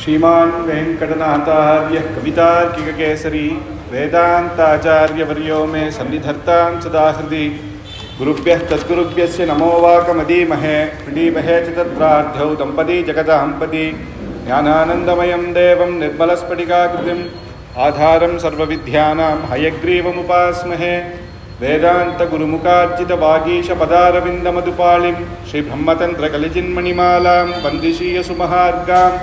श्रीमान् वेङ्कटनाथार्यः कवितार्किककेसरी वेदान्ताचार्यवर्यो मे सन्निधत्तां सदा हृदि गुरुभ्यः तद्गुरुभ्यस्य नमो वाकमदीमहे प्रणीमहे च तत्रार्ध्यौ दम्पती जगदाम्पती ज्ञानानन्दमयं देवं निर्मलस्फटिकाकृतिम् आधारं सर्वविद्यानां हयग्रीवमुपास्महे वेदान्तगुरुमुखार्जितवागीशपदारविन्दमधुपालिं श्रीब्रह्मतन्त्रकलिजिन्मणिमालां वन्दिशीयसुमहार्गां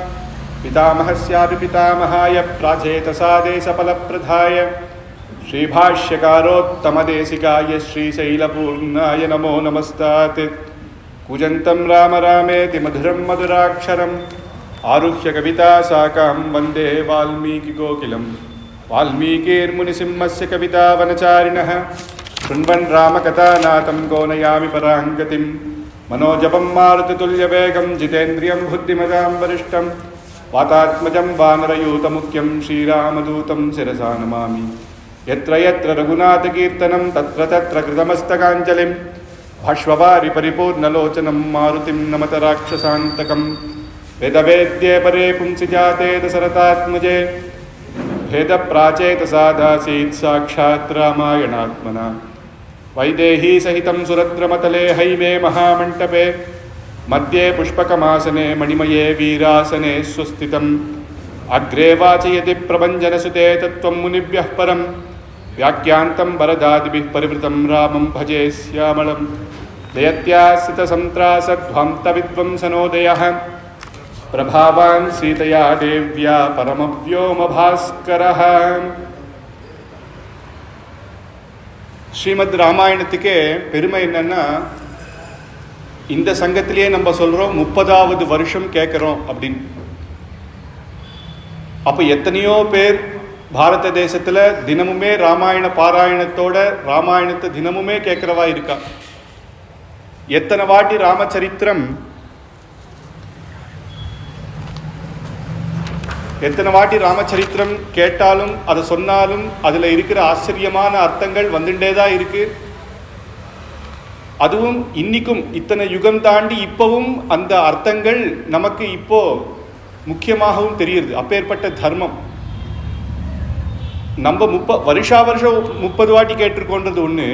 पितामहस्यापि पितामहाय प्राचेतसादेशफलप्रदाय श्रीभाष्यकारोत्तमदेशिकाय श्रीशैलपूर्णाय नमो नमस्तात्। कूजन्तं राम रामेति मधुरं मधुराक्षरम् आरुह्य कविताशाखां वन्दे वाल्मीकिकोकिलं वाल्मीकिर्मुनिसिंहस्य कवितावनचारिणः शृण्वन् रामकथानाथं गौनयामि पराङ्गतिं मनोजपं मारुततुल्यवेगं जितेन्द्रियं बुद्धिमतां वरिष्ठं वातात्मजं वानरयूतमुख्यं श्रीरामदूतं शिरसा नमामि। यत्र यत्र रघुनाथकीर्तनं तत्र तत्र कृतमस्तकाञ्जलिं भाष्ववारि परिपूर्णलोचनं मारुतिं नमत राक्षसान्तकं वेदवेद्ये परे पुंसि जाते दशरथात्मजे भेदप्राचेतसादासीत् साक्षात् रामायणात्मना वैदेही सहितं सुरद्रमतले हैमे महामण्टपे मध्ये पुष्पकमासने मणिमये वीरासने स्वस्तितम् अग्रे वाचयति प्रभञ्जनसुते तत्त्वं मुनिभ्यः परं व्याख्यान्तं वरदादिभिः परिवृतं रामं भजे श्यामलं जयत्याश्रितसन्त्रासध्वान्तविध्वंसनोदयः प्रभावान् सीतया देव्या परमव्योमभास्करः। ஸ்ரீமத் ராமாயணத்துக்கே பெருமை என்னன்னா, இந்த சங்கத்திலேயே நம்ம சொல்கிறோம் 30வது வருஷம் கேட்குறோம் அப்படின்னு. அப்போ எத்தனையோ பேர் பாரத தேசத்தில் தினமுமே ராமாயண பாராயணத்தோட ராமாயணத்தை தினமுமே கேட்குறவா இருக்கா. எத்தனை வாட்டி ராமச்சரித்திரம் கேட்டாலும் அதை சொன்னாலும் அதில் இருக்கிற ஆச்சரியமான அர்த்தங்கள் வந்துட்டே தான் இருக்கு. அதுவும் இன்னைக்கும் இத்தனை யுகம் தாண்டி இப்பவும் அந்த அர்த்தங்கள் நமக்கு இப்போ முக்கியமாகவும் தெரியுது. அப்பேற்பட்ட தர்மம் நம்ம வருஷம் 30 வாட்டி கேட்டிருக்கோன்றது ஒன்று.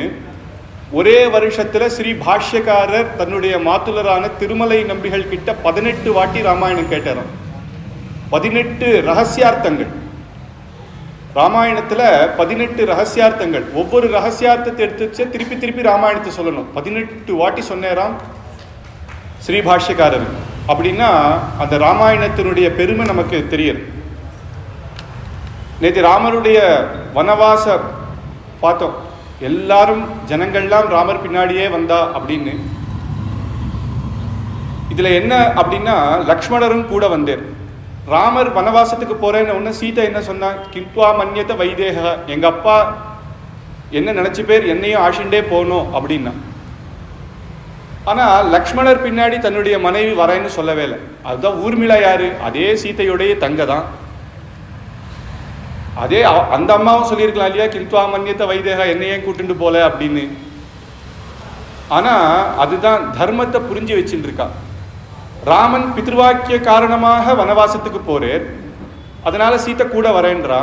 ஒரே வருஷத்தில் ஸ்ரீ பாஷ்யக்காரர் தன்னுடைய மாத்துலரான திருமலை நம்பிகள் கிட்ட 18 வாட்டி ராமாயணம் கேட்டாராம். 18 ரகசியார்த்தங்கள். ராமாயணத்தில் 18 ரகசியார்த்தங்கள். ஒவ்வொரு ரகசியார்த்தத்தை எடுத்து திருப்பி திருப்பி ராமாயணத்தை சொல்லணும். 18 வாட்டி சொன்னேராம் ஸ்ரீ பாஷ்யக்காரர். அப்படின்னா அந்த ராமாயணத்தினுடைய பெருமை நமக்கு தெரியுது. நேற்று ராமருடைய வனவாச பார்த்தோம். எல்லாரும் ஜனங்கள்லாம் ராமர் பின்னாடியே வந்தா அப்படின்னு. இதுல என்ன அப்படின்னா, லக்ஷ்மணரும் கூட வந்தார். ராமர் வனவாசத்துக்கு போறேன்னு ஒன்று சீதை என்ன சொன்னா, கித்வா மன்யத வைதேக, எங்க அப்பா என்ன நினைச்சு பேர் என்னையும் ஆஷிண்டே போகணும் அப்படின்னா. ஆனா லக்ஷ்மணர் பின்னாடி தன்னுடைய மனைவி வரேன்னு சொல்லவே இல்லை. அதுதான் ஊர்மிளா யாரு, அதே சீதையுடைய தங்க தான். அதே அந்த அம்மாவும் சொல்லியிருக்கலாம் இல்லையா, கித்வா மன்யத வைதேக, என்னையே கூட்டுண்டு போல அப்படின்னு. ஆனா அதுதான் தர்மத்தை புரிஞ்சு வச்சுட்டு இருக்கா. ராமன் பித்ருவாக்கிய காரணமாக வனவாசத்துக்கு போறார், அதனால சீத்தை கூட வரேன்றா.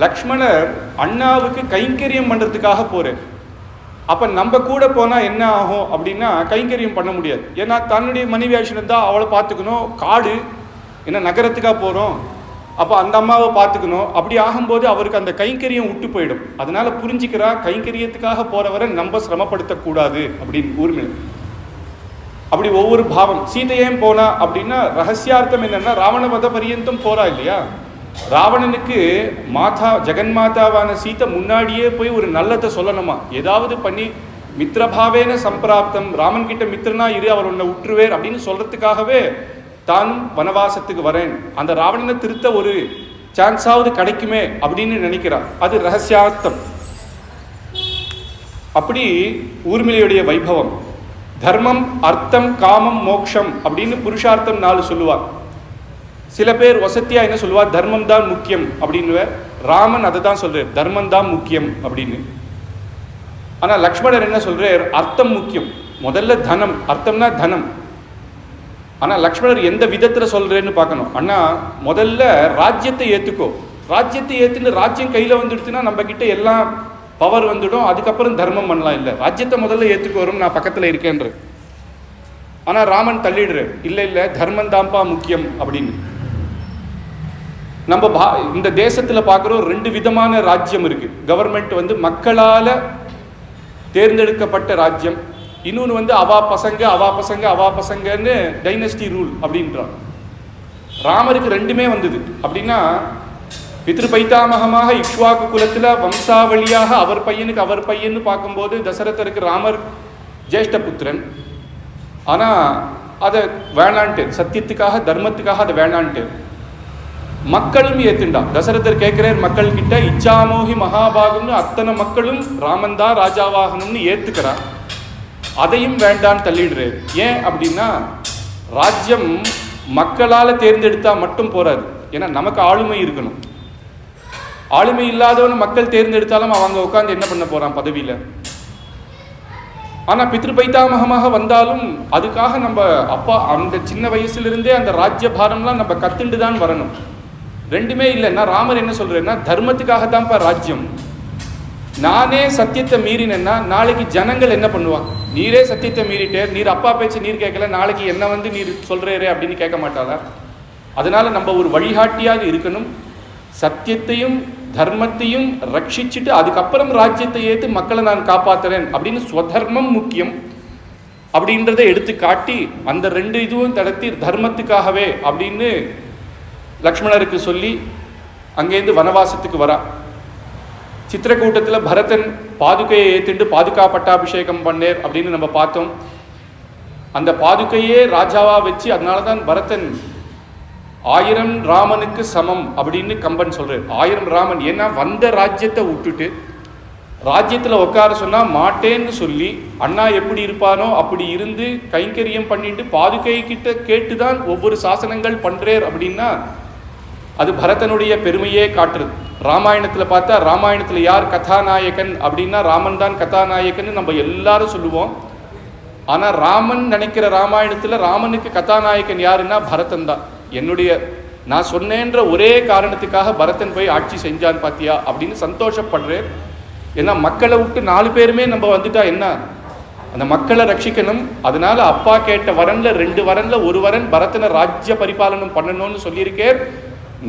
லக்ஷ்மணர் அண்ணாவுக்கு கைங்கரியம் பண்றதுக்காக போறார். அப்ப நம்ம கூட போனா என்ன ஆகும் அப்படின்னா, கைங்கரியம் பண்ண முடியாது. ஏன்னா தன்னுடைய மனைவி ஆஷினம் தான், அவளை பார்த்துக்கணும். காடு என்ன நகரத்துக்காக போறோம், அப்போ அந்த அம்மாவை பார்த்துக்கணும். அப்படி ஆகும்போது அவருக்கு அந்த கைங்கரியம் விட்டு போயிடும். அதனால புரிஞ்சுக்கிறா, கைங்கரியத்துக்காக போறவரை நம்ம சிரமப்படுத்தக்கூடாது அப்படின்னு ஊர்மிளை. அப்படி ஒவ்வொரு பாவம். சீதையேன் போனா அப்படின்னா ரகசியார்த்தம் என்னன்னா, ராவண வத பரியந்தம் போறா இல்லையா. ராவணனுக்கு மாதா ஜெகன்மாதாவான சீதை முன்னாடியே போய் ஒரு நல்லதை சொல்லணுமா, ஏதாவது பண்ணி மித்திரபாவேன சம்பிராப்தம், ராமன் கிட்ட மித்திரனா இரு, அவர் உன்னை உற்றுவேர் அப்படின்னு சொல்றதுக்காகவே தானும் வனவாசத்துக்கு வரேன், அந்த ராவணனை திருத்த ஒரு சான்ஸாவது கிடைக்குமே அப்படின்னு நினைக்கிறார். அது ரகசியார்த்தம். அப்படி ஊர்மிளையுடைய வைபவம். தர்மம், அர்த்தம், காமம், மோக்ஷம் அப்படின்னு புருஷார்த்தம் 4 சொல்லுவார். சில பேர் வசத்தியா என்ன சொல்லுவார், தர்மம் தான் முக்கியம் அப்படின்னு. ராமன் அதை தான் சொல்றார், தர்மம் தான் முக்கியம் அப்படின்னு. ஆனா லக்ஷ்மணர் என்ன சொல்றார், அர்த்தம் முக்கியம். முதல்ல தனம், அர்த்தம்னா தனம். ஆனால் லக்ஷ்மணர் எந்த விதத்தில் சொல்கிறேன்னு பார்க்கணும். அண்ணா முதல்ல ராஜ்யத்தை ஏற்றுக்கோ, ராஜ்யத்தை ஏற்றுன்னு ராஜ்யம் கையில் வந்துடுச்சுன்னா நம்ம கிட்ட எல்லாம் பவர் வந்துடும், அதுக்கப்புறம் தர்மம் பண்ணலாம். இல்லை, ராஜ்யத்தை முதல்ல ஏற்றுக்கோரும், நான் பக்கத்தில் இருக்கேன்ற. ஆனால் ராமன் தள்ளிடுற, இல்லை இல்லை தர்மம் தான்ப்பா முக்கியம் அப்படின்னு. நம்ம இந்த தேசத்தில் பார்க்குறோம் 2 விதமான ராஜ்யம் இருக்குது. கவர்மெண்ட் வந்து மக்களால் தேர்ந்தெடுக்கப்பட்ட ராஜ்யம், இன்னொன்று வந்து அவா பசங்கன்னு டைனஸ்டி ரூல் அப்படின்றான். ராமருக்கு 2மே வந்தது. அப்படின்னா பித்ரு பைத்தாமகமாக இக்ஷ்வாக்கு குலத்தில் வம்சாவளியாக அவர் பையன்னு பார்க்கும்போது தசரதருக்கு ராமர் ஜேஷ்ட புத்திரன். ஆனால் அதை வேணான்ட்டு, சத்தியத்துக்காக தர்மத்துக்காக அதை வேணான்ட்டு மக்களும் ஏத்துண்டான். தசரதர் கேட்கிறார் மக்கள் கிட்ட, இச்சாமோகி மகாபாகம்னு அத்தனை மக்களும் ராமன் தான் ராஜாவாகணும்னு ஏத்துக்கிறான். அதையும் வேண்டான்னு தள்ளிடுறாரு. ஏன் அப்படின்னா ராஜ்யம் மக்களால் தேர்ந்தெடுத்தா மட்டும் போறாது. ஏன்னா நமக்கு ஆளுமை இருக்கணும். ஆளுமை இல்லாதவன் மக்கள் தேர்ந்தெடுத்தாலும் அவங்க உட்காந்து என்ன பண்ண போறான் பதவியில. ஆனா பித்ரு பைத்தாமகமாக வந்தாலும் அதுக்காக நம்ம அப்பா அந்த சின்ன வயசுல அந்த ராஜ்ய பாரம்லாம் நம்ம கத்துண்டு தான் வரணும். 2மே இல்லைன்னா ராமர் என்ன சொல்றேன்னா தர்மத்துக்காகத்தான்ப்பா ராஜ்யம். நானே சத்தியத்தை மீறினேன்னா நாளைக்கு ஜனங்கள் என்ன பண்ணுவான்? நீரே சத்தியத்தை மீறிட்டே, நீர் அப்பா பேச்சு நீர் கேட்கல, நாளைக்கு என்ன வந்து நீர் சொல்றே அப்படின்னு கேட்க மாட்டாளா? அதனால நம்ம ஒரு வழிகாட்டியாக இருக்கணும். சத்தியத்தையும் தர்மத்தையும் ரட்சிச்சுட்டு அதுக்கப்புறம் ராஜ்யத்தை ஏற்று மக்களை நான் காப்பாற்றுறேன் அப்படின்னு ஸ்வதர்மம் முக்கியம் அப்படின்றத எடுத்து காட்டி அந்த 2 இதுவும் தடத்தி தர்மத்துக்காகவே அப்படின்னு லக்ஷ்மணருக்கு சொல்லி அங்கேருந்து வனவாசத்துக்கு வரா. சித்திரக்கூட்டத்தில் பரதன் பாதுகையை ஏற்றுண்டு பாதுகா பட்டாபிஷேகம் பண்ணேர் அப்படின்னு நம்ம பார்த்தோம். அந்த பாதுகையே ராஜாவா வச்சு, அதனால தான் பரதன் 1000 ராமனுக்கு சமம் அப்படின்னு கம்பன் சொல்றாரு. 1000 ராமன். ஏன்னா வந்த ராஜ்யத்தை விட்டுட்டு ராஜ்யத்தில் உட்கார சொன்னா மாட்டேன்னு சொல்லி அண்ணா எப்படி இருப்பானோ அப்படி இருந்து கைங்கரியம் பண்ணிட்டு பாதுகை கிட்ட கேட்டுதான் ஒவ்வொரு சாசனங்கள் பண்றேர் அப்படின்னா அது பரதனுடைய பெருமையே காட்டுறது. ராமாயணத்தில் பார்த்தா ராமாயணத்தில் யார் கதாநாயகன் அப்படின்னா ராமன் தான் கதாநாயகன் நம்ம எல்லாரும் சொல்லுவோம். ஆனால் ராமன் நினைக்கிற ராமாயணத்தில் ராமனுக்கு கதாநாயகன் யாருன்னா பரதன் தான். நான் சொன்னேன்ற ஒரே காரணத்துக்காக பரதன் போய் ஆட்சி செஞ்சான் பாத்தியா அப்படின்னு சந்தோஷப்படுறேன். ஏன்னா மக்களை விட்டு 4 பேருமே நம்ம வந்துட்டா என்ன, அந்த மக்களை ரட்சிக்கணும். அதனால அப்பா கேட்ட வரன்ல 2 வரன்ல 1 வரன் பரதனை ராஜ்ய பரிபாலனம் பண்ணணும்னு சொல்லியிருக்கேன்.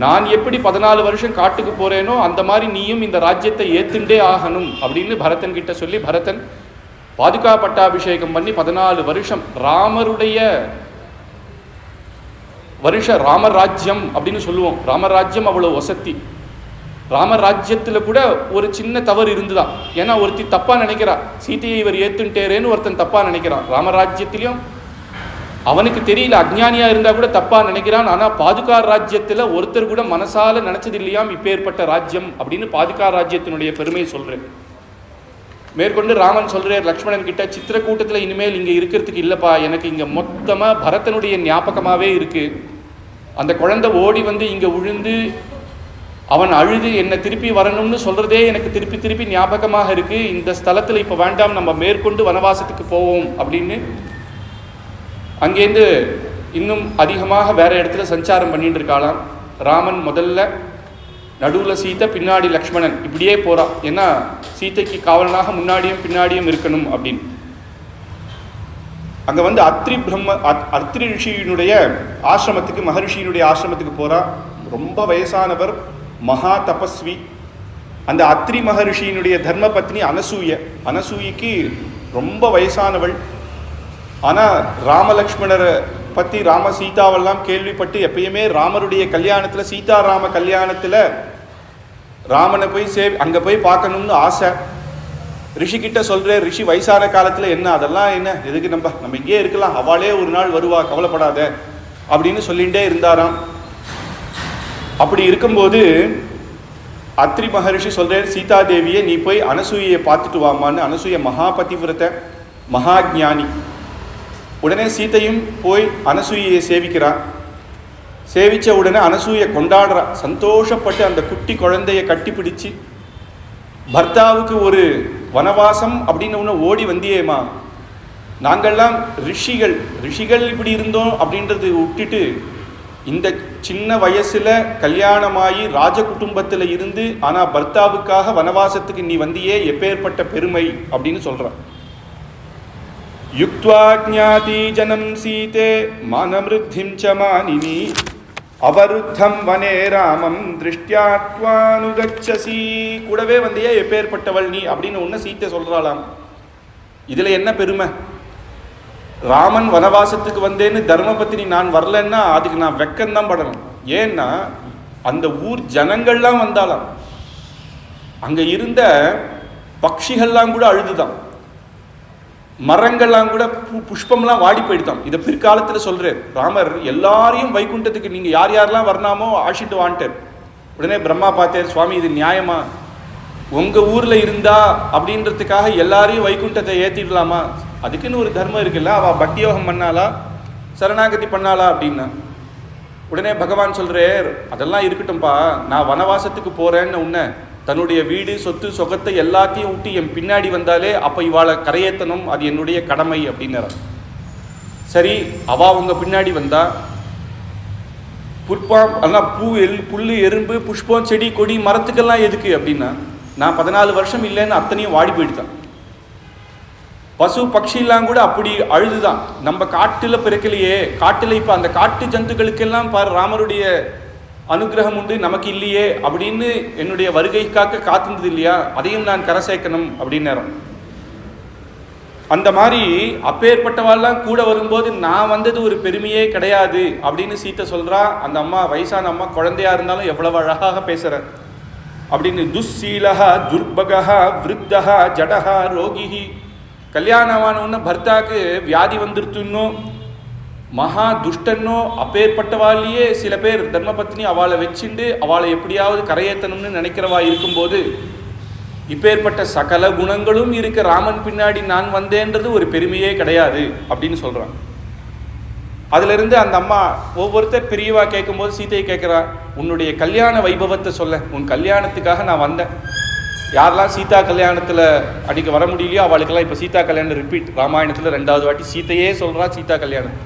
நான் எப்படி 14 வருஷம் காட்டுக்கு போறேனோ அந்த மாதிரி நீயும் இந்த ராஜ்யத்தை ஏத்துண்டே ஆகணும் அப்படின்னு பரதன் கிட்ட சொல்லி பரதன் பாதுகா பட்டாபிஷேகம் பண்ணி 14 வருஷம் ராமருடைய ராமராஜ்யம் அப்படின்னு சொல்லுவோம். ராமராஜ்யம் அவ்வளவு வசதி. ராமராஜ்யத்தில் கூட ஒரு சின்ன தவறு இருந்துதான். ஏன்னா ஒருத்தி தப்பா நினைக்கிறா, சீதையை இவர் ஏத்துட்டேரேன்னு ஒருத்தன் தப்பா நினைக்கிறான். ராமராஜ்யத்திலையும் அவனுக்கு தெரியல, அஜ்ஞானியா இருந்தா கூட தப்பா நினைக்கிறான். ஆனா பாதுகா ராஜ்யத்துல ஒருத்தர் கூட மனசால நினைச்சது இல்லையாம் இப்பேற்பட்ட ராஜ்யம் அப்படின்னு பாதுகா ராஜ்யத்தினுடைய பெருமையை சொல்றேன். மேற்கொண்டு ராமன் சொல்றார் லக்ஷ்மணன் கிட்ட, சித்திரக்கூட்டத்தில் இனிமேல் இங்க இருக்கிறதுக்கு இல்லப்பா, எனக்கு இங்க மொத்தமா பரதனுடைய ஞாபகமாவே இருக்கு. அந்த குழந்தை ஓடி வந்து இங்க விழுந்து அவன் அழுது என்னை திருப்பி வரணும்னு சொல்றதே எனக்கு திருப்பி திருப்பி ஞாபகமாக இருக்கு. இந்த ஸ்தலத்துல இப்ப வேண்டாம், நம்ம மேற்கொண்டு வனவாசத்துக்கு போவோம் அப்படின்னு அங்கேருந்து இன்னும் அதிகமாக வேற இடத்துல சஞ்சாரம் பண்ணிட்டு இருக்காளாம். ராமன் முதல்ல நடுவில் சீத்தை, பின்னாடி லக்ஷ்மணன், இப்படியே போறான். ஏன்னா சீத்தைக்கு காவலனாக முன்னாடியும் பின்னாடியும் இருக்கணும் அப்படின்னு. அங்கே வந்து அத்ரி ரிஷியினுடைய ஆசிரமத்துக்கு, மகரிஷியினுடைய ஆசிரமத்துக்கு போறா. ரொம்ப வயசானவர், மகா தபஸ்வி. அந்த அத்ரி மகரிஷியினுடைய தர்ம பத்னி அனசூயிக்கு ரொம்ப வயசானவள். ஆனால் ராமலக்ஷ்மணரை பற்றி ராம சீதாவெல்லாம் கேள்விப்பட்டு எப்பயுமே ராமருடைய கல்யாணத்தில், சீதாராம கல்யாணத்தில் ராமனை போய் அங்கே போய் பார்க்கணும்னு ஆசை. ரிஷிக்கிட்ட சொல்கிறேன், ரிஷி வயசான காலத்தில் என்ன அதெல்லாம் என்ன, எதுக்கு நம்ம இங்கே இருக்கலாம், அவளே ஒரு நாள் வருவா, கவலைப்படாத அப்படின்னு சொல்லிகிட்டே இருந்தாராம். அப்படி இருக்கும்போது அத்ரி மகரிஷி சொல்கிறார், சீதாதேவியை நீ போய் அனசூயை பார்த்துட்டு வாமான்னு. அனசூய மகாபதிவிரத, மகா ஞானி. உடனே சீத்தையும் போய் அனசூயை சேவிக்கிறான். சேவிச்ச உடனே அனசூயை கொண்டாடுறா. சந்தோஷப்பட்டு அந்த குட்டி குழந்தைய கட்டிப்பிடிச்சு, பர்த்தாவுக்கு ஒரு வனவாசம் அப்படின்னு ஒன்று ஓடி வந்தியேம்மா, நாங்கள்லாம் ரிஷிகள் இப்படி இருந்தோம் அப்படின்றது விட்டுட்டு இந்த சின்ன வயசுல கல்யாணமாகி ராஜ குடும்பத்தில் இருந்து ஆனால் பர்த்தாவுக்காக வனவாசத்துக்கு நீ வந்தியே எப்பேற்பட்ட பெருமை அப்படின்னு சொல்கிறான். யுக்த்வா ஞாதி ஜனம் சீதே மானமிருத்திம் ச மானினி அவருத்தம் வனே ராமம் திருஷ்டியாத்வானுகச்சசி. கூடவே வந்தியே எப்பேற்பட்டவள் நீ அப்படின்னு ஒன்று சீத்தை சொல்கிறாளாம். இதில் என்ன பெருமை? ராமன் வனவாசத்துக்கு வந்தேன்னு தர்மபத்தினி நான் வரலன்னா அதுக்கு நான் வெக்கம்தான் படணும். ஏன்னா அந்த ஊர் ஜனங்கள்லாம் வந்தாலாம், அங்கே இருந்த பட்சிகள்லாம் கூட அழுதுதான், மரங்கள்லாம் கூட புஷ்பம்லாம் வாடி போயிடுதான். இதை பிற்காலத்தில் சொல்கிறார் ராமர். எல்லாரையும் வைகுண்டத்துக்கு நீங்கள் யார் யாரெல்லாம் வரணுமோ ஆஷிட்டு வாண்டார். உடனே பிரம்மா பார்த்தார், சுவாமி இது நியாயமா? உங்கள் ஊரில் இருந்தா அப்படின்றதுக்காக எல்லாரையும் வைகுண்டத்தை ஏற்றிடலாமா? அதுக்குன்னு ஒரு தர்மம் இருக்குல்ல. அவள் பக்தியோகம் பண்ணாளா சரணாகதி பண்ணாளா அப்படின்னா உடனே பகவான் சொல்கிறார், அதெல்லாம் இருக்கட்டும்பா, நான் வனவாசத்துக்கு போகிறேன்னு உன்னை தன்னுடைய வீடு சொத்து சொகத்தை எல்லாத்தையும் விட்டு என் பின்னாடி வந்தாலே அப்போ இவாளை கரையேற்றணும், அது என்னுடைய கடமை அப்படின்னார. சரி, அவள் உங்கள் பின்னாடி வந்தா புஷ்பம் எல்லாம் புல் எறும்பு புஷ்பம் செடி கொடி மரத்துக்கெல்லாம் எதுக்கு அப்படின்னா நான் 14 வருஷம் இல்லைன்னு அத்தனையும் வாடி போயிடுதான். பசு பட்சியெல்லாம் கூட அப்படி அழுதுதான். நம்ம காட்டில் பிறக்கலையே, காட்டில் இப்போ அந்த காட்டு ஜந்துக்களுக்கெல்லாம் பாரு ராமருடைய அனுகிரகம் உண்டு, நமக்கு இல்லையே அப்படின்னு என்னுடைய வருகைக்காக காத்திருந்தது இல்லையா, அதையும் நான் கரை சேர்க்கணும் அப்படின்னு. அந்த மாதிரி அப்பேற்பட்டவாள்லாம் கூட வரும்போது நான் வந்தது ஒரு பெருமையே கிடையாது அப்படின்னு சீத்தை சொல்கிறா. அந்த அம்மா வயசான அம்மா குழந்தையா இருந்தாலும் எவ்வளவு அழகாக பேசுகிற அப்படின்னு. துස්සீலஹா துர்பகா விருத்தஹா ஜடஹா ரோகிஹி. கல்யாணமானவன்னு பர்த்தாக்கு வியாதி வந்துருத்துன்னோ மகா துஷ்டன்னோ அப்பேற்பட்டவாலேயே சில பேர் தர்மபத்னி அவளை வச்சுண்டு அவளை எப்படியாவது கரையேற்றணும்னு நினைக்கிறவா இருக்கும்போது இப்பேற்பட்ட சகல குணங்களும் இருக்க ராமன் பின்னாடி நான் வந்தேன்றது ஒரு பெருமையே கிடையாது அப்படின்னு சொல்கிறான். அதிலிருந்து அந்த அம்மா ஒவ்வொருத்தர் பெரியவா கேட்கும்போது சீதையை கேட்குறா, உன்னுடைய கல்யாண வைபவத்தை சொல்ல, உன் கல்யாணத்துக்காக நான் வந்தேன். யாரெல்லாம் சீதா கல்யாணத்தில் அன்றைக்கி வர முடியலையோ அவளுக்கெல்லாம் இப்போ சீதா கல்யாணம் ரிப்பீட். ராமாயணத்தில் 2வது வாட்டி சீதையே சொல்கிறா சீதா கல்யாணம்.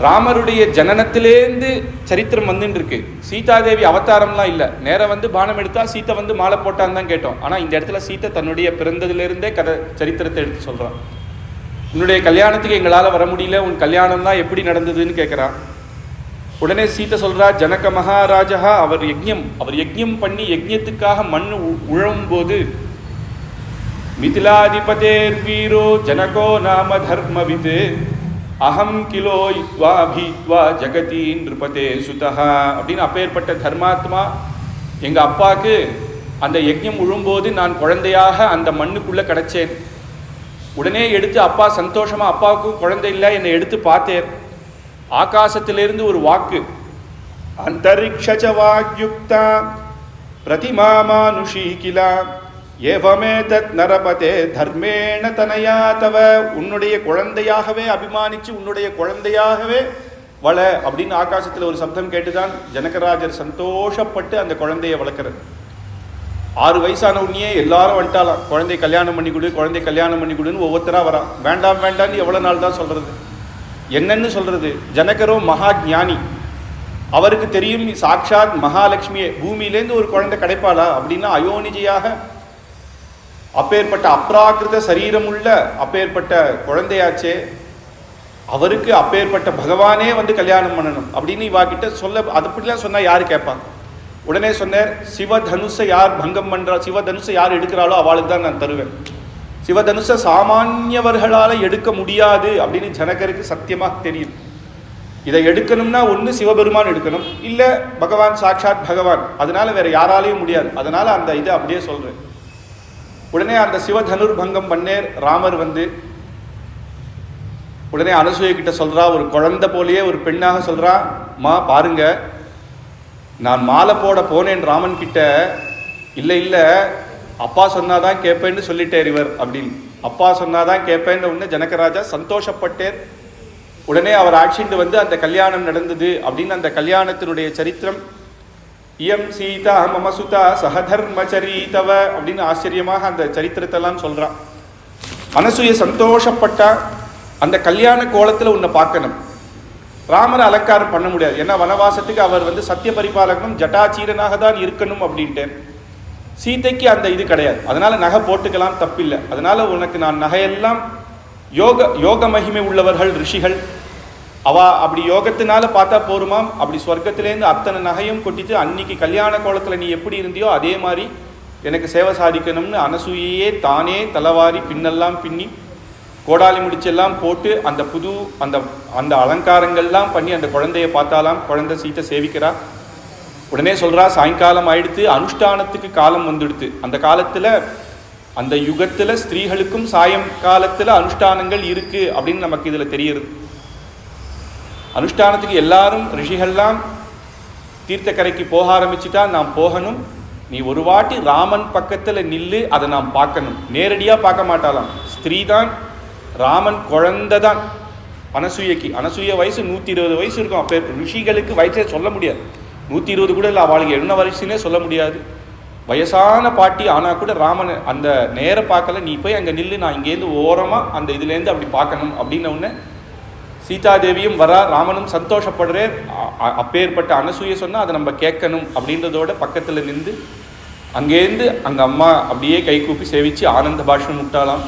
ராமருடைய ஜனனத்திலேருந்து சரித்திரம் வந்துட்டு இருக்கு. சீதாதேவி அவதாரம்லாம் இல்லை, நேரம் வந்து பானம் எடுத்தா சீத்தை வந்து மாலை போட்டான்னு தான் கேட்டோம். ஆனால் இந்த இடத்துல சீத்தை தன்னுடைய பிறந்ததுலேருந்தே சரித்திரத்தை எடுத்து சொல்கிறான். உன்னுடைய கல்யாணத்துக்கு எங்களால் வர முடியல, உன் கல்யாணம் தான் எப்படி நடந்ததுன்னு கேட்குறான். உடனே சீத்தை சொல்கிறா, ஜனக மகாராஜா அவர் யஜ்ஞம் பண்ணி யஜ்ஞத்துக்காக மண் உழும்போது மிதிலாதிபதேர் வீரோ ஜனகோ நாம தர்மவித் அகம் கிலோ இத்வா பீத்வா ஜகதி நிருபதே சுதஹா அப்படின்னு அப்பேற்பட்ட தர்மாத்மா எங்கள் அப்பாவுக்கு அந்த யஜ்ஞம் உழும்போது நான் குழந்தையாக அந்த மண்ணுக்குள்ளே கிடச்சேன். உடனே எடுத்து அப்பா சந்தோஷமாக, அப்பாவுக்கும் குழந்தை இல்லை, என்னை எடுத்து பார்த்தேன். ஆகாசத்திலிருந்து ஒரு வாக்கு, அந்தரிக்ஷச வாக்யுக்தா பிரதிமாமானுஷி கிலா ஏவமே தத் நரபதே தர்மேண தனயா தவ. உன்னுடைய குழந்தையாகவே அபிமானிச்சு உன்னுடைய குழந்தையாகவே வள அப்படின்னு ஆகாசத்தில் ஒரு சப்தம் கேட்டுதான் ஜனகராஜர் சந்தோஷப்பட்டு அந்த குழந்தையை வளர்க்குறது. 6 வயசான உடனே எல்லாரும் வந்துட்டாலாம், குழந்தை கல்யாணம் பண்ணி கொடு, குழந்தை கல்யாணம் பண்ணி கொடுன்னு ஒவ்வொருத்தராக வரான். வேண்டாம் வேண்டான்னு எவ்வளோ நாள் தான் சொல்கிறது, என்னன்னு சொல்கிறது. ஜனகரோ மகா ஞானி, அவருக்கு தெரியும் சாட்சாத் மகாலட்சுமியே பூமியிலேருந்து ஒரு குழந்தை கிடைப்பாளா அப்படின்னா அயோனிஜையாக அப்பேற்பட்ட அப்ராக்கிருத சரீரமுள்ள அப்பேற்பட்ட குழந்தையாச்சே, அவருக்கு அப்பேற்பட்ட பகவானே வந்து கல்யாணம் பண்ணணும் அப்படின்னு இவாக்கிட்ட சொல்ல. அது அப்படிலாம் சொன்னால் யார் கேட்பாங்க? உடனே சொன்னார், சிவதனுஷை யார் பங்கம் பண்ணுறா, சிவதனுஷை யார் எடுக்கிறாளோ அவளுக்கு தான் நான் தருவேன். சிவதனுஷை சாமானியவர்களால் எடுக்க முடியாது அப்படின்னு ஜனகருக்கு சத்தியமாக தெரியும். இதை எடுக்கணும்னா ஒன்று சிவபெருமான் எடுக்கணும், இல்லை பகவான் சாட்சாத் பகவான், அதனால வேற யாராலையும் முடியாது. அதனால அந்த இதை அப்படியே சொல்கிறேன். உடனே அந்த சிவதனுர் பங்கம் பண்ணேர் ராமர் வந்து உடனே அனசூயை கிட்ட சொல்கிறா, ஒரு குழந்தை போலேயே ஒரு பெண்ணாக சொல்கிறா, மா பாருங்க, நான் மாலை போட போனேன் ராமன் கிட்ட, இல்லை இல்லை அப்பா சொன்னாதான் கேட்பேன்னு சொல்லிட்டேர் இவர் அப்படின்னு. அப்பா சொன்னாதான் கேட்பேன்னு உடனே ஜனகராஜா சந்தோஷப்பட்டேர். உடனே அவர் ஆட்சிண்டு வந்து அந்த கல்யாணம் நடந்தது அப்படின்னு அந்த கல்யாணத்தினுடைய சரித்திரம். இயம் சீதா மமசுதா சகதர்மச்சரீதவ அப்படின்னு ஆச்சரியமாக அந்த சரித்திரத்தெல்லாம் சொல்கிறான். அனசூய சந்தோஷப்பட்டா, அந்த கல்யாண கோலத்தில் உன்னை பார்க்கணும். ராமரை அலங்காரம் பண்ண முடியாது, ஏன்னா வனவாசத்துக்கு அவர் சத்திய பரிபாலகனும் ஜட்டாச்சீரனாக தான் இருக்கணும் அப்படின்ட்டு. சீதைக்கு அந்த இது கிடையாது, அதனால நகை போட்டுக்கலாம், தப்பில்லை. அதனால உனக்கு நான் நகையெல்லாம் யோக மகிமை உள்ளவர்கள் ரிஷிகள், அப்படி யோகத்தினால பார்த்தா போருமாம். அப்படி ஸ்வர்க்கத்திலேருந்து அத்தனை நகையும் கொட்டிட்டு அன்னைக்கு கல்யாண கோலத்தில் நீ எப்படி இருந்தியோ அதே மாதிரி எனக்கு சேவை சாதிக்கணும்னு அனசூயையே தானே தலைவாரி பின்னெல்லாம் பின்னி கோடாலி முடிச்செல்லாம் போட்டு அந்த புது அந்த அலங்காரங்கள்லாம் பண்ணி அந்த குழந்தைய பார்த்தாலாம். குழந்தை சீத்தை சேவிக்கிறா. உடனே சொல்கிறா, சாயங்காலம் ஆயிடுத்து, அனுஷ்டானத்துக்கு காலம் வந்துடுத்து. அந்த காலத்தில் அந்த யுகத்தில் ஸ்திரீகளுக்கும் சாயங்காலத்தில் அனுஷ்டானங்கள் இருக்குது அப்படின்னு நமக்கு இதில் தெரியுது. அனுஷ்டானத்துக்கு எல்லாரும் ரிஷிகள்லாம் தீர்த்தக்கரைக்கு போக ஆரம்பிச்சுட்டா நாம் போகணும். நீ ஒரு வாட்டி ராமன் பக்கத்தில் நில்லு, அதை நாம் பார்க்கணும். நேரடியாக பார்க்க மாட்டாலாம். ஸ்திரீ தான், ராமன் குழந்தை தான். அனசூய வயசு 120 வயசு இருக்கும். அப்போ ரிஷிகளுக்கு வயசே சொல்ல முடியாது. 120 கூட இல்லை, அவளுக்கு என்ன வயசுன்னே சொல்ல முடியாது. வயசான பாட்டி ஆனால் கூட ராமன் அந்த நேர பார்க்கல. நீ போய் அங்கே நில்லு, நான் இங்கேருந்து ஓரமாக அந்த இதுலேருந்து அப்படி பார்க்கணும் அப்படின்ன உடனே சீதாதேவியும் வரா. ராமனும் சந்தோஷப்படுறே. அப்பேற்பட்ட அனசூய சொன்னால் அதை நம்ம கேட்கணும் அப்படின்றதோட பக்கத்தில் நின்று அங்கேருந்து அங்கே அம்மா அப்படியே கை கூப்பி சேவிச்சு ஆனந்த பாஷ்யம் விட்டாலாம்.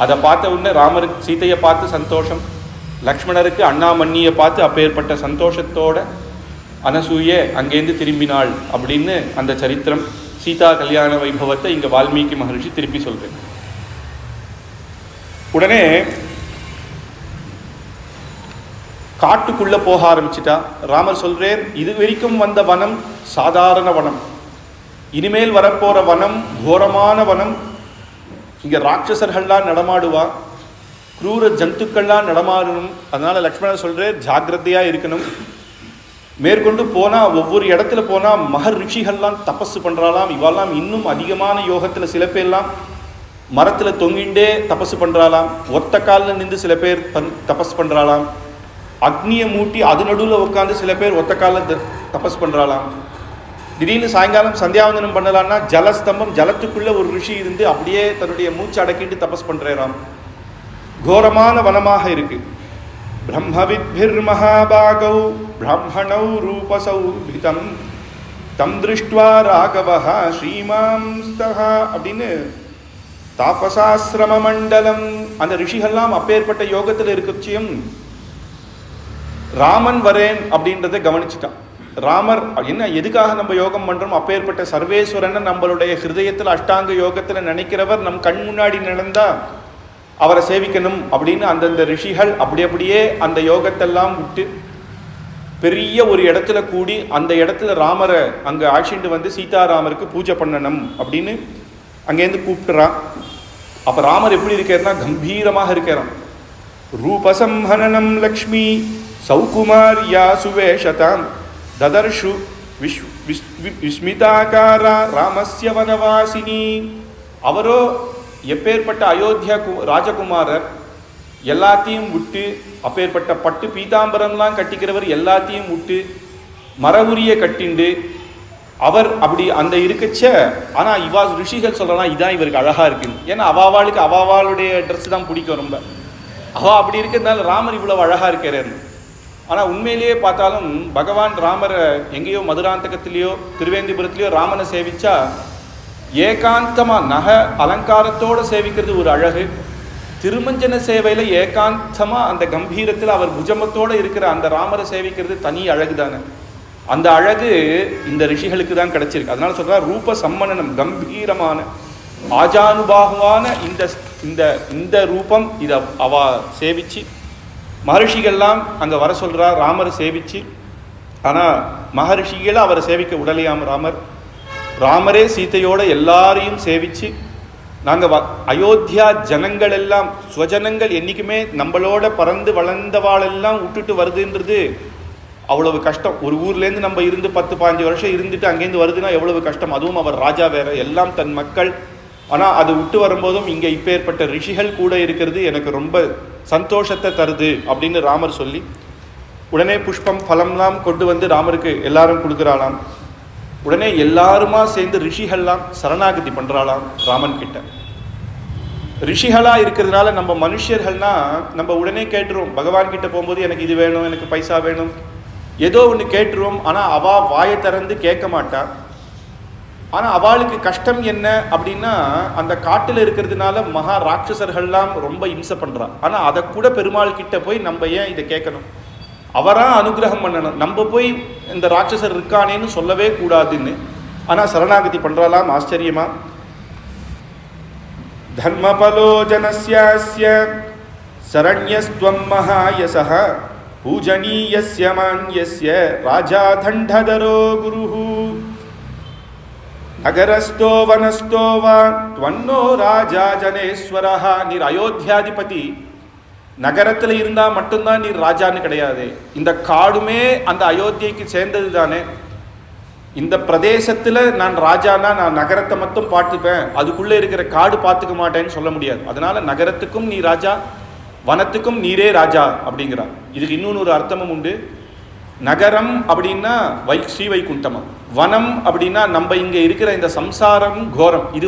அதை பார்த்த உடனே ராமருக்கு சீதையை பார்த்து சந்தோஷம், லக்ஷ்மணருக்கு அண்ணாமண்ணியை பார்த்து அப்பேற்பட்ட சந்தோஷத்தோட அனசூய அங்கேருந்து திரும்பினாள் அப்படின்னு அந்த சரித்திரம். சீதா கல்யாண வைபவத்தை இங்கே வால்மீகி மகரிஷி திருப்பி சொல்கிறேன். உடனே காட்டுக்குள்ளே போக ஆரம்பிச்சிட்டா. ராமர் சொல்கிறேர், இது வரைக்கும் வந்த வனம் சாதாரண வனம், இனிமேல் வரப்போகிற வனம் கோரமான வனம். இங்கே ராட்சசர்கள்லாம் நடமாடுவா, குரூர ஜந்துக்கள்லாம் நடமாடணும். அதனால் லக்ஷ்மணர் சொல்கிறேர், ஜாக்கிரதையாக இருக்கணும். மேற்கொண்டு போனால் ஒவ்வொரு இடத்துல போனால் மகர் ரிஷிகள்லாம் தபஸ் பண்ணுறாலாம். இவெல்லாம் இன்னும் அதிகமான யோகத்தில் சில பேர்லாம் மரத்தில் தொங்கிண்டே தபஸ் பண்ணுறாலாம். ஒத்த காலில் நின்று சில பேர் தபஸ் பண்ணுறாலாம். அக்னியை மூட்டி அது நடுவில் உட்காந்து சில பேர் ஒத்த காலில் தபஸ் பண்ணுறாலாம். திடீர்னு சாயங்காலம் சந்தியாவந்தனம் பண்ணலான்னா ஜலஸ்தம்பம், ஜலத்துக்குள்ளே ஒரு ரிஷி இருந்து அப்படியே தன்னுடைய மூச்சு அடக்கிட்டு தபஸ் பண்ணுறாராம். கோரமான வனமாக இருக்கு. பிரம்மவித்பிர் மகாபாகௌ பிராமணௌ ரூபசௌபிதம் தம் திருஷ்ட்வா ராகவஹ ஸ்ரீமாம்ஸ்தஹ அப்படின்னு தாபசாஸ்ரம மண்டலம். அந்த ரிஷிகள்லாம் அப்பேற்பட்ட யோகத்தில் இருக்கச்சியும் ராமன் வரேன் அப்படின்றத கவனிச்சுட்டான். ராமர் என்ன எதுக்காக நம்ம யோகம் பண்ணுறோம்? அப்பேற்பட்ட சர்வேஸ்வரனை நம்மளுடைய ஹிருதயத்தில் அஷ்டாங்க யோகத்தில் நினைக்கிறவர் நம் கண் முன்னாடி நடந்தா அவரை சேவிக்கணும் அப்படின்னு அந்தந்த ரிஷிகள் அப்படியே அந்த யோகத்தெல்லாம் விட்டு பெரிய ஒரு இடத்துல கூடி அந்த இடத்துல ராமரை அங்கே ஆட்சிண்டு வந்து சீதாராமருக்கு பூஜை பண்ணணும் அப்படின்னு அங்கேருந்து கூப்பிட்டுறான். அப்போ ராமர் எப்படி இருக்காருன்னா கம்பீரமாக இருக்கிறான். ரூபசம்ஹனனம் லக்ஷ்மி சௌகுமார்யா சுவேஷதாம் ததர்ஷு விஸ்மிதாகாரா ராமஸ்ய வனவாசினி. அவரோ எப்பேற்பட்ட அயோத்தியா ராஜகுமாரர், எல்லாத்தையும் விட்டு அப்பேற்பட்ட பட்டு பீதாம்பரம்லாம் கட்டிக்கிறவர் எல்லாத்தையும் விட்டு மரவுரிய கட்டிண்டு அவர் அப்படி அந்த இருக்கச்ச. ஆனால் இவா ரிஷிகள் சொல்லலாம் இதான் இவருக்கு அழகாக இருக்குன்னு. ஏன்னா அவாவாளுக்கு அவாவாளுடைய ட்ரெஸ் தான் பிடிக்கும் ரொம்ப. அவள் அப்படி இருக்கிறதுனால ராமர் இவ்வளவு அழகாக இருக்கிறார். ஆனால் உண்மையிலேயே பார்த்தாலும் பகவான் ராமரை எங்கேயோ மதுராந்தகத்திலேயோ திருவேந்திபுரத்துலேயோ ராமனை சேவிச்சா ஏகாந்தமாக நகை அலங்காரத்தோடு சேவிக்கிறது ஒரு அழகு. திருமஞ்சன சேவையில் ஏகாந்தமாக அந்த கம்பீரத்தில் அவர் புஜமத்தோடு இருக்கிற அந்த ராமரை சேவிக்கிறது தனி அழகு தானே. அந்த அழகு இந்த ரிஷிகளுக்கு தான் கிடைச்சிருக்கு. அதனால சொல்கிறார் ரூப சம்மனனம், கம்பீரமான ஆஜானுபாகுவான இந்த ரூபம் இதை அவ சேவிச்சு மகர்ஷிகள்லாம் அங்கே வர சொல்கிறார் ராமரை சேவிச்சு. ஆனால் மகர்ஷிகளை அவரை சேவிக்க உடலையாம் ராமரே சீதையோட எல்லாரையும் சேவிச்சு. நாங்கள் அயோத்தியா ஜனங்கள் எல்லாம் ஸ்வஜனங்கள் என்றைக்குமே நம்மளோட பறந்து வளர்ந்தவாளெல்லாம் விட்டுட்டு வருதுன்றது அவ்வளவு கஷ்டம். ஒரு ஊர்லேருந்து நம்ம இருந்து 10-15 வருஷம் இருந்துட்டு அங்கேருந்து வருதுன்னா எவ்வளவு கஷ்டம். அதுவும் அவர் ராஜா வேற, எல்லாம் தன் மக்கள். ஆனால் அது விட்டு வரும்போதும் இங்கே இப்பேற்பட்ட ரிஷிகள் கூட இருக்கிறது எனக்கு ரொம்ப சந்தோஷத்தை தருது அப்படின்னு ராமர் சொல்லி உடனே புஷ்பம் ஃபலம்லாம் கொண்டு வந்து ராமருக்கு எல்லாரும் கொடுக்குறாளாம். உடனே எல்லாருமா சேர்ந்து ரிஷிகள்லாம் சரணாகதி பண்ணுறாளாம் ராமன் கிட்ட. ரிஷிகளாக இருக்கிறதுனால நம்ம மனுஷர்கள்னா நம்ம உடனே கேட்டுருவோம். பகவான் கிட்ட போகும்போது எனக்கு இது வேணும், எனக்கு பைசா வேணும், ஏதோ ஒன்று கேட்டுருவோம். ஆனால் அவள் வாயை திறந்து கேட்க மாட்டா. ஆனால் அவளுக்கு கஷ்டம் என்ன அப்படின்னா, அந்த காட்டில் இருக்கிறதுனால மகா ராட்சசர்கள்லாம் ரொம்ப இம்சை பண்ணுறான். ஆனால் அதை கூட பெருமாள் கிட்ட போய் நம்ம ஏன் இதை கேட்கணும்? அவரா அனுகிரகம் பண்ணணும், நம்ம போய் இந்த ராட்சசர் இருக்கானேன்னு சொல்லவே கூடாதுன்னு. ஆனால் சரணாகதி பண்ணுறாலாம் ஆச்சரியமா. தர்மபலோ ஜனஸ்யாஸ்ய சரண்யஸ்த்வம் மகாயசஹ பூஜனீயஸ்ய மான்யஸ்ய ராஜா தண்டதரோ குருஹு நகரஸ்தோ வனஸ்தோ வா த்வன்னோ ராஜா ஜனேஸ்வரஹ. நீர் அயோத்தியாதிபதி, நகரத்தில் இருந்தால் மட்டும்தான் நீர் ராஜான்னு கிடையாது. இந்த காடுமே அந்த அயோத்தியைக்கு சேர்ந்தது தானே. இந்த பிரதேசத்தில் நான் ராஜானா நான் நகரத்தை மட்டும் பார்த்துப்பேன், அதுக்குள்ளே இருக்கிற காடு பார்த்துக்க மாட்டேன்னு சொல்ல முடியாது. அதனால நகரத்துக்கும் நீ ராஜா, வனத்துக்கும் நீரே ராஜா அப்படிங்கிறார். இதுக்கு இன்னொன்று ஒரு அர்த்தமும் உண்டு. நகரம் அப்படின்னா ஸ்ரீ வைகுண்டமம், வனம் அப்படின்னா நம்ம இங்கே இருக்கிற இந்த சம்சாரம் கோரம், இது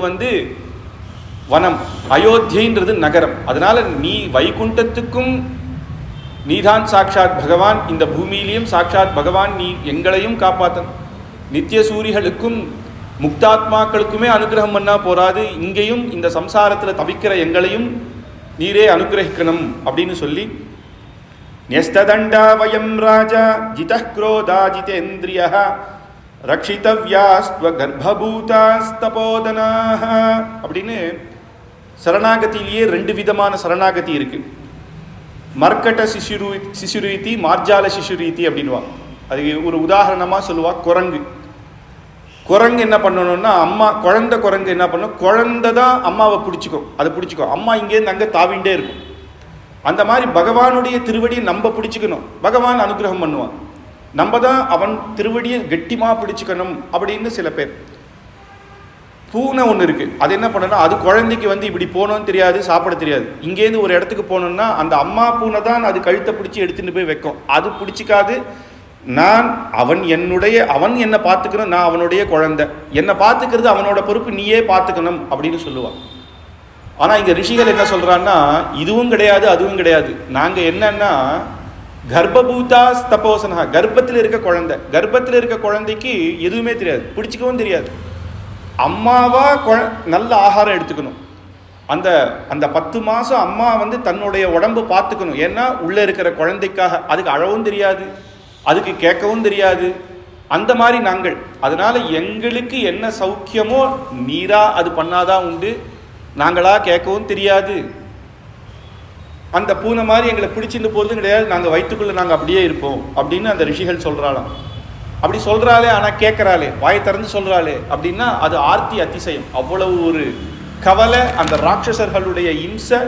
வனம். அயோத்தியன்றது நகரம். அதனால நீ வைகுண்டத்துக்கும் நீதான் சாட்சாத் பகவான், இந்த பூமியிலையும் சாட்சாத் பகவான். நீ எங்களையும் காப்பாற்றணும். நித்திய சூரிகளுக்கும் முக்தாத்மாக்களுக்குமே அனுகிரகம் பண்ணா போராது, இங்கேயும் இந்த சம்சாரத்தில் தவிக்கிற எங்களையும் நீரே அனுகிரகிக்கணும் அப்படின்னு சொல்லி, ன்யஸ்ததண்டா வயம் ராஜா ஜிதः க்ரோதா ஜிதேந்திரியः ரக்ஷிதவ்யாஸ்த்வ கர்ப்பபூதாஸ்தபோதனாः அப்படின்னு சரணாகதியிலேயே 2 விதமான சரணாகதி இருக்கு. மர்க்கட்ட சிசுரீதி, மார்ஜால சிசுரீதி அப்படின்வாங்க. அதுக்கு ஒரு உதாரணமாக சொல்லுவா குரங்கு. குரங்கு என்ன பண்ணணும்னா, அம்மா குழந்தை குரங்கு என்ன பண்ணும், குழந்தை தான் அம்மாவை பிடிச்சிக்கும், அதை பிடிச்சிக்கும். அம்மா இங்கேருந்து அங்கே தாவிண்டே இருக்கும். அந்த மாதிரி பகவானுடைய திருவடியை நம்ம பிடிச்சிக்கணும், பகவான் அனுகிரகம் பண்ணுவான். நம்ம தான் அவன் திருவடியை கெட்டிமா பிடிச்சிக்கணும் அப்படின்னு சில பேர். பூனை ஒன்று இருக்குது, அது என்ன பண்ணணும்னா, அது குழந்தைக்கு இப்படி போகணும்னு தெரியாது, சாப்பிட தெரியாது. இங்கேருந்து ஒரு இடத்துக்கு போகணுன்னா அந்த அம்மா பூனை தான் அது கழுத்தை பிடிச்சி எடுத்துகிட்டு போய் வைக்கும். அது பிடிச்சிக்காது. அவன் என்னை பார்த்துக்கணும், நான் அவனுடைய குழந்தை, என்னை பார்த்துக்கிறது அவனோட பொறுப்பு, நீயே பார்த்துக்கணும் அப்படின்னு சொல்லுவான். ஆனால் இங்கே ரிஷிகள் என்ன சொல்கிறான்னா, இதுவும் கிடையாது அதுவும் கிடையாது. நாங்கள் என்னன்னா கர்ப்பபூதா ஸ்தபோசனா, கர்ப்பத்தில் இருக்க குழந்தை, கர்ப்பத்தில் இருக்க குழந்தைக்கு எதுவுமே தெரியாது, பிடிச்சிக்கவும் தெரியாது. அம்மாவா நல்ல ஆகாரம் எடுத்துக்கணும். அந்த 10 மாதம் அம்மா தன்னுடைய உடம்பு பார்த்துக்கணும். ஏன்னா உள்ளே இருக்கிற குழந்தைக்காக. அதுக்கு அழவும் தெரியாது, அதுக்கு கேட்கவும் தெரியாது. அந்த மாதிரி நாங்கள். அதனால எங்களுக்கு என்ன சௌக்கியமோ நீரா அது பண்ணாதான் உண்டு. நாங்களா கேட்கவும் தெரியாது. அந்த பூனை மாதிரி எங்களை பிடிச்சிட்டு போகிறதும் கிடையாது. நாங்கள் வயிற்றுக்குள்ளே நாங்கள் அப்படியே இருப்போம் அப்படின்னு அந்த ரிஷிகள் சொல்கிறாளாம். அப்படி சொல்கிறாளே, ஆனால் கேட்குறாளே, வாயை திறந்து சொல்கிறாளே அப்படின்னா அது ஆர்த்தி அதிசயம். அவ்வளவு ஒரு கவலை அந்த ராட்சசர்களுடைய இம்சை.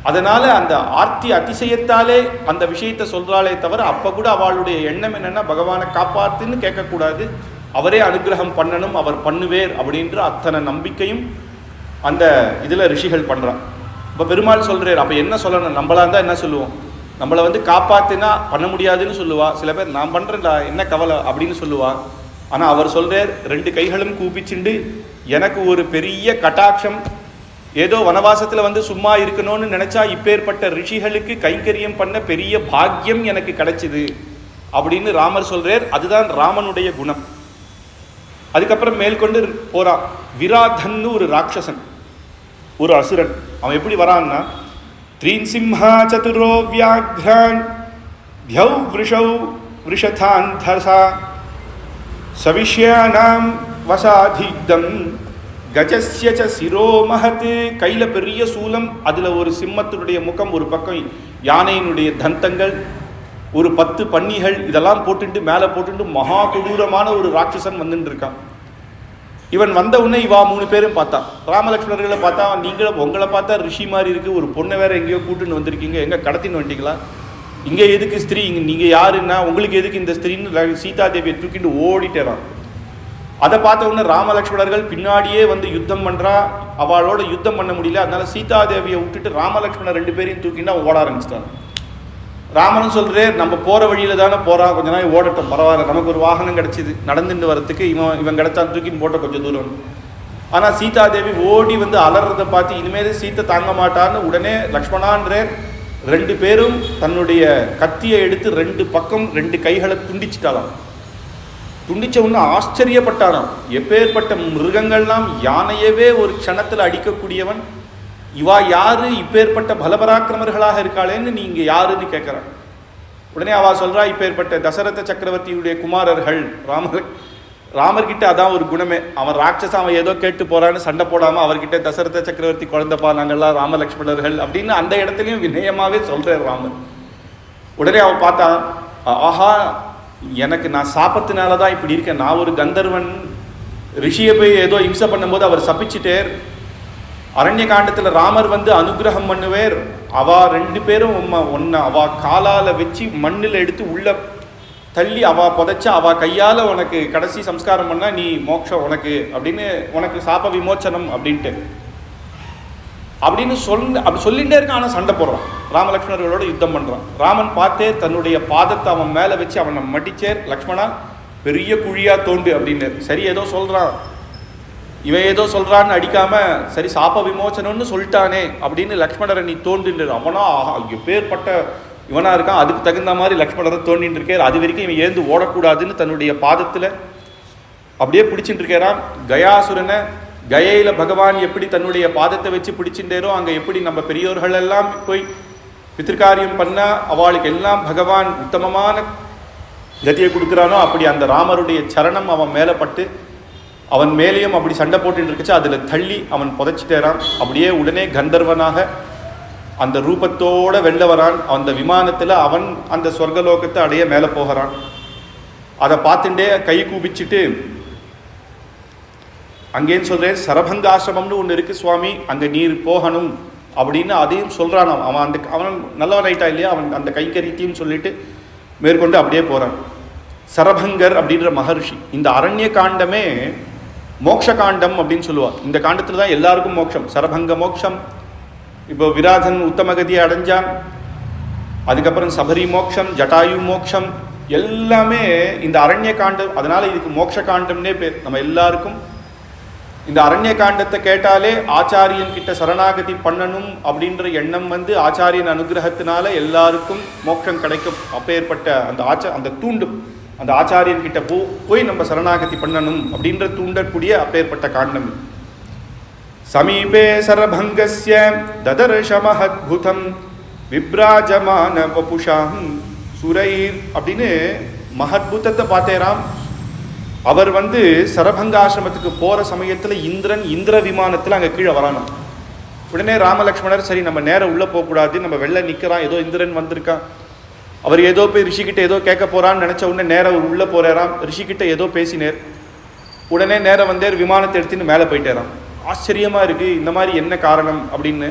அதனால் அந்த ஆர்த்தி அதிசயத்தாலே அந்த விஷயத்தை சொல்கிறாளே தவிர, அப்போ கூட அவளுடைய எண்ணம் என்னென்னா பகவானை காப்பாற்றுன்னு கேட்கக்கூடாது, அவரே அனுகிரகம் பண்ணணும், அவர் பண்ணுவேர் அப்படின்ற அத்தனை நம்பிக்கையும் அந்த இதில் ரிஷிகள் பண்ணுறான். இப்போ பெருமாள் சொல்கிறார், அப்போ என்ன சொல்லணும்? நம்மளா இருந்தால் என்ன சொல்லுவோம்? நம்மளை காப்பாற்றினா பண்ண முடியாதுன்னு சொல்லுவா. சில பேர் நான் பண்ணுறேன்டா என்ன கவலை அப்படின்னு சொல்லுவா. ஆனால் அவர் சொல்கிறார், 2 கைகளும் கூப்பிச்சுண்டு எனக்கு ஒரு பெரிய கட்டாட்சம், ஏதோ வனவாசத்தில் சும்மா இருக்கணும்னு நினச்சா இப்பேற்பட்ட ரிஷிகளுக்கு கைங்கரியம் பண்ண பெரிய பாக்கியம் எனக்கு கிடைச்சிது அப்படின்னு ராமர் சொல்கிறார். அதுதான் ராமனுடைய குணம். அதுக்கப்புறம் மேற்கொண்டு போகிறான். விராதன்னு ஒரு ராட்சசன், ஒரு அசுரன். அவன் எப்படி வரான்னா, 3 சிம்ஹா சதுரோ வியாக்ரான் தியௌ விருஷௌ விருஷதாந்தசா சவிஷ்யானாம் வசாதிக்தம் கஜஸ்ய ச சிரோ மஹத். கையில் பெரிய சூலம், அதில் ஒரு சிம்மத்தினுடைய முகம், ஒரு பக்கம் யானையினுடைய தந்தங்கள், ஒரு 10 பன்னிகள், இதெல்லாம் போட்டுட்டு மேலே போட்டுட்டு மகா கொடூரமான ஒரு ராட்சசன் வந்துட்டு இருக்கான். இவன் வந்த உடனே இவா 3 பேரும் பார்த்தான். ராமலட்சுமணர்களை பார்த்தா, நீங்களும் உங்களை பார்த்தா ரிஷி மாதிரி இருக்குது, ஒரு பொண்ணை வேற எங்கேயோ கூட்டுன்னு வந்திருக்கீங்க, எங்கே கடத்தின்னு வந்துட்டீங்களா, இங்கே எதுக்கு ஸ்திரீ, நீங்கள் யாருன்னா உங்களுக்கு எதுக்கு இந்த ஸ்திரீன்னு சீதாதேவியை தூக்கிட்டு ஓடிட்டேறான். அதை பார்த்த உடனே ராமலட்சுமணர்கள் பின்னாடியே யுத்தம் பண்ணுறா. அவளோட யுத்தம் பண்ண முடியல. அதனால சீதாதேவியை விட்டுட்டு ராமலட்சுமணர் 2 பேரையும் தூக்கிட்டு அவன் ஓட ஆரம்பிச்சிட்டான். ராமனும் சொல்கிறே, நம்ம போகிற வழியில் தானே போகிறான், கொஞ்ச நாள் ஓடட்டும், பரவாயில்ல, நமக்கு ஒரு வாகனம் கிடச்சிது, நடந்துட்டு வரத்துக்கு இவன் கிடைச்சான், தூக்கின்னு போட்ட கொஞ்சம் தூரம். ஆனால் சீதாதேவி ஓடி வந்து அலறதை பார்த்து இனிமேல் சீத்தை தாங்க மாட்டான்னு உடனே லக்ஷ்மணான்ற 2 பேரும் தன்னுடைய கத்தியை எடுத்து 2 பக்கம் 2 கைகளை துண்டிச்சிட்டாலாம். துண்டிச்ச ஒன்று ஆச்சரியப்பட்டாராம். எப்பேற்பட்ட மிருகங்கள்லாம் யானையவே ஒரு க்ஷணத்தில் அடிக்கக்கூடியவன், இவா யாரு, இப்பேற்பட்ட பலபராக்கிரமர்களாக இருக்காளேன்னு நீங்க யாருன்னு கேட்குறான். உடனே அவா சொல்றா, இப்பேற்பட்ட தசரத சக்கரவர்த்தியுடைய குமாரர்கள். ராமர்கிட்ட அதான் ஒரு குணமே, அவன் ராட்சசன், அவன் ஏதோ கேட்டு போறான்னு சண்டை போடாம அவர்கிட்ட தசரத சக்கரவர்த்தி குழந்தைப்பா, நாங்கள்லாம் ராமலக்ஷ்மணர்கள் அப்படின்னு அந்த இடத்துலையும் வினயமாவே சொல்றார் ராமர். உடனே அவன் பார்த்தா, ஆஹா, எனக்கு நான் சாபத்தினால தான் இப்படி இருக்கேன், நான் ஒரு கந்தர்வன், ரிஷியை போய் ஏதோ இம்சை பண்ணும்போது அவர் சபிச்சுட்டேர், அரண்ய காண்டத்தில் ராமர் வந்து அனுகிரகம் பண்ணுவேர், அவா 2 பேரும் ஒன்ன அவா காலால் வச்சு மண்ணில் எடுத்து உள்ள தள்ளி அவா புதைச்சா அவா கையால் உனக்கு கடைசி சம்ஸ்காரம் பண்ணா நீ மோட்சம் உனக்கு அப்படின்னு, உனக்கு சாப விமோச்சனம் அப்படின்ட்டு அப்படின்னு அப்படி சொல்லிகிட்டே இருக்கான். ஆனால் சண்டை போடுறான், ராமலக்ஷ்மணர்களோட யுத்தம் பண்ணுறான். ராமன் பார்த்தே தன்னுடைய பாதத்தை அவன் மேலே வச்சு அவனை மடிச்சேர், லக்ஷ்மணா பெரிய குழியா தோண்டு அப்படின்னு. சரி ஏதோ சொல்கிறான், இவன் ஏதோ சொல்கிறான்னு அடிக்காம, சரி சாப விமோச்சனம்னு சொல்லிட்டானே அப்படின்னு லக்ஷ்மணரை நீ தோண்டுன்ற. அவனா பேர்பட்ட இவனா இருக்கான், அதுக்கு தகுந்த மாதிரி லக்ஷ்மணரை தோண்டின்னு இருக்கார். அது வரைக்கும் இவன் ஏந்து ஓடக்கூடாதுன்னு தன்னுடைய பாதத்தில் அப்படியே பிடிச்சிட்டு இருக்கிறான். கயாசுரனை கயையில் பகவான் எப்படி தன்னுடைய பாதத்தை வச்சு பிடிச்சிட்டேரோ, அங்கே எப்படி நம்ம பெரியோர்கள் எல்லாம் போய் பித்திருக்காரியம் பண்ணால் அவளுக்கு எல்லாம் பகவான் உத்தமமான கதியை கொடுக்குறானோ, அப்படி அந்த ராமருடைய சரணம் அவன் மேலே பட்டு அவன் மேலேயும் அப்படி சண்டை போட்டு இருக்குச்சு, அதில் தள்ளி அவன் புதைச்சிட்டேறான். அப்படியே உடனே கந்தர்வனாக அந்த ரூபத்தோட வெளில வரான். அந்த விமானத்தில் அவன் அந்த சொர்க்கலோகத்தை அடைய மேலே போகிறான். அதை பார்த்துட்டே கை கூபிச்சுட்டு, அங்கேன்னு சொல்கிறேன், சரபங்காசிரமம்னு ஒன்று இருக்குது சுவாமி, அங்கே நீர் போகணும் அப்படின்னு அதையும் சொல்கிறான். அவன் நல்லவன் ஆயிட்டா இல்லையா, அவன் அந்த கைக்கரித்தையும் சொல்லிட்டு மேற்கொண்டு அப்படியே போகிறான். சரபங்கர் அப்படின்ற மகர்ஷி. இந்த அரண்ய காண்டமே மோட்ச காண்டம் அப்படின்னு சொல்லுவாள். இந்த காண்டத்தில் தான் எல்லாருக்கும் மோட்சம், சரபங்க மோட்சம். இப்போ விராதன் உத்தமகதியை அடைஞ்சான், அதுக்கப்புறம் சபரி மோட்சம், ஜட்டாயு மோட்சம், எல்லாமே இந்த அரண்ய காண்டம். அதனால இதுக்கு மோட்ச காண்டம்னே பேர். நம்ம எல்லாருக்கும் இந்த அரண்ய காண்டத்தை கேட்டாலே ஆச்சாரியன் கிட்ட சரணாகதி பண்ணணும் அப்படின்ற எண்ணம் வந்து ஆச்சாரியன் அனுகிரகத்தினால எல்லாருக்கும் மோட்சம் கிடைக்கும். அப்பேற்பட்ட அந்த தூண்டும், அந்த ஆச்சாரியன் கிட்ட போய் நம்ம சரணாகதி பண்ணணும் அப்படின்ற தூண்டக்கூடிய அப்பேற்பட்ட காண்டம். சமீபே சரபங்கஸ்ய ததர்ஷ மஹத்புதம் விப்ராஜமான வபுஷாம் சுரைர் அப்படின்னு மஹத்புதத்தை பார்த்தேராம். அவர் வந்து சரபங்காசிரமத்துக்கு போகிற சமயத்தில் இந்திர விமானத்தில் அங்கே கீழே வரானாம். உடனே ராமலக்ஷ்மணர், சரி நம்ம நேரம் உள்ளே போகக்கூடாது, நம்ம வெளில நிற்கிறான், ஏதோ இந்திரன் வந்திருக்கான், அவர் ஏதோ போய் ரிஷிக்கிட்ட ஏதோ கேட்க போகிறான்னு நினச்ச உடனே நேரம் உள்ளே போகிறாராம். ரிஷிக்கிட்ட ஏதோ பேசினேர். உடனே நேரம் வந்தேர், விமானத்தை எடுத்துன்னு மேலே போயிட்டேராம். ஆச்சரியமாக இருக்குது, இந்த மாதிரி என்ன காரணம் அப்படின்னு.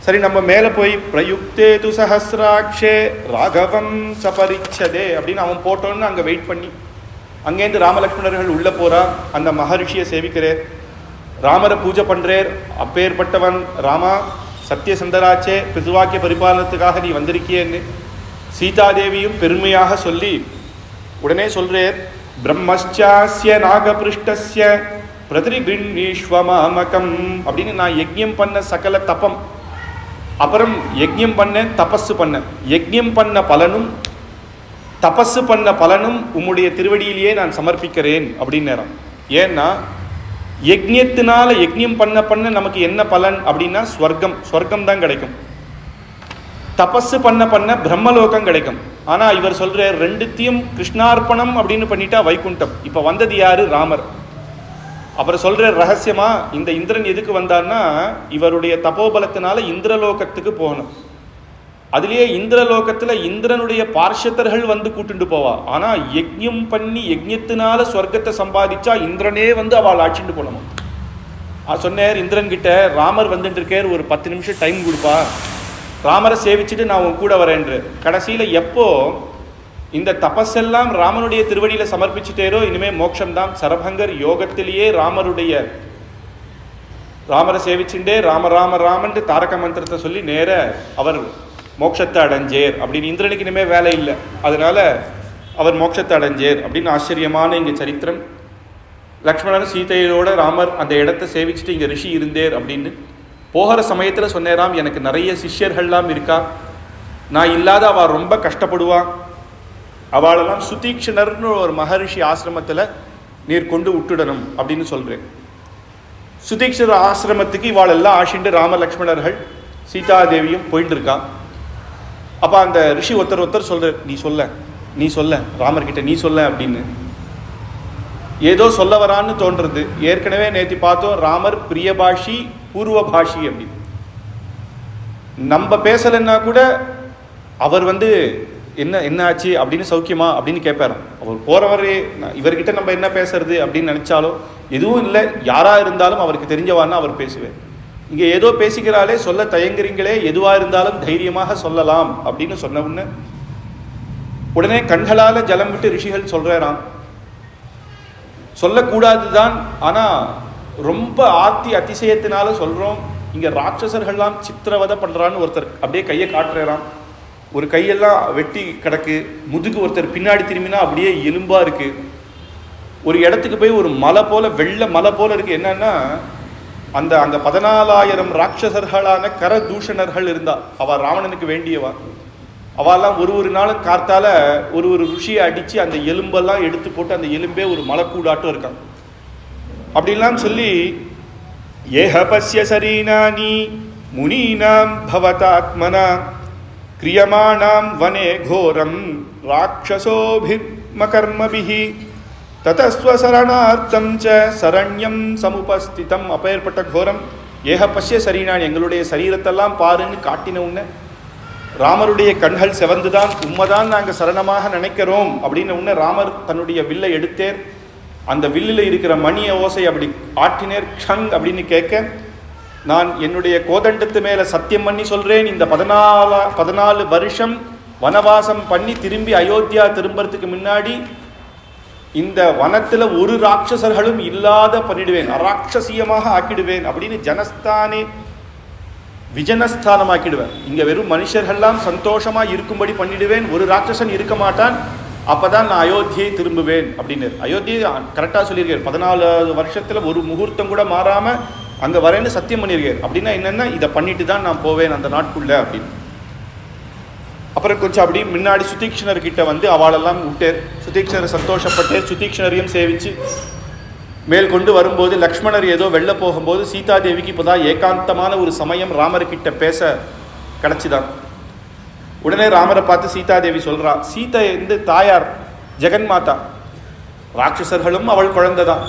சரி நம்ம மேலே போய் பிரயுக்தே து சஹஸ்ராட்சே ராகவம் சபரிச்சதே அப்படின்னு அவன் போட்டோன்னு அங்கே வெயிட் பண்ணி அங்கேருந்து ராமலக்ஷ்மணர்கள் உள்ளே போகிறா. அந்த மகரிஷியை சேவிக்கிறேர், ராமரை பூஜை பண்ணுறேர். அப்பேற்பட்டவன் ராமா, சத்தியசந்தராச்சே, பிதுவாக்கிய பரிபாலனத்துக்காக நீ வந்திருக்கியேன்னு சீதாதேவியும் பெருமையாக சொல்லி உடனே சொல்கிறேர், பிரம்மச்சாஸ்ய நாகபிருஷ்டஸ்ய பிரதிகிருஷ்வமாமகம் அப்படின்னு. நான் யஜ்யம் பண்ண சகல தபம், அப்புறம் யஜ்யம் பண்ணேன், தபஸு பண்ணேன், யஜ்யம் பண்ண பலனும் தபஸு பண்ண பலனும் உம்முடைய திருவடியிலேயே நான் சமர்ப்பிக்கிறேன் அப்படின்னு நேரம். ஏன்னா யஜ்யத்தினால யஜ்யம் பண்ண நமக்கு என்ன பலன் அப்படின்னா ஸ்வர்க்கம் தான் கிடைக்கும். தபஸு பண்ண பிரம்மலோகம் கிடைக்கும். ஆனால் இவர் சொல்கிற ரெண்டுத்தையும் கிருஷ்ணார்ப்பணம் அப்படின்னு பண்ணிட்டா வைகுண்டம். இப்போ வந்தது யாரு? ராமர். அப்புறம் சொல்கிற ரகசியமா, இந்த இந்திரன் எதுக்கு வந்தார்னா இவருடைய தபோபலத்தினால இந்திரலோகத்துக்கு போகணும். அதுலேயே இந்திரலோகத்தில் இந்திரனுடைய பார்ஷத்தர்கள் வந்து கூட்டுண்டு போவா. ஆனால் யஜ்யம் பண்ணி யஜ்யத்தினால ஸ்வர்க்கத்தை சம்பாதிச்சா இந்திரனே வந்து அவள் ஆட்சிட்டு போகணும். சொன்னேர் இந்திரன் கிட்ட, ராமர் வந்துட்டு இருக்கார், ஒரு 10 நிமிஷம் டைம் கொடுப்பா, ராமரை சேவிச்சுட்டு நான் உன் கூட வரேன்று. கடைசியில் எப்போ இந்த தபஸெல்லாம் ராமனுடைய திருவடியில் சமர்ப்பிச்சுட்டேரோ இனிமேல் மோட்சம்தான். சரபங்கர் யோகத்திலேயே ராமரை சேவிச்சுட்டே ராம ராம ராமன்ட்டு தாரக மந்திரத்தை சொல்லி நேர அவர் மோட்சத்தை அடைஞ்சேர் அப்படின்னு. இந்திரனுக்கு இனிமேல் வேலை இல்லை, அதனால அவர் மோட்சத்தை அடைஞ்சேர் அப்படின்னு ஆச்சரியமான இங்கே சரித்திரம். லக்ஷ்மணன் சீதையோட ராமர் அந்த இடத்த சேவிச்சுட்டு இங்கே ரிஷி இருந்தேர் அப்படின்னு போகிற சமயத்தில் சொன்னேராம், எனக்கு நிறைய சிஷ்யர்கள்லாம் இருக்கா, நான் இல்லாத அவள் ரொம்ப கஷ்டப்படுவான், அவளெல்லாம் சுதீக்ஷணர்னு ஒரு மகரிஷி ஆசிரமத்தில் நீர் கொண்டு விட்டுடணும் அப்படின்னு சொல்கிறேன். சுதீக்ஷர் ஆசிரமத்துக்கு இவாள் எல்லாம் ஆஷிண்டு ராம லக்ஷ்மணர்கள் சீதாதேவியும் போயிட்டு இருக்கா. அப்போ அந்த ரிஷி ஒருத்தர் சொல்ற, நீ சொல்ல ராமர்கிட்ட நீ சொல்ல அப்படின்னு ஏதோ சொல்ல வரான்னு தோன்றது. ஏற்கனவே நேற்று பார்த்தோம், ராமர் பிரியபாஷி பூர்வபாஷி அப்படின்னு. நம்ம பேசலைன்னா கூட அவர் என்ன ஆச்சு அப்படின்னு சௌக்கியமா அப்படின்னு கேட்பாராம். அவர் போகிறவரே இவர்கிட்ட நம்ம என்ன பேசுறது அப்படின்னு நினச்சாலும் எதுவும் இல்லை, யாராக இருந்தாலும் அவருக்கு தெரிஞ்சவான்னா அவர் பேசுவேன். இங்கே ஏதோ பேசிக்கிறாளே, சொல்ல தயங்குறீங்களே, எதுவாக இருந்தாலும் தைரியமாக சொல்லலாம் அப்படின்னு சொன்ன உடனே கண்களால் ஜலம் விட்டு ரிஷிகள் சொல்கிறாராம், சொல்லக்கூடாது தான், ஆனால் ரொம்ப அதிசயத்தினால சொல்கிறோம். இங்கே ராட்சசர்கள்லாம் சித்திரவதை பண்ணுறான்னு ஒருத்தர் அப்படியே கையை காட்டுறாராம். ஒரு கையெல்லாம் வெட்டி கிடக்கு, முதுகு ஒருத்தர் பின்னாடி திரும்பினா அப்படியே எலும்பாக இருக்குது. ஒரு இடத்துக்கு போய் ஒரு மலை போல் வெள்ளை மலை போல் இருக்குது. என்னன்னா அங்கே 14,000 ராட்சசர்களான கரதூஷணர்கள் இருந்தா. அவள் ராவணனுக்கு வேண்டியவா. அவெல்லாம் ஒரு நாளும் காத்தால ஒரு ருஷியை அடித்து அந்த எலும்பெல்லாம் எடுத்து போட்டு அந்த எலும்பே ஒரு மலைக்கூடாட்டம் இருக்கான். அப்படிலாம் சொல்லி ஏஹ பஸ்ய சரீனானி முனீனாம் பவதாத்மனா கிரியமானாம் வனே கோரம் ராட்சசோபிர்மகர்மபிஹி ததஸ்வசரணார்த்தம் ச சரண்யம் சமுபஸ்திதம். அப்பேற்பட்ட கோரம் ஏக பஷ்ய சரீனான், எங்களுடைய சரீரத்தெல்லாம் பாருன்னு காட்டின உடனே ராமருடைய கண்கள் செவந்துதான், உண்மைதான் நாங்கள் சரணமாக நினைக்கிறோம் அப்படின்னு உடனே ராமர் தன்னுடைய வில்லை எடுத்தேர். அந்த வில்லில் இருக்கிற மணிய ஓசை அப்படி ஆட்டினேர். க்ஷங் அப்படின்னு கேட்க, நான் என்னுடைய கோதண்டத்து மேலே சத்தியம் பண்ணி சொல்கிறேன், இந்த 14 வருஷம் வனவாசம் பண்ணி திரும்பி அயோத்தியா திரும்புறதுக்கு முன்னாடி இந்த வனத்தில் ஒரு ராட்சசர்களும் இல்லாத பண்ணிடுவேன், அராட்சசியமாக ஆக்கிடுவேன் அப்படின்னு ஜனஸ்தானே விஜனஸ்தானமாக்கிடுவேன். இங்கே வெறும் மனுஷர்கள்லாம் சந்தோஷமாக இருக்கும்படி பண்ணிடுவேன், ஒரு ராட்சசன் இருக்க மாட்டான், அப்போ தான் நான் அயோத்தியை திரும்புவேன் அப்படின்னு. அயோத்தியை கரெக்டாக சொல்லியிருக்கார். 14 வருஷத்தில் ஒரு முகூர்த்தம் கூட மாறாமல் அங்கே வரேன்னு சத்தியம் பண்ணியிருக்கார். அப்படின்னா என்னென்னா, இதை பண்ணிட்டு தான் நான் போவேன் அந்த நாட்குள்ளே அப்படின்னு. அப்புறம் கொஞ்சம் அப்படி முன்னாடி சுதீக்ஷணர்கிட்ட அவளெல்லாம் விட்டேர். சுதீக்ஷணர் சந்தோஷப்பட்டேர். சுதீக்ஷணரையும் சேவிச்சு மேல் கொண்டு வரும்போது லக்ஷ்மணர் ஏதோ வெளில போகும்போது சீதாதேவிக்கு இப்போதான் ஏகாந்தமான ஒரு சமயம் ராமர்கிட்ட பேச கிடச்சிதான். உடனே ராமரை பார்த்து சீதாதேவி சொல்கிறா, சீதை தாயார் ஜெகன்மாதா, ராட்சசர்களும் அவள் குழந்தை தான்.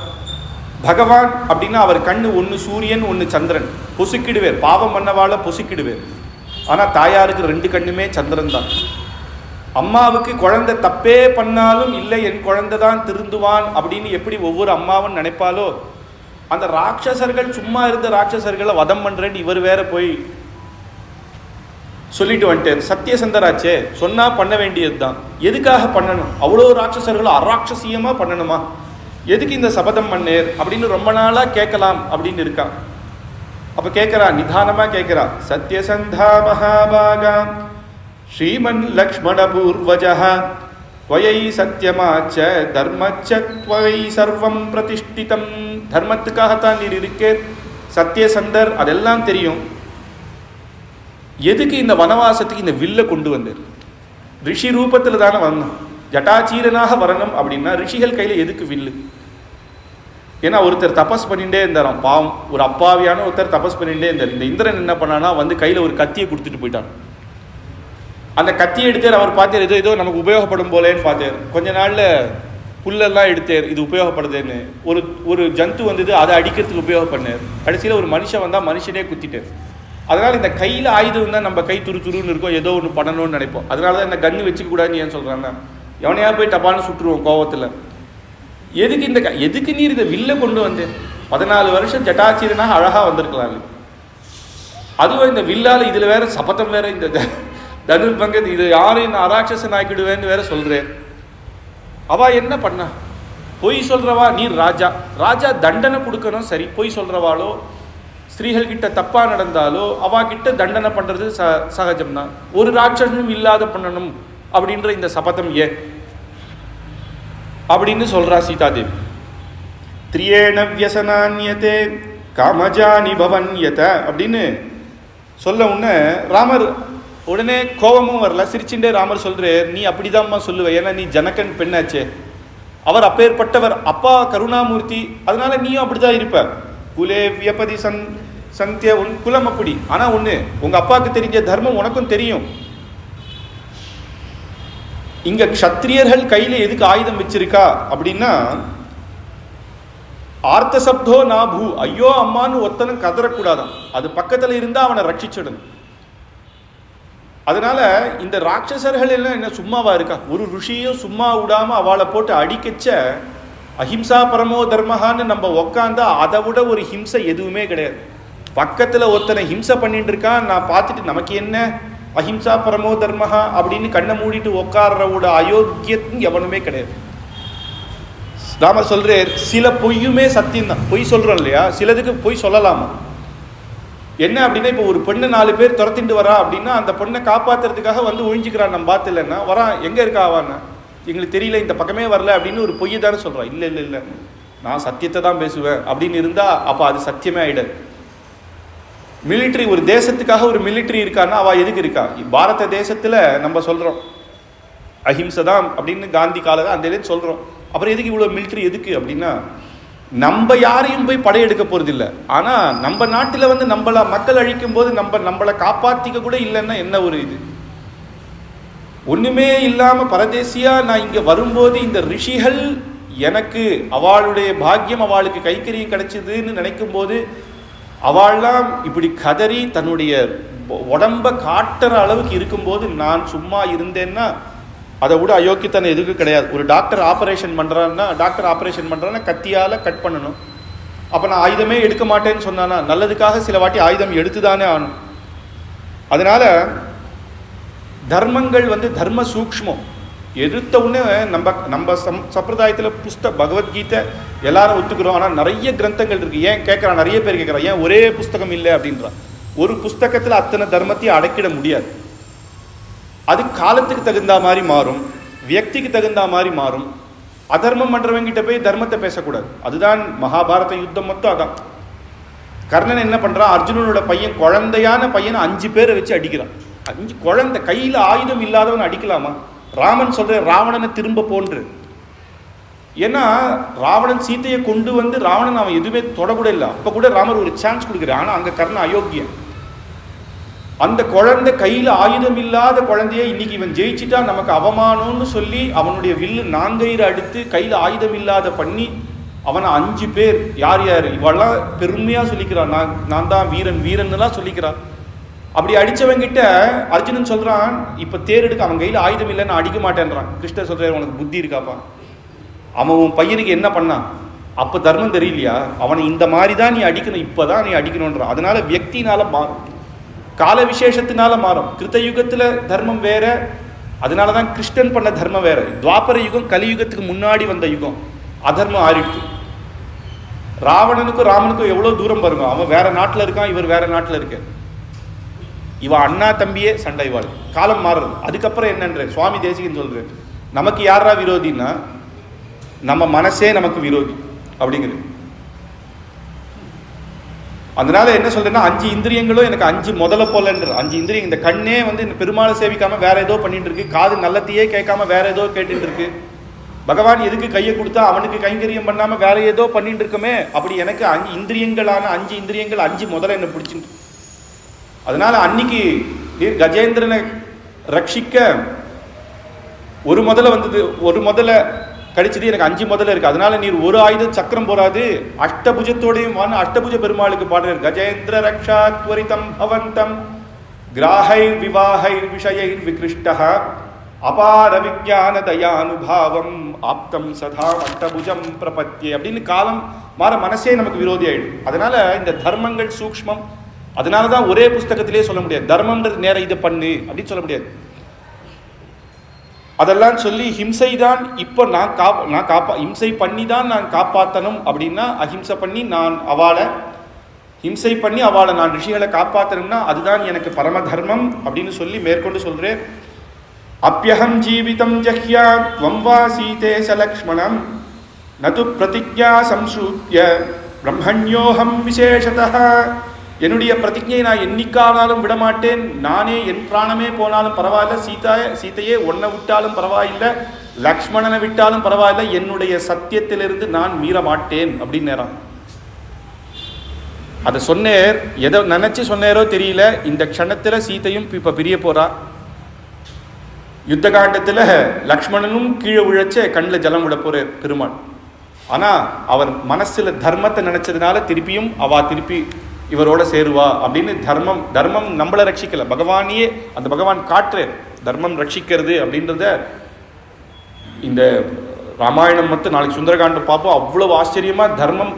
பகவான் அப்படின்னா அவர் கண்ணு ஒன்று சூரியன் ஒன்று சந்திரன், பொசுக்கிடுவேர், பாவம் பண்ணவாளை பொசுக்கிடுவேர். ஆனால் தாயாருக்கு 2 கண்ணுமே சந்திரன் தான். அம்மாவுக்கு குழந்தை தப்பே பண்ணாலும் இல்லை என் குழந்தை தான் திருந்துவான் அப்படின்னு எப்படி ஒவ்வொரு அம்மாவும் நினைப்பாலோ, அந்த ராட்சசர்கள் சும்மா இருந்த ராட்சசர்களை வதம் பண்ணுறேன்னு இவர் வேற போய் சொல்லிட்டு வந்துட்டார். சத்தியசந்தராச்சே, சொன்னால் பண்ண வேண்டியது தான், எதுக்காக பண்ணணும்? அவ்வளோ ராட்சசர்களை அராட்சசியமாக பண்ணணுமா? எதுக்கு இந்த சபதம் பண்ணேர் அப்படின்னு ரொம்ப நாளாக கேட்கலாம் அப்படின்னு இருக்கான். அப்போ கேட்குறா, நிதானமாக கேட்குறா. சத்யசந்தா மகாபாகா ஸ்ரீமன் லக்ஷ்மண பூர்வஜः त्वयै சத்தியமாச்ச தர்மச்ச त्वयै சர்வம் பிரதிஷ்டிதம். தர்மத்துக்காகத்தான் நீர் இருக்கேர், சத்தியசந்தர், அதெல்லாம் தெரியும். எதுக்கு இந்த வனவாசத்துக்கு இந்த வில்லை கொண்டு வந்தார்? ரிஷி ரூபத்தில் தானே வரணும், ஜட்டாச்சீரனாக வரணும். அப்படின்னா ரிஷிகள் கையில் எதுக்கு வில்லு? ஏன்னா ஒருத்தர் தபஸ் பண்ணிகிட்டே இருந்தாராம், பாவம், ஒரு அப்பாவியான ஒருத்தர் தபஸ் பண்ணிகிட்டே இருந்தார். இந்த இந்திரன் என்ன பண்ணானா, கையில் ஒரு கத்தியை கொடுத்துட்டு போயிட்டான். அந்த கத்தியை எடுத்தார். அவர் பார்த்தார், ஏதோ நமக்கு உபயோகப்படும் போலேன்னு பார்த்தார். கொஞ்ச நாளில் புல்லெல்லாம் எடுத்தார், இது உபயோகப்படுதுன்னு. ஒரு ஜந்து அதை அடிக்கிறதுக்கு உபயோகப்பண்ணார். கடைசியில் ஒரு மனுஷன் வந்தால் மனுஷனே குத்திட்டார். அதனால் இந்த கையில் ஆயுதம் தான் நம்ம கை துருன்னு இருக்கும், ஏதோ ஒன்று பண்ணணும்னு நினைப்போம். அதனால தான் இந்த கன்று வச்சுக்கூடாதுன்னு ஏன் சொல்கிறாங்க, எவனையா போய் டப்பான்னு சுட்டுருவோம் கோவத்தில். எதுக்கு நீர் இதை வில்ல கொண்டு வந்தேன்? 14 வருஷம் ஜட்டாச்சீரனாக அழகாக வந்திருக்கலாம். அதுவும் இந்த வில்லால் இதில் வேற சபதம் வேற, இந்த தனுர் பங்கது, இது யாரையும் நான் அராட்சசன் ஆக்கிடுவேன்னு வேற சொல்கிறேன். அவ என்ன பண்ணா? பொய் சொல்கிறவா நீர் ராஜா தண்டனை கொடுக்கணும். சரி, பொய் சொல்கிறவாளோ ஸ்திரீகள் கிட்ட தப்பாக நடந்தாலோ அவாகிட்ட தண்டனை பண்ணுறது சகஜம்தான். ஒரு ராட்சசனும் இல்லாத பண்ணணும் அப்படின்ற இந்த சபதம் ஏன் அப்படின்னு சொல்கிறா சீதாதேவி. திரியேண வியசனான்யதே காமஜானி பவன்யத அப்படின்னு சொல்ல உடனே ராமர் உடனே கோபமும் வரல, சிரிச்சுட்டே ராமர் சொல்றார், நீ அப்படிதான்மா சொல்லுவ, ஏன்னா நீ ஜனகன் பெண்ணாச்சே, அவர் அப்பேற்பட்டவர், அப்பா கருணாமூர்த்தி, அதனால நீயும் அப்படிதான் இருப்ப. குலே வியபதி சந்திய, உன் குலம் அப்படி. ஆனா ஒண்ணு, உங்க அப்பாவுக்கு தெரிஞ்ச தர்மம் உனக்கும் தெரியும். இங்க க்ஷத்ரியர்கள் கையில எதுக்கு ஆயுதம் வச்சிருக்கா அப்படின்னா, ஆர்த்த சப்தோ நாபூ, ஐயோ அம்மான்னு ஒத்தனும் கதறக்கூடாதான், அது பக்கத்துல இருந்தா அவனை ரட்சிச்சிடணும். அதனால இந்த ராட்சசர்கள் எல்லாம் என்ன சும்மாவா இருக்கா? ஒரு ருஷியும் சும்மா விடாம அவளை போட்டு அடிக்கச்ச, அஹிம்சா பரமோ தர்மஹான்னு நம்ம உக்காந்தா அதை விட ஒரு ஹிம்சை எதுவுமே கிடையாது. பக்கத்துல ஒருத்தனை ஹிம்சை பண்ணிட்டு இருக்கான், நான் பார்த்துட்டு நமக்கு என்ன அஹிம்சா பரமோ தர்மஹா அப்படின்னு கண்ணை மூடிட்டு உட்கார்றவோட அயோக்கியத்தும் எவனுமே கிடையாது. ராமர் சொல்றார், சில பொய்யுமே சத்தியம் தான். பொய் சொல்றோம் இல்லையா, சிலதுக்கு பொய் சொல்லலாமா? என்ன அப்படின்னா, இப்போ ஒரு பெண்ணை 4 பேர் துரத்திட்டு வரா அப்படின்னா, அந்த பொண்ணை காப்பாத்துறதுக்காக வந்து ஒழிஞ்சிக்கிறான், நம்ம பார்த்து இல்லைன்னா வரான், எங்க இருக்கா ஆவான்னா, எங்களுக்கு தெரியல, இந்த பக்கமே வரல அப்படின்னு ஒரு பொய்யை தானே சொல்றான். இல்லை இல்லை இல்லை, நான் சத்தியத்தை தான் பேசுவேன் அப்படின்னு இருந்தா அப்ப அது சத்தியமே ஆயிடாது. மிலிட்ரி, ஒரு தேசத்துக்காக ஒரு மிலிட்ரி இருக்கான்னா அவ எதுக்கு இருக்கா? பாரத தேசத்துல நம்ம சொல்றோம் அஹிம்சை தான் அப்படின்னு காந்தி காலதான் அந்த இடத்துல சொல்றோம். அப்புறம் எதுக்கு இவ்வளவு மிலிட்ரி எதுக்கு அப்படின்னா, நம்ம யாரையும் போய் படையெடுக்க போறது இல்லை. ஆனா நம்ம நாட்டில் வந்து நம்மள மக்கள் அழிக்கும் போது நம்மளை காப்பாத்திக்க கூட இல்லைன்னா என்ன ஒரு இது? ஒண்ணுமே இல்லாம பரதேசியா நான் இங்க வரும்போது இந்த ரிஷிகள் எனக்கு அவளுடைய பாக்கியம், அவளுக்கு கைக்கரியம் கிடைச்சதுன்னு நினைக்கும் போது அவள்லாம் இப்படி கதறி தன்னுடைய உடம்ப காட்டுற அளவுக்கு இருக்கும்போது நான் சும்மா இருந்தேன்னா அதை விட அயோக்கியத்தனை எதுக்கு கிடையாது. ஒரு டாக்டர் ஆப்ரேஷன் பண்ணுறான்னா கத்தியால் கட் பண்ணணும். அப்போ நான் ஆயுதமே எடுக்க மாட்டேன்னு சொன்னானா, நல்லதுக்காக சில வாட்டி ஆயுதம் எடுத்துதானே ஆகணும். அதனால தர்மங்கள் வந்து தர்ம சூக்ஷ்மம். எடுத்த உடனே நம்ம சம்பிரதாயத்தில் பகவத்கீதை எல்லாரும் ஒத்துக்கிறோம். ஆனால் நிறைய கிரந்தங்கள் இருக்கு. ஏன் கேட்குறான், நிறைய பேர் கேட்குறான், ஏன் ஒரே புஸ்தகம் இல்லை அப்படின்றான். ஒரு புஸ்தகத்தில் அத்தனை தர்மத்தையும் அடக்கிட முடியாது. அது காலத்துக்கு தகுந்த மாதிரி மாறும், வியக்திக்கு தகுந்த மாதிரி மாறும். அதர்மம் பண்றவங்கிட்ட போய் தர்மத்தை பேசக்கூடாது. அதுதான் மகாபாரத யுத்தம் மொத்தம் அதான். கர்ணன் என்ன பண்றான், அர்ஜுனனோட பையன், குழந்தையான பையனை 5 பேரை வச்சு அடிக்கிறான். 5 குழந்தை, கையில ஆயுதம் இல்லாதவன் அடிக்கலாமா? ராமன் சொல்ற ராவணனை திரும்ப போன்று. ஏன்னா ராவணன் சீத்தையை கொண்டு வந்து ராவணன் அவன் எதுவுமே தொடக்கூட இல்லை. அப்ப கூட ராமர் ஒரு சான்ஸ் கொடுக்குறான். ஆனா அங்க கர்ணன் அயோக்கியன். அந்த குழந்தை கையில ஆயுதம் இல்லாத குழந்தைய இன்னைக்கு இவன் ஜெயிச்சுட்டா நமக்கு அவமானம்னு சொல்லி அவனுடைய வில்லு நாங்கயிறு அடுத்து கையில ஆயுதம் இல்லாத பண்ணி அவனை 5 பேர், யார் யார் இவெல்லாம் பெருமையா சொல்லிக்கிறான், நான் தான் வீரன் எல்லாம் சொல்லிக்கிறான். அப்படி அடிச்சவங்கிட்ட அர்ஜுனன் சொல்றான், இப்ப தேர் எடுக்க அவன் கையில ஆயுதம் இல்லைன்னு அடிக்க மாட்டேன்றான். கிருஷ்ணர் சொல்றாரு, உனக்கு புத்தி இருக்காப்பா? அவன் உன் பையனுக்கு என்ன பண்ணான்? அப்ப தர்மம் தெரியலையா? அவனை இந்த மாதிரி தான் நீ அடிக்கணும், இப்பதான் நீ அடிக்கணும்ன்றான். அதனால வியக்தினால மாறும், கால விசேஷத்தினால மாறும். கிருத்த யுகத்துல தர்மம் வேற, அதனாலதான் கிருஷ்ணன் பண்ண தர்மம் வேற. துவாபர யுகம் கலியுகத்துக்கு முன்னாடி வந்த யுகம், அதர்மம் ஆறிடுச்சு. ராவணனுக்கும் ராமனுக்கும் எவ்வளவு தூரம் பாருங்க. அவன் வேற நாட்டுல இருக்கான், இவர் வேற நாட்டுல இருக்க. இவன் அண்ணா தம்பியே சண்டை வாழ். காலம் மாறுறது. அதுக்கப்புறம் என்னன்ற சுவாமி தேசிகன் சொல்றேன், நமக்கு யாரா விரோதின்னா நம்ம மனசே நமக்கு விரோதி அப்படிங்கிறது. அதனால என்ன சொல்றேன்னா, 5 இந்திரியங்களும் எனக்கு 5 முதல்ல போலன்ற 5 இந்திரியம். இந்த கண்ணே வந்து இந்த பெருமாளை சேவிக்காம வேற ஏதோ பண்ணிட்டு இருக்கு, காது நல்லத்தையே கேட்காம வேற ஏதோ கேட்டுட்டு இருக்கு. பகவான் எதுக்கு கையை கொடுத்தா அவனுக்கு கைங்கரியம் பண்ணாம வேற ஏதோ பண்ணிட்டு இருக்கமே. அப்படி எனக்கு 5 இந்திரியங்களான 5 இந்திரியங்கள் 5 முதல்ல என்ன பிடிச்சிட்டு. அதனால அன்னைக்கு கஜேந்திரனை ரட்சிக்க ஒரு முதல்ல வந்தது, ஒரு முதல்ல கடிச்சது எனக்கு 5 முதல்ல இருக்கு. அதனால நீர் ஒரு ஆயுத சக்கரம் போறாது, அஷ்டபுஜத்தோடையும் அஷ்டபுஜ பெருமாளுக்கு பாடுறார். கஜேந்திர ரக்ஷா துவரிதம் பவந்தம் கிராஹை விவாஹை விஷயை விகிருஷ்டஹ அபார விஞ்ஞான தயானுபாவம் ஆப்தம் சதா அஷ்டபுஜம் பிரபத்தியே அப்படின்னு காலம் மாற மனசே நமக்கு விரோதி ஆயிடும். அதனால இந்த தர்மங்கள் சூக்ஷ்மம். அதனாலதான் ஒரே புஸ்தகத்திலே சொல்ல முடியாது, தர்மம்ன்றது நேரம் இதை பண்ணு அப்படின்னு சொல்ல முடியாது. அதெல்லாம் சொல்லி ஹிம்சை தான் இப்போ நான் ஹிம்சை பண்ணி தான் நான் காப்பாற்றணும் அப்படின்னா, அஹிம்சை பண்ணி நான் அவளை ஹிம்சை பண்ணி அவளை நான் ரிஷிகளை காப்பாற்றணும்னா அதுதான் எனக்கு பரம தர்மம் அப்படின்னு சொல்லி மேற்கொண்டு சொல்றேன். அப்யஹம் ஜீவிதம் ஜஹ்யா த்வம் வா சீதே சலக்ஷ்மணம் நது பிரதிஜா சம்சூப்ய பிரம்மண்யோகம் விசேஷதः. என்னுடைய பிரதிஜையை நான் என்னைக்கானாலும் விடமாட்டேன். நானே என் பிராணமே போனாலும் பரவாயில்ல, சீதையே ஒன்னை விட்டாலும் பரவாயில்லை, லக்ஷ்மணனை விட்டாலும் பரவாயில்ல, என்னுடைய சத்தியத்திலிருந்து நான் மீற மாட்டேன் அப்படின்னு நேரம். அதை சொன்னேர், எதை நினைச்சு சொன்னேரோ தெரியல. இந்த க்ஷணத்தில் சீதையும் இப்ப பிரிய போறா. யுத்த காண்டத்தில் லக்ஷ்மணனும் கீழே விழச்ச கண்ணில் ஜலம் விட போற பெருமாள். ஆனா அவர் மனசுல தர்மத்தை நினைச்சதுனால திருப்பி இவரோட சேருவா அப்படின்னு. தர்மம் நம்மளை ரட்சிக்கல, பகவானியே அந்த பகவான் காட்டுற தர்மம் ரட்சிக்கிறது அப்படின்றத இந்த ராமாயணம் மட்டும் நாளைக்கு சுந்தரகாண்டம் பார்ப்போம். அவ்வளவு ஆச்சரியமா தர்மம்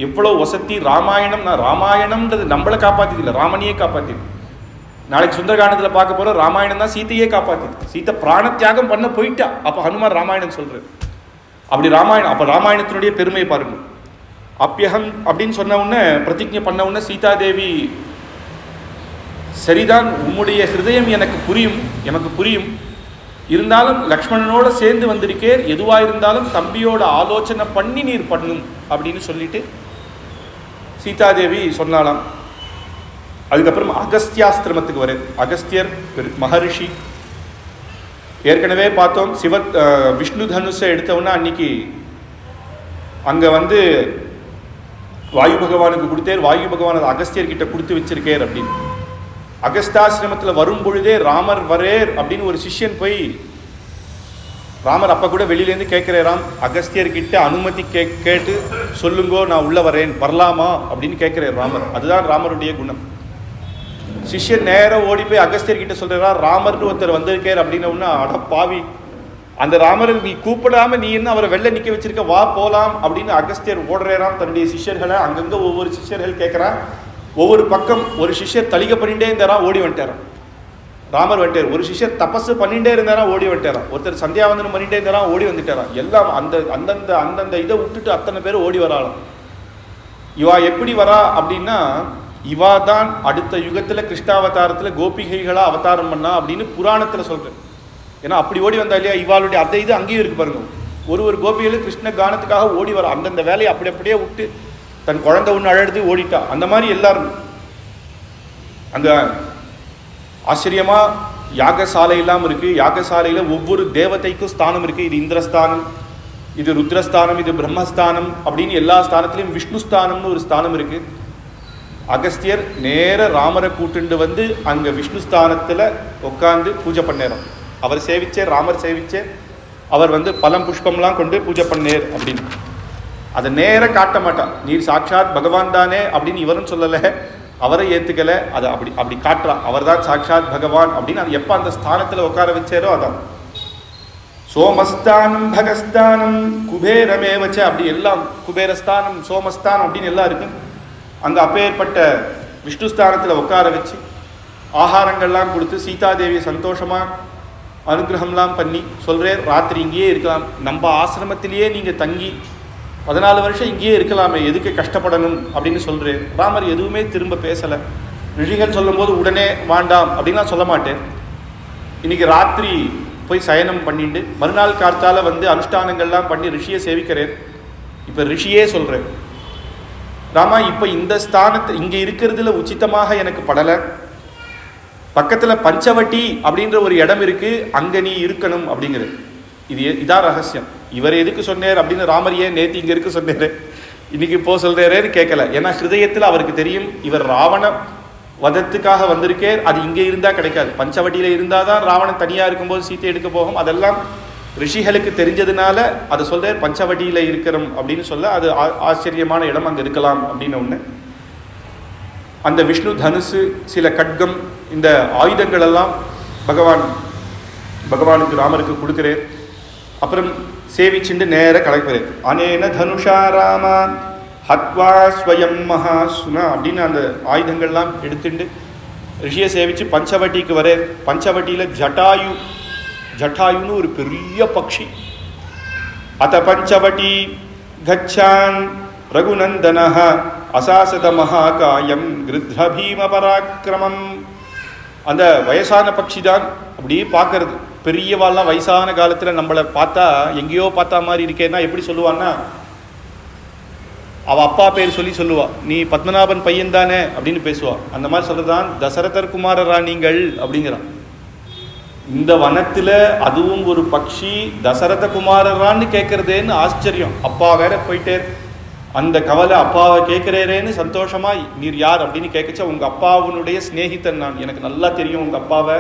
எவ்வளவு வசதி. ராமாயணம்ன்றது நம்மளை காப்பாத்திதில்லை, ராமனையே காப்பாத்திது. நாளைக்கு சுந்தரகாண்டத்தில் பார்க்க போற ராமாயணம் தான் சீத்தையே காப்பாத்திது. சீத்தை பிராண தியாகம் பண்ண போயிட்டா. அப்ப ஹனுமான் ராமாயணம் சொல்றாரு. அப்படி அப்ப ராமாயணத்தினுடைய பெருமை பாருங்க. அப்பியகம் அப்படின்னு சொன்ன உடனே, பிரதிஜை பண்ண உடனே சீதாதேவி, சரிதான் உம்முடைய ஹிருதயம் எனக்கு புரியும், இருந்தாலும் லக்ஷ்மணனோட சேர்ந்து வந்திருக்கேர், எதுவா இருந்தாலும் தம்பியோட ஆலோசனை பண்ணி நீர் பண்ணும் அப்படின்னு சொல்லிட்டு சீதாதேவி சொன்னாலாம். அதுக்கப்புறம் அகஸ்தியாஸ்திரமத்துக்கு வர. அகஸ்தியர் மகரிஷி, ஏற்கனவே பார்த்தோம். விஷ்ணு தனுஷை எடுத்தவொன்னா அன்னைக்கு அங்க வாயு பகவானுக்கு கொடுத்தேர். வாயு பகவான் அகஸ்தியர்கிட்ட கொடுத்து வச்சிருக்கேர் அப்படின்னு. அகஸ்தாசிரமத்தில் வரும் பொழுதே ராமர் வரேர் அப்படின்னு ஒரு சிஷ்யன் போய், ராமர் அப்ப கூட வெளியிலேருந்து கேட்கிறாராம், அகஸ்தியர்கிட்ட அனுமதி கேட்டு சொல்லுங்கோ, நான் உள்ள வரேன், வரலாமா அப்படின்னு கேட்கிறார் ராமர். அதுதான் ராமருடைய குணம். சிஷ்யன் நேரம் ஓடி போய் அகஸ்தியர்கிட்ட சொல்றா, ராமர்னு ஒருத்தர் வந்திருக்கார் அப்படின்னா, அட பாவி, அந்த ராமரை நீ கூப்பிடாம நீ என்ன அவரை வெளில நிக்க வச்சிருக்க, வா போலாம் அப்படின்னு அகஸ்தியர் ஓடுறாராம் தன்னுடைய சிஷ்யர்களை. அங்கங்க ஒவ்வொரு சிஷ்யர்கள் கேட்கிறான். ஒவ்வொரு பக்கம் ஒரு சிஷ்யர் தலிகை பண்ணிட்டே இருந்தாரா, ஓடி வந்துட்டாராம். ராமர் வந்துட்டார். ஒரு சிஷ்யர் தபசு பண்ணிட்டே இருந்தாரா, ஓடி வந்துட்டாராம். ஒருத்தர் சந்தியாவந்தனம் பண்ணிட்டே இருந்தாரா, ஓடி வந்துட்டாராம். எல்லாம் அந்தந்த இதை விட்டுட்டு அத்தனை பேர் ஓடி வராளாம். இவா எப்படி வரா அப்படின்னா, இவா தான் அடுத்த யுகத்துல கிருஷ்ணாவதாரத்துல கோபிகைகளா அவதாரம் பண்ணா அப்படின்னு புராணத்துல சொல்றேன். ஏன்னா அப்படி ஓடி வந்தா இல்லையா, இவாளுடைய அந்த இது அங்கேயும் இருக்கு பாருங்க. ஒரு கோபிகளும் கிருஷ்ண கானத்துக்காக ஓடி வர, அந்தந்த வேலையை அப்படியே விட்டு தன் குழந்தை ஒன்று அழகு ஓடிட்டா. அந்த மாதிரி எல்லாரும் அங்க ஆச்சரியமா யாகசாலை எல்லாம் இருக்கு. யாகசாலையில ஒவ்வொரு தேவதைக்கும் ஸ்தானம் இருக்கு. இது இந்திரஸ்தானம், இது ருத்ரஸ்தானம், இது பிரம்மஸ்தானம் அப்படின்னு எல்லா ஸ்தானத்திலையும் விஷ்ணு ஸ்தானம்னு ஒரு ஸ்தானம் இருக்கு. அகஸ்தியர் நேர ராமரை கூட்டுண்டு அங்க விஷ்ணு ஸ்தானத்துல உட்காந்து பூஜை பண்ணேரம். அவர் சேவிச்சே, ராமர் சேவிச்சே, அவர் பழம் புஷ்பம்லாம் கொண்டு பூஜை பண்ணேர் அப்படின்னு. அதை நேர காட்ட மாட்டான். நீர் சாட்சாத் பகவான் தானே அப்படின்னு இவரும் சொல்லலை, அவரை ஏத்துக்கல. அதை அப்படி காட்டுறான், அவர் தான் சாட்சாத் பகவான் அப்படின்னு. அது எப்ப அந்த ஸ்தானத்துல உட்கார வச்சாரோ அதான். சோமஸ்தானம் பகஸ்தானம் குபேரமே வச்ச அப்படி எல்லாம், குபேரஸ்தானம் சோமஸ்தானம் அப்படின்னு எல்லாம் இருக்கு. அங்க அப்பேற்பட்ட விஷ்ணுஸ்தானத்துல உட்கார வச்சு ஆகாரங்கள்லாம் கொடுத்து சீதாதேவியை சந்தோஷமா அனுகிரகம்லாம் பண்ணி சொல்றேன், ராத்திரி இங்கேயே இருக்கலாம், நம்ம ஆசிரமத்திலேயே நீங்க தங்கி 14 வருஷம் இங்கேயே இருக்கலாமே, எதுக்கு கஷ்டப்படணும் அப்படின்னு சொல்றேன். ராமர் எதுவுமே திரும்ப பேசலை. ரிஷிகள் சொல்லும் போது உடனே வேண்டாம் அப்படின்லாம் சொல்ல மாட்டேன். இன்னைக்கு ராத்திரி போய் சயனம் பண்ணிட்டு மறுநாள் காத்தால அனுஷ்டானங்கள்லாம் பண்ணி ரிஷியை சேவிக்கிறேன். இப்ப ரிஷியே சொல்றேன், ராமா இப்ப இந்த ஸ்தானத்தை இங்க இருக்கிறதுல உச்சிதமாக எனக்கு படலை. பக்கத்துல பஞ்சவட்டி அப்படின்ற ஒரு இடம் இருக்கு, அங்க நீ இருக்கணும் அப்படிங்கிறது. இதான் ரகசியம். இவர் எதுக்கு சொன்னார் அப்படின்னு ராமர் ஏன் நேத்தி இங்க இருக்கு சொன்னாரு, இன்னைக்கு போ சொல்றாருன்னு கேட்கல. ஏன்னா ஹிருதயத்தில் அவருக்கு தெரியும் இவர் ராவண வதத்துக்காக வந்திருக்கேர், அது இங்க இருந்தா கிடைக்காது. பஞ்சவட்டியில இருந்தாதான் ராவணன் தனியா இருக்கும்போது சீத்தை எடுக்க போகும். அதெல்லாம் ரிஷிகளுக்கு தெரிஞ்சதுனால அதை சொல்றார், பஞ்சவட்டியில இருக்கிறோம் அப்படின்னு சொல்ல. அது ஆச்சரியமான இடம், அங்க இருக்கலாம் அப்படின்னு ஒண்ணு. அந்த விஷ்ணு தனுசு, சில கட்கம், இந்த ஆயுதங்கள் எல்லாம் பகவானுக்கு ராமருக்கு கொடுக்கிறேன். அப்புறம் சேவிச்சுண்டு நேர கலக்கிறேன். அனேன தனுஷா ராமா ஹத்வா ஸ்வயம் மகாசுனா அப்படின்னு அந்த ஆயுதங்கள்லாம் எடுத்துட்டு ரிஷியை சேவிச்சு பஞ்சவட்டிக்கு வரேன். பஞ்சவட்டியில ஜட்டாயுன்னு ஒரு பெரிய பக்ஷி. அத பஞ்சவட்டி கச்சான் ரகுநந்தனஹ அசாசத மகாகாயம் கிருத்ர பீம பராக்கிரமம். அந்த வயசான பட்சி தான் அப்படியே பார்க்கறது. பெரியவாள்லாம் வயசான காலத்தில் நம்மளை பார்த்தா எங்கேயோ பார்த்தா மாதிரி இருக்கேன்னா எப்படி சொல்லுவான்னா, அவள் அப்பா பேர் சொல்லுவா, நீ பத்மநாபன் பையன் தானே அப்படின்னு பேசுவா. அந்த மாதிரி சொல்றதான் தசரதர் குமாரரா நீங்கள் அப்படிங்கிறான். இந்த வனத்தில் அதுவும் ஒரு பக்ஷி தசரத குமாரரான்னு கேட்கறதேன்னு ஆச்சரியம். அப்பா வேற போயிட்டே அந்த கவலை அப்பாவை கேட்குறேன்னு சந்தோஷமா, நீர் யார் அப்படின்னு கேட்கச்சா, உங்கள் அப்பாவுனுடைய ஸ்நேகிதன் நான், எனக்கு நல்லா தெரியும் உங்கள் அப்பாவை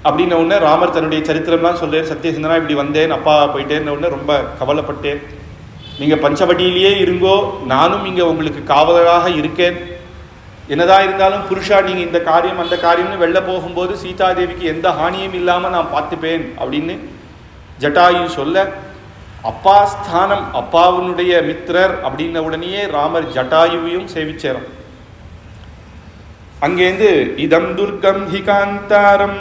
அப்படின்ன உடனே ராமர் தன்னுடைய சரித்திரம்லாம் சொல்றார். சத்தியசந்தனா இப்படி வந்தேன், அப்பா போயிட்டேன்னு உடனே ரொம்ப கவலைப்பட்டேன். நீங்கள் பஞ்சவட்டியிலேயே இருங்கோ, நானும் இங்கே உங்களுக்கு காவலராக இருக்கேன். என்னதான் இருந்தாலும் புருஷா நீங்கள் இந்த காரியம் அந்த காரியம்னு வெளில போகும்போது சீதாதேவிக்கு எந்த ஹானியும் இல்லாமல் நான் பார்த்துப்பேன் அப்படின்னு ஜட்டாயு சொல்ல, அப்பா ஸ்தானம் அப்பாவுனுடைய மித்திரர் அப்படின்ன உடனேயே ராமர் ஜட்டாயுவையும் சேவிச்சாராம். அங்கேருந்து இதம் துர்கம் ஹிகாந்தாரம்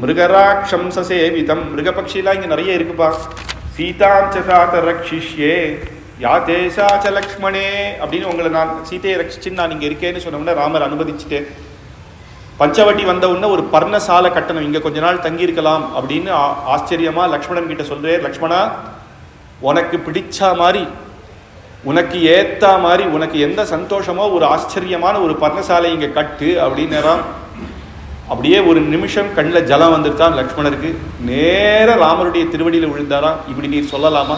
மிருகராட்சம் சசேவிதம், மிருகபக்ஷிலாம் இங்கே நிறைய இருக்குப்பா. சீதாம் சாத்த ரக்ஷிஷ்யே யா தேசாச்ச லக்ஷ்மணே அப்படின்னு உங்களை நான் சீதையை ரட்சிச்சுன்னு நான் இங்கே இருக்கேன்னு சொன்ன உடனே ராமர் அனுமதிச்சுட்டேன். பஞ்சவட்டி வந்த உடனே ஒரு பர்ணசாலை கட்டணம், இங்கே கொஞ்ச நாள் தங்கியிருக்கலாம் அப்படின்னு ஆச்சரியமாக லக்ஷ்மணன் கிட்ட சொல்கிறேன். லக்ஷ்மணா, உனக்கு பிடிச்ச மாதிரி, உனக்கு ஏற்ற மாதிரி, உனக்கு எந்த சந்தோஷமோ ஒரு ஆச்சரியமான ஒரு பர்ணசாலை இங்கே கட்டு அப்படின்னாராம். அப்படியே ஒரு நிமிஷம் கண்ணில் ஜலம் வந்துருத்தான் லக்ஷ்மணருக்கு. நேர ராமருடைய திருவடியில் விழுந்தாராம். இப்படி நீர் சொல்லலாமா?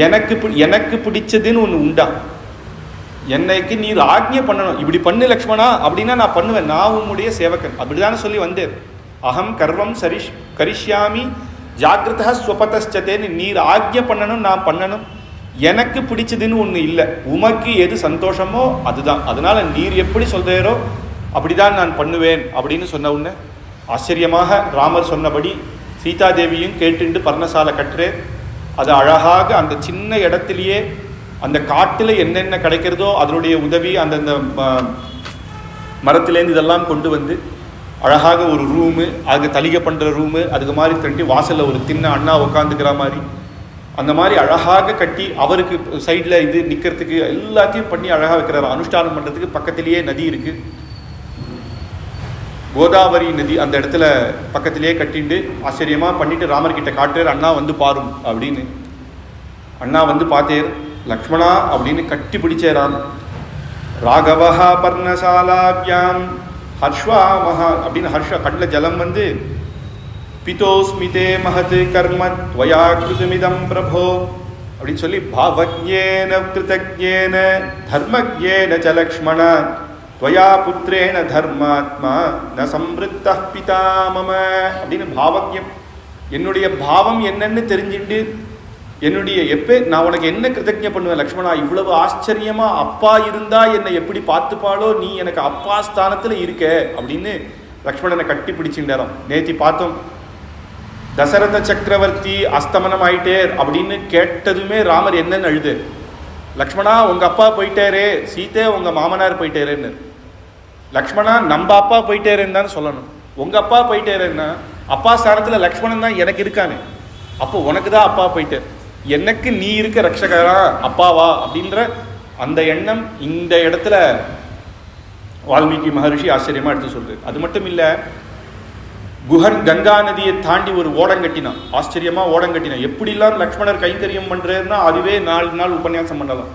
எனக்கு பிடிச்சதுன்னு ஒன்று உண்டா? என்னைக்கு நீர் ஆக்ஞை பண்ணணும், இப்படி பண்ணு லக்ஷ்மணா அப்படின்னா நான் பண்ணுவேன், நான் உன்னுடைய சேவகன் அப்படிதானே சொல்லி வந்தேன். அகம் கர்வம் கரிஷ்யாமி ஜாகிரதா ஸ்வபதச்சதேன்னு நீர் ஆக்ஞை பண்ணணும், நான் பண்ணணும். எனக்கு பிடிச்சதுன்னு ஒன்று இல்லை, உமக்கு எது சந்தோஷமோ அதுதான், அதனால நீர் எப்படி சொல்கிறோ அப்படிதான் நான் பண்ணுவேன் அப்படின்னு சொன்ன உடனே ஆச்சரியமாக ராமர் சொன்னபடி சீதாதேவியும் கேட்டுண்டு பர்ணசாலை கட்டுறேன். அது அழகாக அந்த சின்ன இடத்துலையே அந்த காட்டில் என்னென்ன கிடைக்கிறதோ அதனுடைய உதவி அந்தந்த மரத்துலேருந்து இதெல்லாம் கொண்டு வந்து அழகாக ஒரு ரூமு, அதுக்கு தலிகை பண்ணுற ரூமு, அதுக்கு மாதிரி தட்டி வாசலில் ஒரு தின்ன அண்ணா உட்காந்துக்கிற மாதிரி அந்த மாதிரி அழகாக கட்டி அவருக்கு சைடில் இது நிற்கிறதுக்கு எல்லாத்தையும் பண்ணி அழகாக வைக்கிறார். அனுஷ்டானம் பண்ணுறதுக்கு பக்கத்திலேயே நதி இருக்குது, கோதாவரி நதி, அந்த இடத்துல பக்கத்திலேயே கட்டிண்டு ஆச்சரியமாக பண்ணிட்டு ராமர்கிட்ட காட்டுறார். அண்ணா வந்து பாரும் அப்படின்னு. அண்ணா வந்து பார்த்தேர். லக்ஷ்மணா அப்படின்னு கட்டி பிடிச்சேராம். ராகவஹா பர்ணசாலாபியாம் ஹர்ஷ்வா மகா அப்படின்னு ஹர்ஷ கண்ணில் ஜலம் வந்து பிதோஸ்மிதே மகத் கர்ம துவயா கிருதமிதம் பிரபோ அப்படின்னு சொல்லி பாவஜ்ஞேன கிருதஜ்ஞேன தர்மஜ்ஞேன ச லக்ஷ்மண துவயா புத்திரேன தர்மாத்மா ந சம்ருத்த பிதா மம அப்படின்னு பாவஜ்யம், என்னுடைய பாவம் என்னன்னு தெரிஞ்சுட்டு என்னுடைய நான் உனக்கு என்ன கிருதஜ்ஞை பண்ணுவேன் லக்ஷ்மணா, இவ்வளவு ஆச்சரியமா அப்பா இருந்தா என்னை எப்படி பார்த்துப்பாளோ, நீ எனக்கு அப்பா ஸ்தானத்தில் இருக்க அப்படின்னு லக்ஷ்மணனை கட்டி பிடிச்சுட்டாராம். நேத்தி பார்த்தோம், தசரத சக்கரவர்த்தி அஸ்தமனம் ஆயிட்டேர் அப்படின்னு கேட்டதுமே ராமர் என்னன்னு அழுது, லக்ஷ்மணா உங்க அப்பா போயிட்டாரே, சீதே உங்க மாமனார் போயிட்டாரேன்னு. லக்ஷ்மணா நம்ம அப்பா போயிட்டாரேன்னு தான் சொல்லணும். உங்க அப்பா போயிட்டாரேன்னா அப்பா ஸ்தானத்தில் லக்ஷ்மணன் தான் எனக்கு இருக்கானே, அப்போ உனக்கு தான் அப்பா போயிட்டார், எனக்கு நீ இருக்க ரக்ஷகரா அப்பாவா அப்படின்ற அந்த எண்ணம் இந்த இடத்துல வால்மீகி மகரிஷி ஆச்சரியமா எடுத்து சொல்றாரு. அது மட்டும் இல்லை, குஹன் கங்கா நதியை தாண்டி ஒரு ஓடங்கட்டினான், ஆச்சரியமா ஓடங்கட்டினான். எப்படிலாம் லக்ஷ்மணர் கைங்கரியம் பண்றதுன்னா அதுவே 4 நாள் உபன்யாசம் பண்ணலாம்.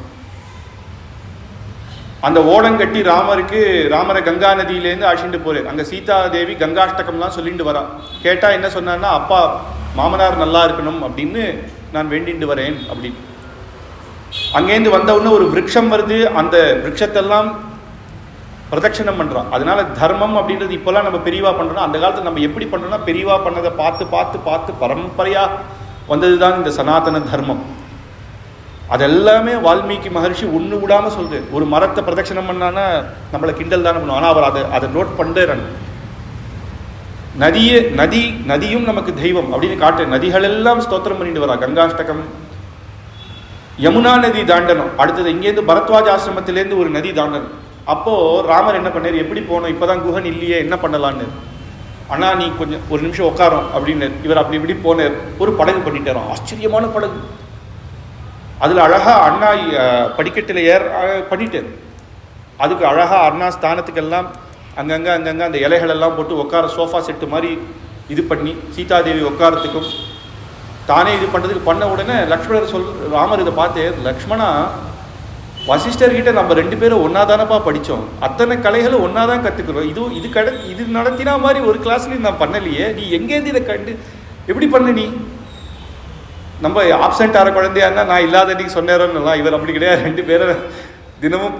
அந்த ஓடங்கட்டி ராமரை கங்கா நதியிலேருந்து அழிச்சுட்டு போறார். அங்கே சீதா தேவி கங்காஷ்டகம்லாம் சொல்லிட்டு வரா. கேட்டால் என்ன சொன்னான்னா, அப்பா மாமனார் நல்லா இருக்கணும் அப்படின்னு நான் வேண்டிட்டு வரேன் அப்படின்னு. அங்கேருந்து வந்த உடனே ஒரு விருட்சம் வருது, அந்த விருட்சத்தெல்லாம் பிரதட்சணம் பண்ணுறான். அதனால தர்மம் அப்படின்றது இப்போல்லாம் நம்ம பெரியவா பண்ணுறோம், அந்த காலத்தில் நம்ம எப்படி பண்ணுறோம்னா பெரியவா பண்ணதை பார்த்து பார்த்து பார்த்து பரம்பரையாக வந்தது தான் இந்த சனாதன தர்மம். அதெல்லாமே வால்மீகி மகர்ஷி ஒன்று விடாமல் சொல்கிறார். ஒரு மரத்தை பிரதட்சணம் பண்ணான்னா நம்மளை கிண்டல் தானே பண்ணுவோம், ஆனால் அவர் அதை நோட் பண்ணுறாரு. நதியும் நமக்கு தெய்வம் அப்படின்னு காட்டு. நதிகள் எல்லாம் ஸ்தோத்திரம் பண்ணிட்டு வரா. கங்காஷ்டகம், யமுனா நதி தாண்டணும். அடுத்தது இங்கேருந்து பரத்வாஜ் ஆசிரமத்திலேருந்து ஒரு நதி தாண்டணும். அப்போது ராமர் என்ன பண்ணார், எப்படி போகணும், இப்போ தான் குஹன் இல்லையே என்ன பண்ணலான்னு. அண்ணா நீ கொஞ்சம் ஒரு நிமிஷம் உட்காரோம் அப்படின்னு இவர் அப்படி இப்படி போனார். ஒரு படகு பண்ணிட்டாராம், ஆச்சரியமான படகு. அதில் அழகாக அண்ணா படிக்கட்டில் பண்ணிட்டார். அதுக்கு அழகாக அண்ணா ஸ்தானத்துக்கெல்லாம் அங்கங்கே அந்த இலைகளெல்லாம் போட்டு உட்கார சோஃபா செட்டு மாதிரி இது பண்ணி சீதாதேவி உட்காரத்துக்கும் தானே இது பண்ணுறதுக்கு பண்ண உடனே ராமர் இதை பார்த்து, லக்ஷ்மணா வசிஷ்டர்கிட்ட நம்ம 2 பேரும் ஒன்றா தானப்பா படித்தோம், அத்தனை கலைகளும் ஒன்றா தான் கற்றுக்குறோம், இது நடத்தினா மாதிரி ஒரு கிளாஸ்லையும் நான் பண்ணலையே, நீ எங்கேருந்து இதை கண்டு எப்படி பண்ண நீ? நம்ம ஆப்சென்ட் ஆகிற குழந்தையானா நான் இல்லாத நீ சொன்னேரோன்னா, இவர் அப்படி கிடையாது, 2 பேரும் தினமும்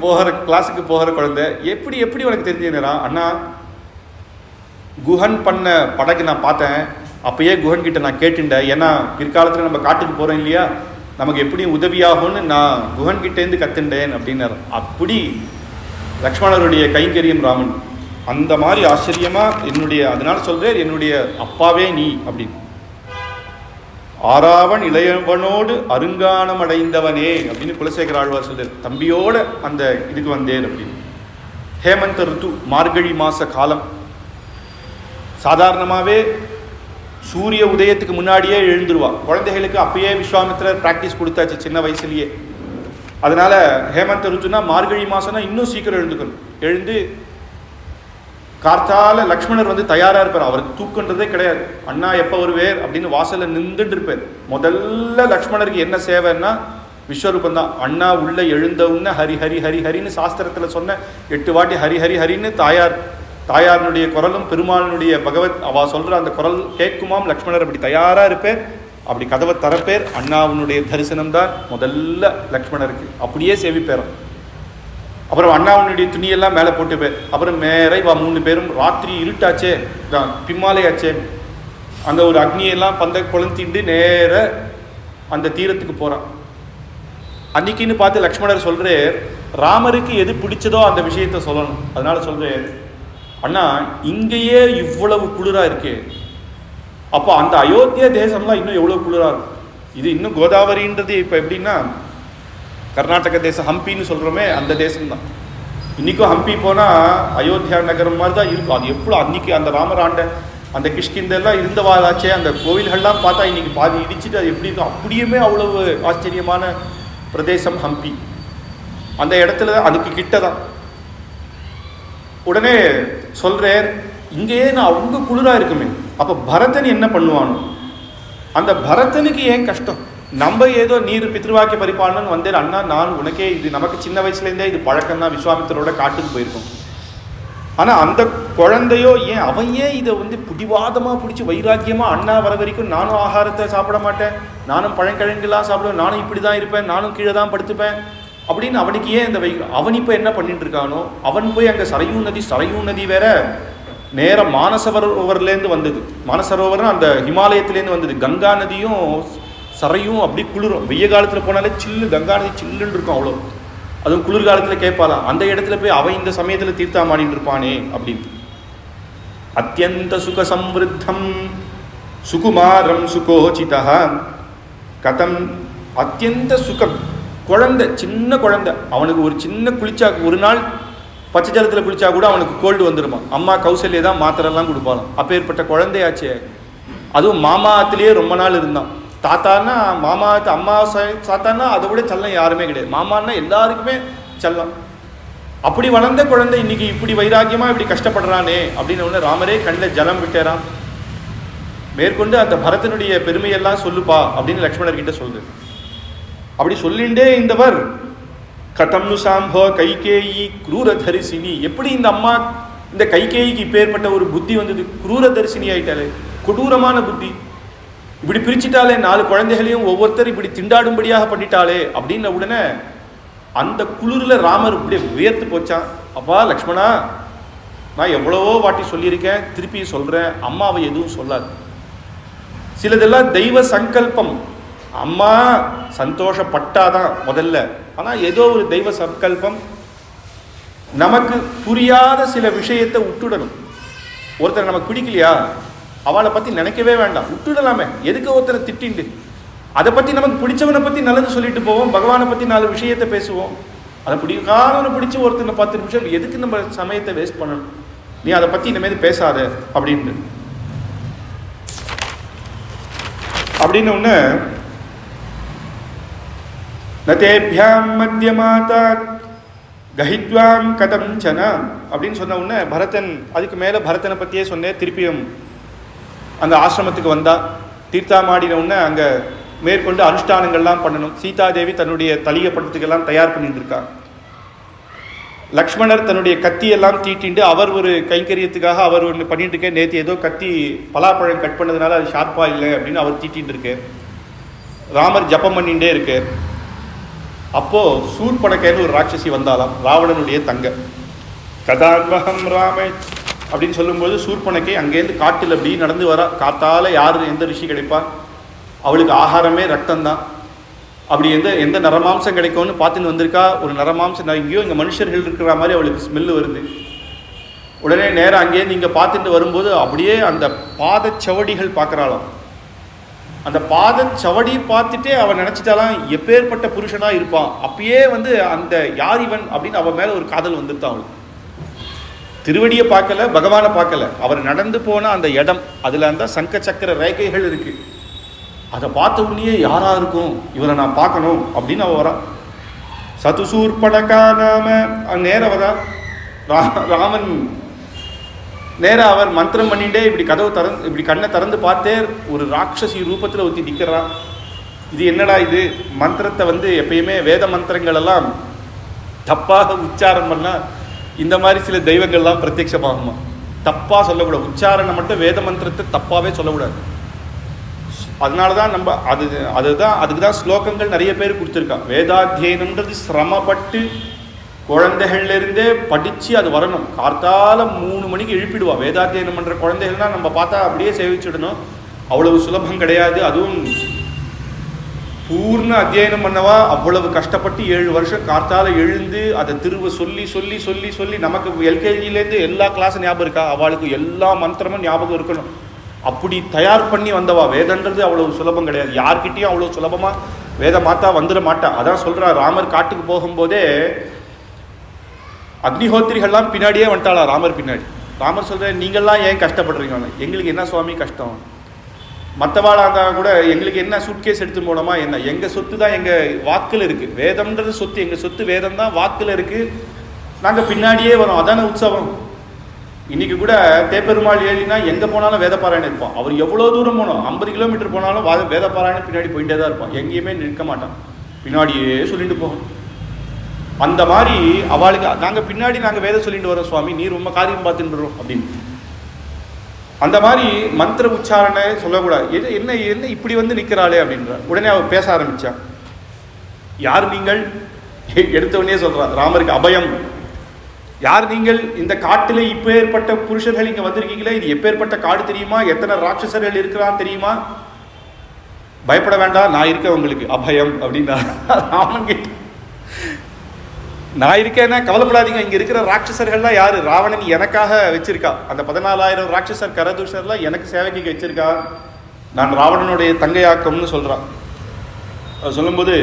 கிளாஸுக்கு போகிற குழந்தை. எப்படி உனக்கு தெரிஞ்சுனா? அண்ணா குஹன் பண்ண படகு நான் பார்த்தேன், அப்பயே குஹன் கிட்ட நான் கேட்டுட்டேன், ஏன்னா பிற்காலத்தில் நம்ம காட்டுக்கு போகிறோம் இல்லையா, நமக்கு எப்படியும் உதவியாகும்னு நான் குஹன் கிட்டேருந்து கற்றுண்டேன் அப்படின்னாரு. அப்படி லக்ஷ்மணருடைய கைங்கரியம் ராமன் அந்த மாதிரி ஆச்சரியமாக அதனால சொல்கிறேன், என்னுடைய அப்பாவே நீ அப்படின்னு. ஆறாவன் இளையவனோடு அருங்கானம் அடைந்தவனே அப்படின்னு குலசேகர ஆழ்வார் சொல்றார். தம்பியோட அந்த இதுக்கு வந்தேன் அப்படின்னு. ஹேமந்த ருத்து, மார்கழி மாச காலம். சாதாரணமாகவே சூரிய உதயத்துக்கு முன்னாடியே எழுந்துருவா. குழந்தைகளுக்கு அப்பயே விஸ்வாமித்திரர் ப்ராக்டிஸ் கொடுத்தாச்சு சின்ன வயசுலேயே. அதனால ஹேமந்த ருத்துனா மார்கழி மாசம்னா இன்னும் சீக்கிரம் எழுந்து கார்த்தால லக்ஷ்மணர் வந்து தயாராக இருப்பார். அவருக்கு தூக்குன்றதே கிடையாது. அண்ணா எப்போ வருவேர் அப்படின்னு வாசலில் நின்றுட்டு இருப்பார். முதல்ல லக்ஷ்மணருக்கு என்ன சேவைன்னா விஸ்வரூபம் தான். அண்ணா உள்ள எழுந்தவுன்னு ஹரி ஹரி ஹரி ஹரின்னு சாஸ்திரத்தில் சொன்ன 8 வாட்டி ஹரி ஹரி ஹரின்னு தாயாருடைய குரலும் பெருமாளுடைய அவ சொல்கிற அந்த குரல் கேட்குமாம். லக்ஷ்மணர் அப்படி தயாராக இருப்பார். அப்படி கதவை தரப்பேர். அண்ணாவுடைய தரிசனம் தான் முதல்ல லக்ஷ்மணருக்கு. அப்படியே சேவிப்பேரும். அப்புறம் அண்ணாவுடைய துணியெல்லாம் மேலே போட்டுப்பேர். அப்புறம் மேலே 3 பேரும் ராத்திரி இருட்டாச்சே, பிம்மாலையாச்சே, அங்கே ஒரு அக்னியெல்லாம் கொளுத்திட்டு நேர அந்த தீரத்துக்கு போகிறான். அன்னைக்குன்னு பார்த்து லக்ஷ்மணர் சொல்கிறார், ராமருக்கு எது பிடிச்சதோ அந்த விஷயத்த சொல்லணும். அதனால சொல்கிறார், அண்ணா இங்கேயே இவ்வளவு குளிராக இருக்கே, அப்போ அந்த அயோத்தியா தேசம்லாம் இன்னும் எவ்வளோ குளிராக இருக்கும். இது இன்னும் கோதாவரின்றது இப்போ எப்படின்னா கர்நாடக தேசம் ஹம்பின்னு சொல்கிறோமே அந்த தேசம்தான். இன்றைக்கும் ஹம்பி போனால் அயோத்தியா நகரம் மாதிரி தான் இருக்கும். அது எவ்வளோ அன்றைக்கி அந்த ராமராண்ட அந்த கிஷ்கிந்தெல்லாம் இருந்தவாதாச்சே, அந்த கோவில்கள்லாம் பார்த்தா இன்றைக்கி பாதி இடிச்சுட்டு அது எப்படி இருக்கும், அப்படியுமே அவ்வளவு ஆச்சரியமான பிரதேசம் ஹம்பி. அந்த இடத்துல அதுக்கு கிட்ட தான். உடனே சொல்கிறார், இங்கேயே நான் அவங்க குளிராக இருக்குமே, அப்போ பரதன் என்ன பண்ணுவானோ? அந்த பரதனுக்கு ஏன் கஷ்டம்? நம்ம ஏதோ நீர் பித்ருவாக்கிய பரிபாலனன் வந்தேன் அண்ணா, நான் உனக்கே இது நமக்கு சின்ன வயசுலேருந்தே இது பழக்கம் தான், விஸ்வாமித்திரோட காட்டுக்கு போயிருக்கோம். ஆனால் அந்த குழந்தையோ ஏன் அவன் ஏன் இதை வந்து பிடிவாதமாக பிடிச்சி வைராக்கியமாக அண்ணா வர வரைக்கும் நானும் ஆகாரத்தை சாப்பிட மாட்டேன், நானும் பழங்கிழங்குலாம் சாப்பிடுவேன், நானும் இப்படி தான் இருப்பேன், நானும் கீழே தான் படுத்துப்பேன் அப்படின்னு அவனுக்கு ஏன் இந்த அவன் இப்போ என்ன பண்ணிட்டு இருக்கானோ? அவன் போய் அங்கே சரையூ நதி வேற நேரம் மானசரோவர்லேருந்து வந்தது. மானசரோவர்னு அந்த ஹிமாலயத்துலேருந்து வந்தது. கங்கா நதியும் சரையும் அப்படி குளிரும். வெய்ய காலத்தில் போனாலே சில்லு, கங்கா நதி சில்லுன்னு இருக்கும் அவ்வளோ. அதுவும் குளிர் காலத்தில் கேட்பாலாம், அந்த இடத்துல போய் அவன் இந்த சமயத்தில் தீர்த்தாமாடின்னு இருப்பானே அப்படின்னு. அத்தியந்த சுக சம்ருத்தம் சுகுமாரம் சுகோச்சிதா கதம். அத்தியந்த சுகம். குழந்தை, சின்ன குழந்தை, அவனுக்கு ஒரு சின்ன குளிச்சா, ஒரு நாள் பச்சை ஜலத்தில் குளிச்சா கூட அவனுக்கு கோல்டு வந்துடுமா. அம்மா கௌசல்யா தான் மாத்திரெல்லாம் கொடுப்பாலும். அப்பேற்பட்ட குழந்தையாச்சே. அதுவும் மாமாத்திலேயே ரொம்ப நாள் இருந்தான். தாத்தான்னா மாமாத்து, அம்மா சாத்தான்னா அதை விட செல்லம் யாருமே கிடையாது. மாமான்னா எல்லாருக்குமே செல்லம். அப்படி வளர்ந்த குழந்தை இன்னைக்கு இப்படி வைராக்கியமாக இப்படி கஷ்டப்படுறானே அப்படின்னு ஒன்று ராமரே கண்ணில் ஜலம் விட்டேறான். மேற்கொண்டு அந்த பரதனுடைய பெருமையெல்லாம் சொல்லுப்பா அப்படின்னு லக்ஷ்மணர்கிட்ட சொல்லுது. அப்படி சொல்லிண்டே இந்தவர் கதம்னு சாம்போ கைகேயி குரூரதரிசினி. எப்படி இந்த அம்மா இந்த கைகேயிக்கு இப்பேற்பட்ட ஒரு புத்தி வந்தது? குரூரதரிசினி ஆயிட்டாலே, கொடூரமான புத்தி. இப்படி பிரிச்சுட்டாலே, 4 குழந்தைகளையும் ஒவ்வொருத்தரும் இப்படி திண்டாடும்படியாக பண்ணிட்டாளே அப்படின்ன உடனே அந்த குளிரில் ராமர் இப்படியே வியர்த்து போச்சான். அப்பா லக்ஷ்மணா, நான் எவ்வளவோ வாட்டி சொல்லியிருக்கேன், திருப்பி சொல்கிறேன், அம்மாவை எதுவும் சொல்லாது. சிலதெல்லாம் தெய்வ சங்கல்பம். அம்மா சந்தோஷப்பட்டாதான் முதல்ல, ஆனால் ஏதோ ஒரு தெய்வ சங்கல்பம். நமக்கு புரியாத சில விஷயத்தை விட்டுடணும். ஒருத்தர் நமக்கு பிடிக்கலையா, அவளை பற்றி நினைக்கவே வேண்டாம், விட்டுடலாமே. எதுக்கு ஒருத்தரை திட்டிண்டு? அதை பற்றி நமக்கு பிடிச்சவனை பற்றி நல்லது சொல்லிட்டு போவோம், பகவானை பற்றி 4 விஷயத்தை பேசுவோம். அதை பிடிக்காதவனை பிடிச்சி ஒருத்தனை 10 நிமிஷம் எதுக்கு நம்ம சமயத்தை வேஸ்ட் பண்ணணும்? நீ அதை பற்றி இனிமேல் பேசாத அப்படின்னு ஒன்று. நதேபியாம் மத்தியமாதா கஹித்வாம் கதம் சன அப்படின்னு சொன்ன உடனே பரதன், அதுக்கு மேலே பரதனை பற்றியே சொன்னேன். திருப்பியும் அந்த ஆசிரமத்துக்கு வந்தா, தீர்த்தாமாடின உடனே அங்கே மேற்கொண்டு அனுஷ்டானங்கள்லாம் பண்ணணும். சீதாதேவி தன்னுடைய தலிகப்படத்துக்கெல்லாம் தயார் பண்ணிட்டு இருக்கா. லக்ஷ்மணர் தன்னுடைய கத்தியெல்லாம் தீட்டிண்டு அவர் ஒரு கைங்கரியத்துக்காக அவர் ஒன்று பண்ணிட்டு இருக்கேன். நேற்று ஏதோ கத்தி பலாப்பழம் கட் பண்ணதுனால அது ஷார்ப்பாக இல்லை அப்படின்னு அவர் தீட்டின்னு இருக்கார். ராமர் ஜப்பம் பண்ணிகிட்டே இருக்கார். அப்போது சூர்பனகைன்னு ஒரு ராட்சசி வந்தாலாம், ராவணனுடைய தங்க. கதான்வகம் ராமே அப்படின்னு சொல்லும்போது சூர்பனகை அங்கேருந்து காட்டில் அப்படி நடந்து வரா. காத்தால் யார் எந்த ரிஷி கிடைப்பா? அவளுக்கு ஆகாரமே ரத்தம்தான். அப்படி எந்த நரமாம்சம் கிடைக்கும்னு பார்த்துன்னு வந்திருக்கா. ஒரு நரமாம்சம் எங்கேயோ இங்கே மனுஷர்கள் இருக்கிற மாதிரி அவளுக்கு ஸ்மெல்லு வருது. உடனே நேரம் அங்கேருந்து இங்கே பார்த்துட்டு வரும்போது அப்படியே அந்த பாதச்சவடிகள் பார்க்குறாளாம். அந்த பாதச்சவடி பார்த்துட்டே அவன் நினச்சிட்டாலாம் எப்பேற்பட்ட புருஷனாக இருப்பான். அப்பயே அந்த யார் இவன் அப்படின்னு அவன் மேலே ஒரு காதல் வந்துருத்தான் அவளுக்கு. திருவடியை பார்க்கல, பகவானை பார்க்கல, அவர் நடந்து போன அந்த இடம், அதில் அந்த சங்க சக்கர ரேகைகள் இருக்கு. அதை பார்த்த உடனே யாரா இருக்கும், இவரை நான் பார்க்கணும் அப்படின்னு அவ வரா. சதுசூர்பனகா நாம நேரம் வரா. ராமன் நேரம் அவர் மந்திரம் பண்ணிட்டே இப்படி கதவு திறந்து இப்படி கண்ணை திறந்து பார்த்தே ஒரு ராட்சசி ரூபத்தில் ஊற்றி நிற்கிறான். இது என்னடா இது? மந்திரத்தை எப்பயுமே வேத மந்திரங்கள் எல்லாம் தப்பாக உச்சாரம் பண்ணால் இந்த மாதிரி சில தெய்வங்கள்லாம் பிரத்யட்சமாகுமா? தப்பாக சொல்லக்கூடாது. உச்சாரணை மட்டும் வேத மந்திரத்தை தப்பாகவே சொல்லக்கூடாது. அதனால தான் நம்ம அதுக்கு தான் ஸ்லோகங்கள் நிறைய பேர் கொடுத்துருக்கான். வேதாத்தியனம்ன்றது சிரமப்பட்டு குழந்தைகள்லேருந்தே படித்து அது வரணும். கார்த்தால 3 மணிக்கு எழுப்பிடுவா. வேதாத்தியனம் பண்ணுற குழந்தைகள்னால் நம்ம பார்த்தா அப்படியே சேவிச்சுடணும். அவ்வளவு சுலபம் கிடையாது. அதுவும் பூர்ண அத்தியனம் பண்ணவா அவ்வளவு கஷ்டப்பட்டு 7 வருஷம் கார்த்தால எழுந்து அதை திரும்ப சொல்லி சொல்லி சொல்லி சொல்லி நமக்கு எல்கேஜிலேருந்து எல்லா கிளாஸும் ஞாபகம் இருக்கா? அவளுக்கு எல்லா மந்திரமும் ஞாபகம் இருக்கணும். அப்படி தயார் பண்ணி வந்தவா. வேதன்றது அவ்வளவு சுலபம் கிடையாது. யார்கிட்டையும் அவ்வளோ சுலபமாக வேத மாத்தா வந்துட மாட்டா. அதான் சொல்கிறா, ராமர் காட்டுக்கு போகும்போதே அக்னிஹோத்திரிகள்லாம் பின்னாடியே வந்துட்டாளா ராமர் பின்னாடி. ராமர் சொல்கிறேன், நீங்கள்லாம் ஏன் கஷ்டப்படுறீங்க? எங்களுக்கு என்ன சுவாமி கஷ்டம்? மற்றவாளாக இருந்தால் கூட எங்களுக்கு என்ன சூட்கேஸ் எடுத்து போனோமா என்ன? எங்கள் சொத்து தான் எங்கள் வாக்கில் இருக்குது. வேதம்ன்றது சொத்து, எங்கள் சொத்து வேதம் தான் வாக்கில் இருக்குது. நாங்கள் பின்னாடியே வரோம். அதான உற்சவம். இன்றைக்கி கூட தேப்பெருமாள் ஏழினா எங்கே போனாலும் வேதப்பாராயணம் இருப்பான். அவர் எவ்வளோ தூரம் போனோம், 50 கிலோமீட்டர் போனாலும் வேதப்பாராயணம் பின்னாடி போயிட்டே தான் இருப்பான். எங்கேயுமே நிற்க மாட்டான், பின்னாடியே சொல்லிட்டு போகும். அந்த மாதிரி அவளுக்கு நாங்கள் பின்னாடி நாங்கள் வேதம் சொல்லிட்டு வரோம் சுவாமி, நீ ரொம்ப காரியம் பார்த்துட்டுறோம் அப்படின்னு. அந்த மாதிரி மந்திர உச்சாரணை சொல்லக்கூடாது. என்ன என்ன இப்படி நிற்கிறாளே அப்படின்ற. உடனே அவள் பேச ஆரம்பித்தான். யார் நீங்கள்? எடுத்தவொடனே சொல்கிறான் ராமருக்கு அபயம். யார் நீங்கள்? இந்த காட்டில் இப்போ ஏற்பட்ட புருஷர்கள் இங்கே வந்திருக்கீங்களே, இது எப்பேற்பட்ட காடு தெரியுமா? எத்தனை ராட்சசர்கள் இருக்கிறான்னு தெரியுமா? பயப்பட வேண்டாம், நான் இருக்கேன் உங்களுக்கு, அபயம் அப்படின்னா. ராமன் கிட்ட நான் இருக்கேன்னா கவலைப்படாதீங்க. இங்கே இருக்கிற ராட்சசர்கள்லாம் யார்? ராவணன் எனக்காக வச்சிருக்கா. அந்த 14,000 ராட்சசர் கரதூஷர்லாம் எனக்கு சேவைக்கு வச்சிருக்கா. நான் ராவணனுடைய தங்கையாக்கம்னு சொல்கிறான். அது சொல்லும்போது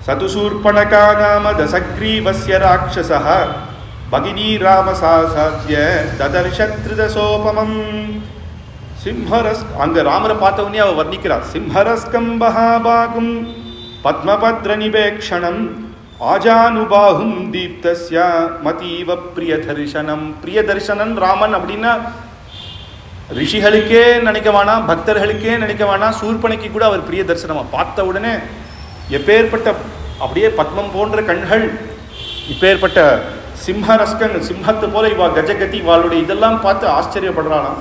சதுசூர்பனகா நாம தசக்ரீவஸ்ய ராட்சசா பகினி ராமசாசாத்ய ததர்ஷத்ரிதசோபமம் சிம்ஹரஸ். அங்கே ராமரை பார்த்த உடனே அவள் வர்ணிக்கிறார். சிம்ஹரஸ்கம் பஹாபாகும் பத்மபத்ர நிபேக்ஷணம் ஆஜானுபாகும் தீப்தஸ்ய மதீவ பிரிய தரிசனம். பிரிய தரிசனன் ராமன் அப்படின்னா ரிஷிகளுக்கே நினைக்க வேணாம், பக்தர்களுக்கே நினைக்க வேணாம், சூர்பனைக்கு கூட அவர் பிரிய தரிசனமாக பார்த்த உடனே எப்பேற்பட்ட அப்படியே பத்மம் போன்ற கண்கள், இப்பேற்பட்ட சிம்ஹரஸ்கன் சிம்ஹத்தை போல இவா கஜகதி இவாளுடைய இதெல்லாம் பார்த்து ஆச்சரியப்படுறாளாம்.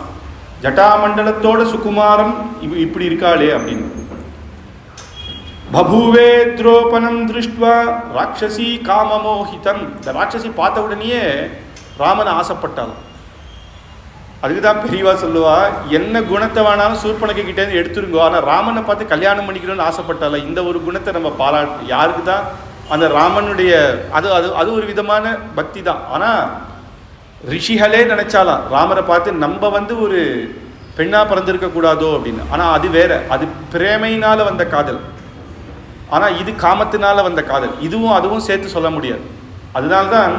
ஜட்டாமண்டலத்தோட சுகுமாரம் இப்படி இருக்காளே அப்படின்னு. பபூவே துரோபனம் திருஷ்டுவா ராட்சசி காமமோஹிதம். இந்த ராட்சசி பார்த்த உடனேயே ராமனை ஆசைப்பட்டாலும். அதுக்கு தான் பெரியவா சொல்லுவா, என்ன குணத்தை வேணாலும் சூர்பனகை கிட்டேருந்து எடுத்துருங்கோ, ஆனால் ராமனை பார்த்து கல்யாணம் பண்ணிக்கணும்னு ஆசைப்பட்டால. இந்த ஒரு குணத்தை நம்ம பாராட்டு. யாருக்கு தான் அந்த ராமனுடைய அது அது அது ஒரு விதமான பக்தி தான். ஆனால் ரிஷிகளே நினைச்சாலாம் ராமரை பார்த்து நம்ம ஒரு பெண்ணாக பிறந்திருக்கக்கூடாதோ அப்படின்னு. ஆனால் அது வேற, அது பிரேமையினால் வந்த காதல். ஆனால் இது காமத்தினால வந்த காதல். இதுவும் அதுவும் சேர்த்து சொல்ல முடியாது. அதனால்தான்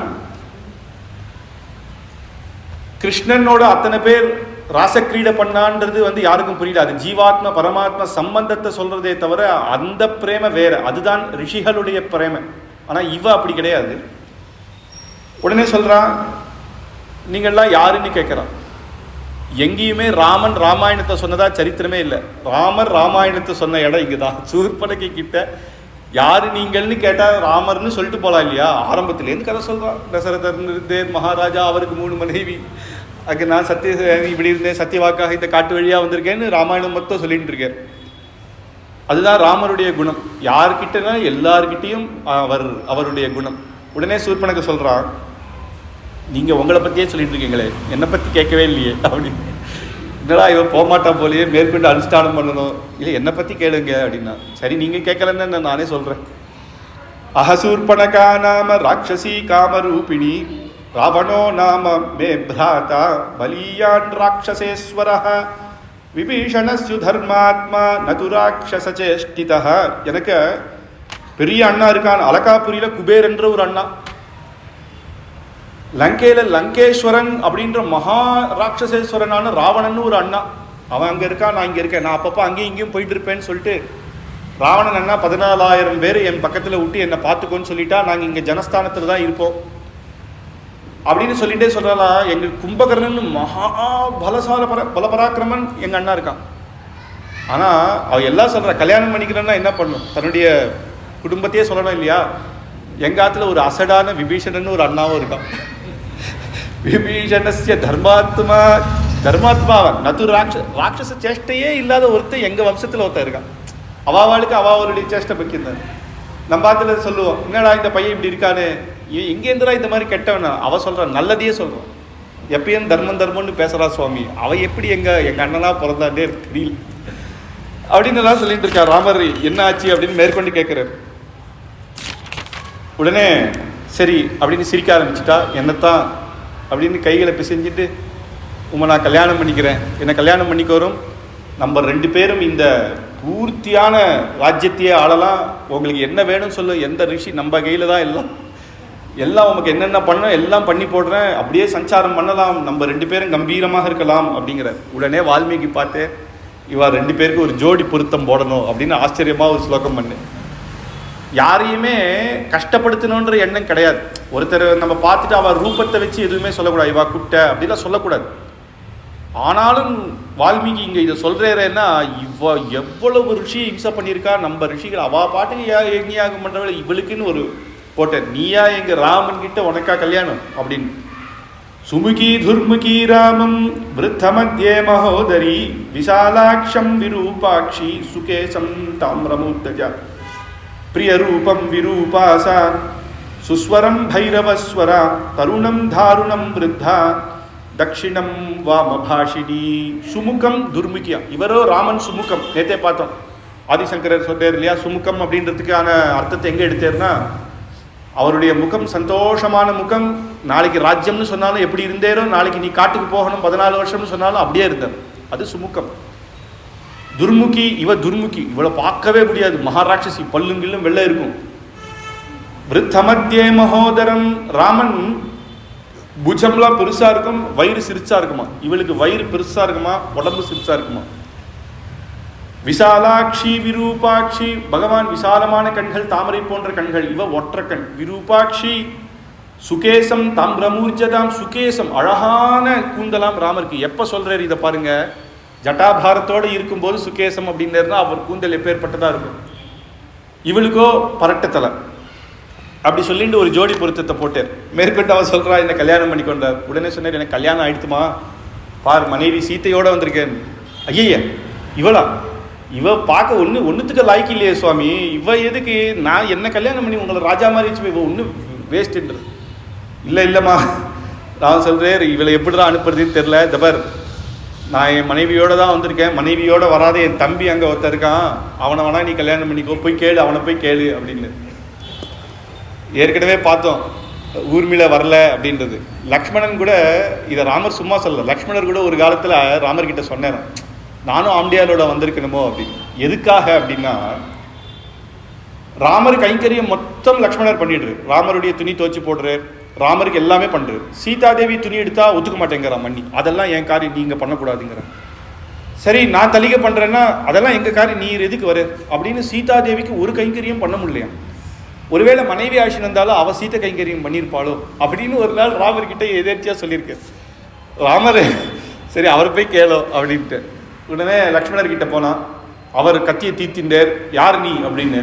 கிருஷ்ணனோட அத்தனை பேர் ராசக்கிரீடை பண்ணான்றது யாருக்கும் புரியல. அது ஜீவாத்மா பரமாத்மா சம்பந்தத்தை சொல்றதே தவிர அந்த பிரேம வேற. அதுதான் ரிஷிகளுடைய பிரேம. ஆனால் இவ அப்படி கிடையாது. உடனே சொல்றான், நீங்கள்லாம் யாருன்னு கேட்குறான். எங்கேயுமே ராமன் ராமாயணத்தை சொன்னதா சரித்திரமே இல்லை. ராமர் ராமாயணத்தை சொன்ன இடம் இங்குதான், சூர்பனகை கிட்ட. யாரு நீங்கள்னு கேட்டா ராமர்னு சொல்லிட்டு போலாம் இல்லையா? ஆரம்பத்திலேருந்து கதை சொல்றான். தசரதர் இருந்தேன், மகாராஜா, அவருக்கு 3 மனைவி, அங்கே நான் இப்படி இருந்தேன், சத்தியவாக்காக இந்த காட்டு வழியா வந்திருக்கேன்னு ராமாயணம் மொத்தம் சொல்லிட்டு இருக்கேன். அதுதான் ராமருடைய குணம். யார்கிட்டனா எல்லார்கிட்டையும் அவருடைய குணம். உடனே சூர்பனகை சொல்றான், நீங்க உங்களை பத்தியே சொல்லிட்டு இருக்கீங்களே, என்னை பத்தி கேட்கவே இல்லையே அப்படின்னு. என்னடா இவன் போகமாட்டான் போலயே, மேற்கொண்டு அனுஷ்டானம் பண்ணணும், இல்லை என்னை பத்தி கேளுங்க அப்படின்னா. சரி நீங்க கேட்கலன்னு நானே சொல்றேன். அஹசூர்பனகா நாம ராட்சசி காமரூபிணி, ராவணோ நாம மே பிராதா பலியான் ராட்சசேஸ்வரஹ, விபீஷணஸ்யு தர்மாத்மா நது ராட்சசேஷ்டிதா. எனக்கு பெரிய அண்ணா இருக்கான், அலகாபுரியில குபேர் என்ற ஒரு அண்ணா, லங்கையில லங்கேஸ்வரன் அப்படின்ற மகா ராட்சசேஸ்வரனான ராவணன் ஒரு அண்ணா, அவன் அங்க இருக்கான், நான் இங்க இருக்கேன், நான் அப்பப்போ அங்கேயும் இங்கேயும் போயிட்டு இருப்பேன்னு சொல்லிட்டு ராவணன் அண்ணா 14,000 பேர் என் பக்கத்துல விட்டு என்னை பார்த்துக்கோன்னு சொல்லிட்டா, நாங்க இங்க ஜனஸ்தானத்துல தான் இருப்போம் அப்படின்னு சொல்லிட்டே சொல்றலாம். எங்க கும்பகர்ணன் மகா பலபராக்கிரமன் எங்க அண்ணா இருக்கான். ஆனா அவ எல்லாம் சொல்ற, கல்யாணம் பண்ணிக்கிறேன்னா என்ன பண்ணும், தன்னுடைய குடும்பத்தையே சொல்லணும் இல்லையா? எங்க ஆத்துல ஒரு அசடான விபீஷணன் ஒரு அண்ணாவும் இருக்கான். விபீஷணஸ்ய தர்மாத்மாவன் நது ராட்சச சேஷ்டையே இல்லாத ஒருத்தர் எங்க வம்சத்துல ஒருத்தர் இருக்கான். அவாவாளுக்கு அவளுடைய சேஷ்டை பக்கியிருந்தார். நம்ம ஆத்துல சொல்லுவோம், என்னடா இந்த பையன் இப்படி இருக்கானே, எங்கேந்திரா இந்த மாதிரி கெட்டவனா? அவ சொல்றான், நல்லதையே சொல்றான். எப்பயும் தர்மம்னு பேசுறா சுவாமி, அவ எப்படி எங்க அண்ணனா பிறந்தாண்டே தெரியல அப்படின்னு எல்லாம் சொல்லிட்டு இருக்கா. ராமர் என்ன ஆச்சு அப்படின்னு மேற்கொண்டு கேட்கிறார். உடனே சரி அப்படின்னு சிரிக்க ஆரம்பிச்சுட்டா. என்னத்தான் அப்படின்னு கைகளை பிசைஞ்சிட்டு, உங்களை நான் கல்யாணம் பண்ணிக்கிறேன், என்னை கல்யாணம் பண்ணிக்கோரும், நம்ம 2 பேரும் இந்த பூர்த்தியான ராஜ்யத்தையே ஆளலாம், உங்களுக்கு என்ன வேணும்னு சொல்லு, எந்த ரிஷி நம்ம கையில் தான் எல்லாம் உமக்கு என்னென்ன பண்ண எல்லாம் பண்ணி போடுறேன், அப்படியே சஞ்சாரம் பண்ணலாம், நம்ம 2 பேரும் கம்பீரமாக இருக்கலாம் அப்படிங்கிற. உடனே வால்மீகி பார்த்து, இவா 2 பேருக்கு ஒரு ஜோடி பொருத்தம் போடணும் அப்படின்னு ஆச்சரியமாக ஒரு ஸ்லோகம் பண்ணு. யாரையுமே கஷ்டப்படுத்தணுன்ற எண்ணம் கிடையாது. ஒருத்தர் நம்ம பார்த்துட்டு அவர் ரூபத்தை வச்சு எதுவுமே சொல்லக்கூடாது, இவா குட்டை அப்படிலாம் சொல்லக்கூடாது. ஆனாலும் வால்மீகி இங்கே இதை சொல்கிறேன்னா, இவ எவ்வளவு ரிஷி இம்சை பண்ணியிருக்கா, நம்ம ரிஷிகள் அவா பாட்டுக்கு யஜ்ஞயாகம் பண்ணுறவள இவளுக்குன்னு ஒரு போட்ட, நீயா எங்கள் ராமன் கிட்ட உனக்கா கல்யாணம் அப்படின்னு. சுமுகி துர்முகி ராமம் விருத்தமத்யே மகோதரி, விசாலாட்சம் விரூபாட்சி சுகேசம் தாமிரமூர்த்தஜா, பிரியரூபம் விரூபாசா சுஸ்வரம் பைரவஸ்வரா, தருணம் தாருணம் விருத்தா தட்சிணம் வாமபாஷினி. சுமுகம் துர்முகியா, இவரோ ராமன் சுமுகம். நேற்றே பார்த்தோம், ஆதிசங்கரர் சொல்றார் இல்லையா, சுமுகம் அப்படின்றதுக்கான அர்த்தத்தை எங்கே எடுத்தார்னா, அவருடைய முகம் சந்தோஷமான முகம். நாளைக்கு ராஜ்யம்னு சொன்னாலும் எப்படி இருந்தேரோ, நாளைக்கு நீ காட்டுக்கு போகணும் 14 வருஷம்னு சொன்னாலும் அப்படியே இருந்தார், அது சுமுகம். துர்முகி, இவ துர்முகி, இவளை பார்க்கவே முடியாது, மகாராட்சசி, பல்லுங்கிலும் வெள்ளை இருக்கும். விருத்தமத்யே மகோதரம், ராமன் புஜம்லாம் பெருசா இருக்கும், வயிறு சிரிச்சா இருக்குமா, இவளுக்கு வயிறு பெருசா இருக்குமா, உடம்பு சிரிச்சா இருக்குமா. விசாலாட்சி விரூபாட்சி, பகவான் விசாலமான கண்கள், தாமரை போன்ற கண்கள், இவ ஒற்ற கண். விரூபாட்சி சுகேசம் தாமிரமூர்ஜதாம், சுகேசம் அழகான கூந்தலாம் ராமருக்கு. எப்ப சொல்றாரு இதை பாருங்க, ஜட்டாபாரத்தோடு இருக்கும்போது சுகேசம் அப்படின்னா அவர் கூந்தல் எப்பேற்பட்டதா இருக்கும். இவளுக்கோ பரட்டத்தலை. அப்படி சொல்லிட்டு ஒரு ஜோடி பொருத்தத்தை போட்டார். மேற்கொண்டு அவர் சொல்றா, என்ன கல்யாணம் பண்ணி கொண்டார். உடனே சொன்னார், எனக்கு கல்யாணம் ஆயிடுத்துமா, பார் மனைவி சீத்தையோட வந்திருக்கேன். ஐயா இவளா, இவ பார்க்க ஒன்றுத்துக்கு லாய்க்கு இல்லையே சுவாமி, இவ எதுக்கு நான் என்ன கல்யாணம் பண்ணி உங்களை ராஜா மாதிரி வச்சு, இவ ஒன்று வேஸ்ட்டுன்றது. இல்லைம்மா, நான் சொல்றேன், இவளை எப்படிதான் அனுப்புறதுன்னு தெரில, தபர் நான் என் மனைவியோட தான் வந்திருக்கேன், மனைவியோட வராத என் தம்பி அங்கே ஒருத்தர் இருக்கான், அவனை வேணா நீ கல்யாணம் பண்ணிக்கோ, போய் கேளு, அவனை போய் கேளு அப்படின்னு. ஏற்கனவே பார்த்தோம் ஊர்மிள வரல அப்படின்றது. லக்ஷ்மணன் கூட இதை ராமர் சும்மா சொல்லல, லக்ஷ்மணர் கூட ஒரு காலத்தில் ராமர்கிட்ட சொன்னேன், நானும் ஆம்பியாரோட வந்திருக்கணுமோ அப்படின்னு. எதுக்காக அப்படின்னா, ராமர் கைங்கரியம் மொத்தம் லக்ஷ்மணர் பண்ணிடுறாரு, ராமருடைய துணி துவச்சி போடுறாரு, ராமருக்கு எல்லாமே பண்ணுறாரு. சீதாதேவி துணி எடுத்தா ஒத்துக்க மாட்டேங்கிறான் மன்னி, அதெல்லாம் என் காரியம், நீங்கள் பண்ணக்கூடாதுங்கிறான். சரி நான் தலிகை பண்ணுறேன்னா அதெல்லாம் எங்கள் காரியம், நீ எதுக்கு வர அப்படின்னு சீதாதேவிக்கு ஒரு கைங்கரியம் பண்ண முடியலையா. ஒருவேளை மனைவி ஆட்சி இருந்தாலும் அவ சீத்தை கைங்கரியம் பண்ணியிருப்பாளோ அப்படின்னு ஒரு நாள் ராமர்கிட்ட எதேர்ச்சியாக சொல்லியிருக்கார். ராமர் சரி அவர் போய் கேளோ அப்படின்ட்டு. உடனே லக்ஷ்மணர்கிட்ட போனான். அவர் கத்தியை தீத்தின்றார். யார் நீ அப்படின்னு.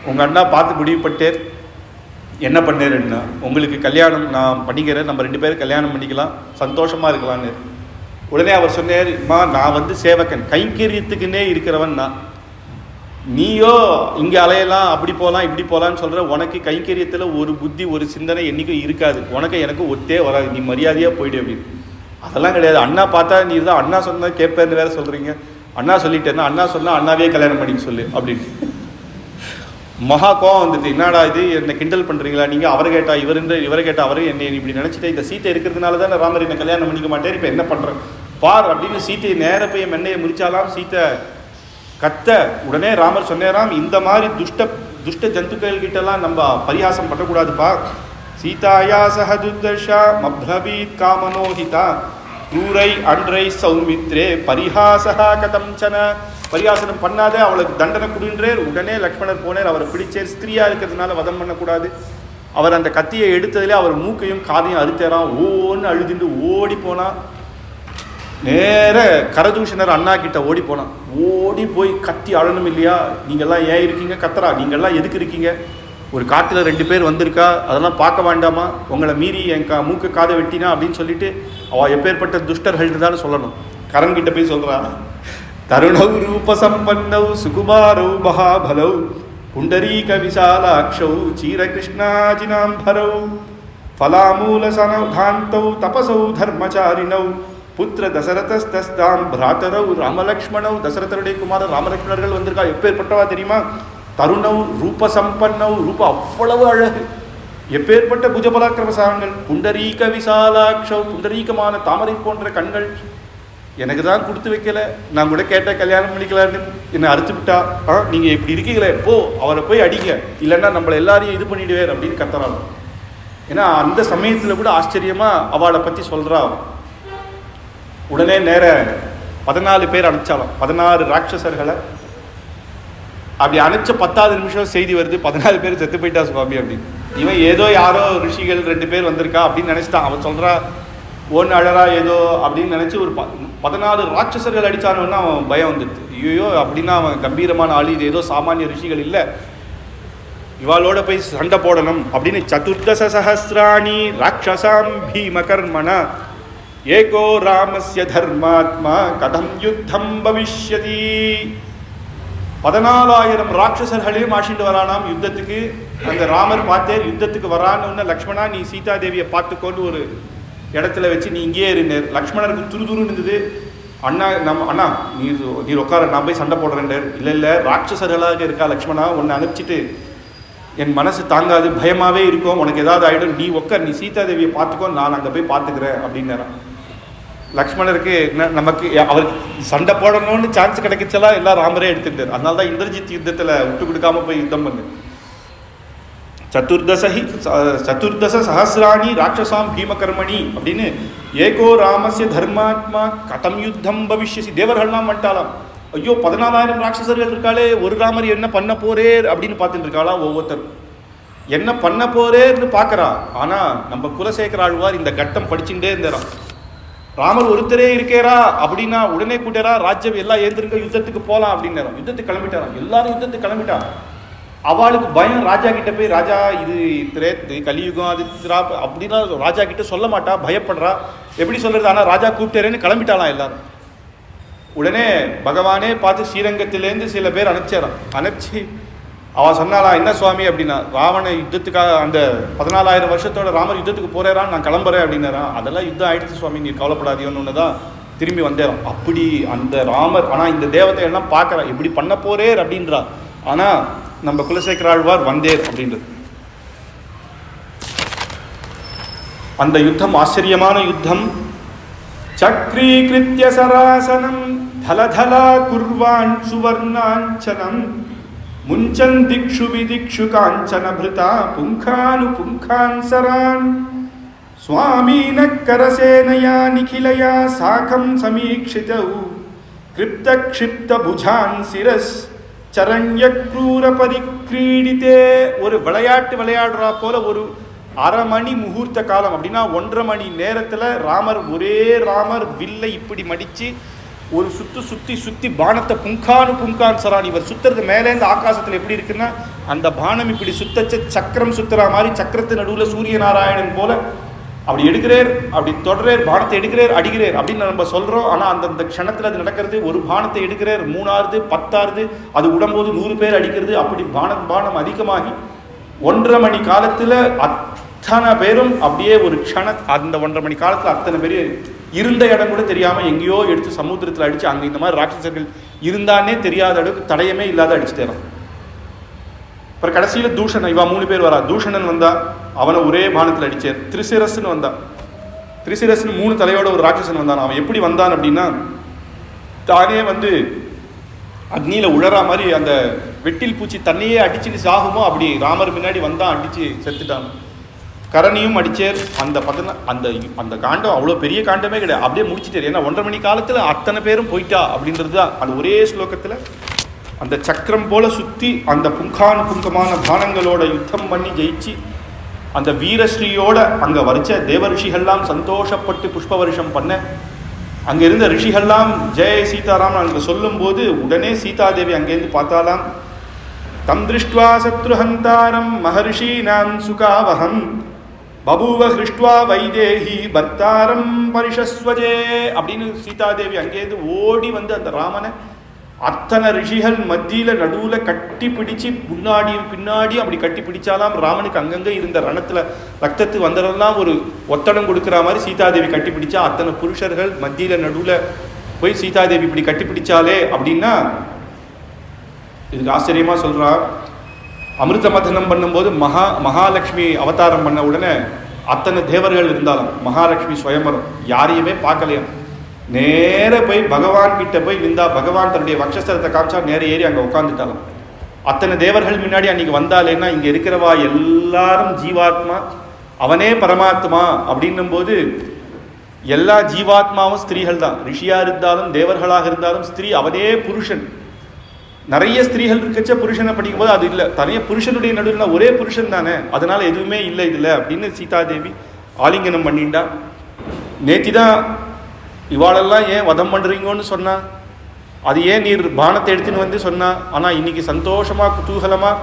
உங்கள் அண்ணா பார்த்து முடிவுப்பட்டேர். என்ன பண்ணேருன்னா, உங்களுக்கு கல்யாணம் நான் பண்ணிக்கிறேன், நம்ம 2 பேரும் கல்யாணம் பண்ணிக்கலாம், சந்தோஷமாக இருக்கலான்னு. உடனே அவர் சொன்னார், அம்மா நான் சேவகன், கைங்கரியத்துக்குன்னே இருக்கிறவன் நான். நீயோ இங்கே அலையலாம், அப்படி போகலாம் இப்படி போகலான்னு சொல்கிற. உனக்கு கைங்கரியத்தில் ஒரு புத்தி ஒரு சிந்தனை என்றைக்கும் இருக்காது. உனக்கு எனக்கு ஒத்தே வராது. நீ மரியாதையாக போயிடு அப்படின்னு. அதெல்லாம் கிடையாது. அண்ணா பார்த்தா நீ தான் அண்ணா சொன்னால் கேட்பேன்னு வேறு சொல்கிறீங்க. அண்ணா சொல்லிட்டேன்னா அண்ணா சொன்னால் அண்ணாவே கல்யாணம் பண்ணிக்க சொல்லு அப்படின்னு. மகா கோவம் வந்துட்டு, என்னடா இது, என்னை கிண்டல் பண்ணுறீங்களா நீங்கள்? அவரை கேட்டா இவரை கேட்டா அவரு, என்னை இப்படி நினச்சிட்டு இந்த சீத்தை இருக்கிறதுனால தான் ராமர் என்னை கல்யாணம் பண்ணிக்க மாட்டேன், இப்போ என்ன பண்ணுறேன் பார் அப்படின்னு சீத்தையை நேர போய் மென்னையை முறிச்சாலாம். சீத்தை கத்த. உடனே ராமர் சொன்னாராம், இந்த மாதிரி துஷ்ட ஜந்துக்கள் கிட்டலாம் நம்ம பரிகாசம் பண்ணக்கூடாதுப்பா. சீதாயா சஹ துர்தர்ஷா மப்ரவீத் காமனோஹிதா க்ரூரை அன்றை சௌமித்ரே பரிஹாசா கதம்சன. பரிகாசனம் பண்ணாத, அவளுக்கு தண்டனை கொடுன்றேர். உடனே லக்ஷ்மணர் போனார், அவரை பிடிச்சேர். ஸ்திரியா இருக்கிறதுனால வதம் பண்ணக்கூடாது. அவர் அந்த கத்தியை எடுத்ததிலே அவர் மூக்கையும் காதையும் அறுத்தேறான். ஓன்னு அழுதுண்டு ஓடி போனா. நேர கரதூஷணர் அண்ணா கிட்ட ஓடி போனான். ஓடி போய் கத்தி அழணும் இல்லையா, நீங்கள்லாம் ஏன் இருக்கீங்க கத்துறா, நீங்கள்லாம் எதுக்கு இருக்கீங்க, ஒரு காட்டில் 2 பேர் வந்திருக்கா, அதெல்லாம் பார்க்க வேண்டாமா, உங்களை மீறி என் மூக்கு காதை வெட்டினா அப்படின்னு சொல்லிட்டு அவள் எப்பேற்பட்ட துஷ்டர்கள் தான் சொல்லணும். கரண் கிட்ட போய் சொல்கிறான், தருணவ் ரூபசம்பன்னவ் சுகுமாரவ் மகாபலவ் புண்டரீக விசாலாட்சௌ சீரகிருஷ்ணாஜினாம்பரவ் ஃபலாமூலசனௌதாந்தௌ தபசௌ தர்மச்சாரிணவ் புத்திர தசரதஸ்தாம் பிராத்தரவ் ராமலக்ஷ்மணவ். தசரதருடைய குமாரர் ராமலக்ஷ்மணர்கள் வந்திருக்கா. எப்பேற்பட்டவா தெரியுமா? தருணவ் ரூபசம்பன்னவ், ரூப அவ்வளவு அழகு, எப்பேற்பட்ட புஜபலாக்கிரமசாரங்கள். புண்டரீக விசாலாட்சவ், புண்டரீகமான தாமரை போன்ற கண்கள். எனக்கு தான் கொடுத்து வைக்கல, நான் கூட கேட்ட கல்யாணம் பண்ணிக்கலான்னு என்னை அறுத்து விட்டா. நீங்கள் இப்படி இருக்கீங்களே, போ அவரை போய் அடிங்க, இல்லைன்னா நம்மளை எல்லாரையும் இது பண்ணிடுவேர் அப்படின்னு கத்துறாங்க. ஏன்னா அந்த சமயத்தில் கூட ஆச்சரியமாக அவளை பற்றி சொல்கிறா. உடனே நேர 14 பேர் அனுப்பிச்சாலும், 16 ராட்சசர்களை. அப்படி அனுப்பிச்ச 10வது நிமிஷம் செய்தி வருது, 14 பேர் செத்து போயிட்டா சுவாமி அப்படின்னு. இவன் ஏதோ யாரோ ரிஷிகள் 2 பேர் வந்திருக்கா அப்படின்னு நினச்சிட்டான். அவன் சொல்கிறா ஒன்று அழறா ஏதோ அப்படின்னு நினச்சி ஒரு 14 ராட்சசர்கள் அடித்தானோன்னா அவன் பயம் வந்துடுது. ஐயோ அப்படின்னா அவன் கம்பீரமான ஆளு, இது ஏதோ சாமானிய ரிஷிகள் இல்லை, இவாளோட போய் சண்டை போடணும் அப்படின்னு. சதுர்தச சஹஸ்ராணி ராட்சசாம் பீமகர்மணா ஏகோ ராமஸ்ய தர்மாத்மா கதம் யுத்தம் பவிஷ்யதி. 14,000 ராட்சசர்களையும் ஆசிட்டு வரானாம் யுத்தத்துக்கு. அந்த ராமர் பார்த்தேன் யுத்தத்துக்கு வரான்னு. லக்ஷ்மணா நீ சீதா தேவியை பார்த்துக்கொண்டு ஒரு இடத்துல வச்சு நீ இங்கேயே இருந்தார். லக்ஷ்மணருக்கு துருதுரு இருந்தது. அண்ணா நீர் உட்கார, நான் போய் சண்டை போடுறேன். இல்லை ராட்சசர்களாக இருக்கா லக்ஷ்மணா, உன்னை அனுப்பிச்சிட்டு என் மனசு தாங்காது, பயமாகவே இருக்கும், உனக்கு ஏதாவது ஆகிடும், நீ உட்கார், நீ சீதா தேவியை பார்த்துக்கோ, நான் அங்கே போய் பார்த்துக்கிறேன் அப்படின்னாரான். லக்ஷ்மணருக்கு நமக்கு அவருக்கு சண்டை போடணும்னு சான்ஸ் கிடைக்கிச்செல்லாம் எல்லாம் ராமரே எடுத்துட்டார். அதனால தான் இந்திரஜித் யுத்தத்தில் விட்டு கொடுக்காம போய் யுத்தம் பண்ணு. சதுர்தச சஹஸ்ராணி ராட்சசாம் பீமகர்மணி அப்படின்னு. ஏகோ ராமஸ்ய தர்மாத்மா கதம் யுத்தம் பவிஷ்யசி. தேவர்கள்லாம் வந்துட்டாலாம். ஐயோ 14,000 ராட்சசர்கள் இருக்காளே, ஒரு ராமர் என்ன பண்ண போறேர் அப்படின்னு பார்த்துட்டு இருக்காளா. ஒவ்வொருத்தர் என்ன பண்ண போறேன்னு பார்க்கறா. ஆனால் நம்ம குலசேகர ஆழ்வார் இந்த கட்டம் படிச்சுட்டே இருந்தாராம். ராமர் ஒருத்தரே இருக்கேரா அப்படின்னா உடனே கூட்டாரா, ராஜ்யம் எல்லாம் ஏந்திருக்க, யுத்தத்துக்கு போகலாம் அப்படின்னாராம். யுத்தத்துக்கு கிளம்பிட்டாராம். எல்லாரும் யுத்தத்துக்கு கிளம்பிட்டா. அவளுக்கு பயம். ராஜா கிட்ட போய், ராஜா இது கலியுகம் அது அப்படின்னா ராஜா கிட்ட சொல்ல மாட்டா, பயப்படுறா. எப்படி சொல்றது? ஆனால் ராஜா கூப்பிட்டாரேன்னு கிளம்பிட்டாலாம் எல்லாரும். உடனே பகவானே பார்த்து ஸ்ரீரங்கத்திலேருந்து சில பேர் அனுப்பிச்சு அவள் சொன்னாலாம், என்ன சுவாமி அப்படின்னா, ராவண யுத்தத்துக்காக அந்த 14,000 வருஷத்தோட ராமர் யுத்தத்துக்கு போறேறான், நான் கிளம்புறேன் அப்படின்னாரான். அதெல்லாம் யுத்தம் ஆயிடுச்சு சுவாமி, நீ கவலைப்படாதீங்கன்னு தான் திரும்பி வந்தேறான். அப்படி அந்த ராமர், ஆனால் இந்த தேவத்தை எல்லாம் பார்க்குறா, இப்படி பண்ண போறேர் அப்படின்றா. ஆனால் நம்ம குலசேகர ஆழ்வார் வந்தேர் அப்படின்றது. அந்த யுத்தம் ஆச்சரியமான யுத்தம். சக்ரீகிருத்ய சராசனம் தலதலா குர்வான் சுவர்ணாஞ்சனம் முஞ்சன் திக்ஷு விதிக்ஷு காஞ்சன பிருதா புங்கானு புங்கான் சரான் சுவாமீன கரசேனயா நிகிலயா சாகம் சமீக்ஷிதௌ கிருப்த க்ஷிப்த புஜான் சிரஸ் சரண்ய க்ரூர பரிக்ரீடித்தே. ஒரு விளையாட்டு விளையாடுறா போல ஒரு அரை மணி முகூர்த்த காலம் அப்படின்னா 1.5 மணி நேரத்தில் ராமர் வில்லை இப்படி மடித்து ஒரு சுற்றி பானத்தை புங்கான் சரான். இவர் சுத்துறது மேலேருந்து ஆகாசத்தில் எப்படி இருக்குன்னா அந்த பானம் இப்படி சுத்தச்ச சக்கரம் சுத்துற மாதிரி சக்கரத்து நடுவில் சூரிய நாராயணன் போல அப்படி எடுக்கிறார், அப்படி தொடர்றார், பானத்தை எடுக்கிறார், அடிக்கிறார் அப்படின்னு நம்ம சொல்கிறோம். ஆனால் அந்தந்த க்ஷணத்தில் அது நடக்கிறது. ஒரு பானத்தை எடுக்கிறார், 3ஆவது 10ஆவது, அது விடும்போது 100 பேர் அடிக்கிறது. அப்படி பானம் அதிகமாகி 1.5 மணி காலத்தில் அத்தனை பேரும் அப்படியே ஒரு அந்த 1.5 மணி காலத்தில் அத்தனை பேர் இருந்த இடம் கூட தெரியாமல் எங்கேயோ எடுத்து சமுத்திரத்தில் அடித்து அங்கே இந்த மாதிரி ராட்சசர்கள் இருந்தானே தெரியாத அளவுக்கு தடயமே இல்லாத அடிச்சுட்டேறான். அப்புறம் கடைசியில் தூஷணன், இவா 3 பேர் வரா. தூஷணன் வந்தா, அவனை ஒரே பானத்தில் அடிச்சார். திரிசிரஸ்ன்னு வந்தான். திரிசிரஸ்ன்னு 3 தலையோட ஒரு ராட்சசன் வந்தான். அவன் எப்படி வந்தான் அப்படின்னா தானே வந்து அக்னியில் உழறா மாதிரி அந்த வெட்டில் பூச்சி தன்னையே அடிச்சுட்டு சாகுமோ அப்படி ராமர் முன்னாடி வந்தான், அடித்து செத்துட்டான். கரணியும் அடிச்சேர். அந்த காண்டம் அவ்வளோ பெரிய காண்டமே கிடையாது, அப்படியே முடிச்சுட்டார். ஏன்னா 1.5 மணி காலத்தில் அத்தனை பேரும் போயிட்டா அப்படின்றது தான் அந்த ஒரே ஸ்லோகத்தில் அந்த சக்கரம் போல சுற்றி அந்த புங்கமான பானங்களோட யுத்தம் பண்ணி ஜெயிச்சு அந்த வீரஸ்ரீயோட அங்கே வரைச்ச தேவ ரிஷிகள்லாம் சந்தோஷப்பட்டு புஷ்ப வருஷம் பண்ண. அங்கே இருந்த ரிஷிகள்லாம் ஜெய சீதாராம் அங்கே சொல்லும்போது உடனே சீதாதேவி அங்கேருந்து பார்த்தாலாம். தம் திருஷ்டுவா சத்ருஹந்தாரம் மகர்ஷீனாம் சுகாவகம் பபூவ ஹிருஷ்டுவா வைதேகி பர்த்தாரம் பரிஷஸ்வஜே அப்படின்னு சீதாதேவி அங்கேருந்து ஓடி வந்து அந்த ராமனை அத்தனை ரிஷிகள் மத்தியில் நடுவில் கட்டி பிடிச்சி முன்னாடியும் பின்னாடியும் அப்படி கட்டி பிடிச்சாலாம். ராமனுக்கு அங்கங்கே இருந்த ரணத்தில் ரத்தத்துக்கு வந்ததெல்லாம் ஒரு ஒத்தடம் கொடுக்குற மாதிரி சீதாதேவி கட்டி பிடிச்சா. அத்தனை புருஷர்கள் மத்தியில் நடுவில் போய் சீதாதேவி இப்படி கட்டி பிடிச்சாலே அப்படின்னா இதுக்கு ஆச்சரியமாக சொல்கிறா. அமிர்த மதனம் பண்ணும்போது மகாலட்சுமி அவதாரம் பண்ண உடனே அத்தனை தேவர்கள் இருந்தாலும் மகாலட்சுமி சுயம்பரம் யாரையுமே பார்க்கலையா. நேர போய் பகவான் கிட்ட போய் நின்றா. பகவான் தன்னுடைய வக்ஷஸ்தலத்தை காமிச்சா நேர ஏறி அங்கே உட்காந்துட்டாலும். அத்தனை தேவர்கள் முன்னாடி அன்னைக்கு வந்தாலேன்னா இங்கே இருக்கிறவா எல்லாரும் ஜீவாத்மா, அவனே பரமாத்மா அப்படின்னும் போது எல்லா ஜீவாத்மாவும் ஸ்திரீகள் தான். ரிஷியாக இருந்தாலும் தேவர்களாக இருந்தாலும் ஸ்திரீ, அவனே புருஷன். நிறைய ஸ்திரீகள் இருக்கச்ச புருஷனை படிக்கும் போது அது இல்லை, தனியாக புருஷனுடைய நடுவில் ஒரே புருஷன் தானே, அதனால எதுவுமே இல்லை இதில் அப்படின்னு சீதாதேவி ஆலிங்கனம் பண்ணிண்டா. நேத்தி தான் இவாளெல்லாம் ஏன் வதம் பண்ணுறீங்கன்னு சொன்னா, அது ஏன் நீர் பானத்தை எடுத்துன்னு வந்து சொன்னா. ஆனால் இன்னைக்கு சந்தோஷமாக குதூகலமாக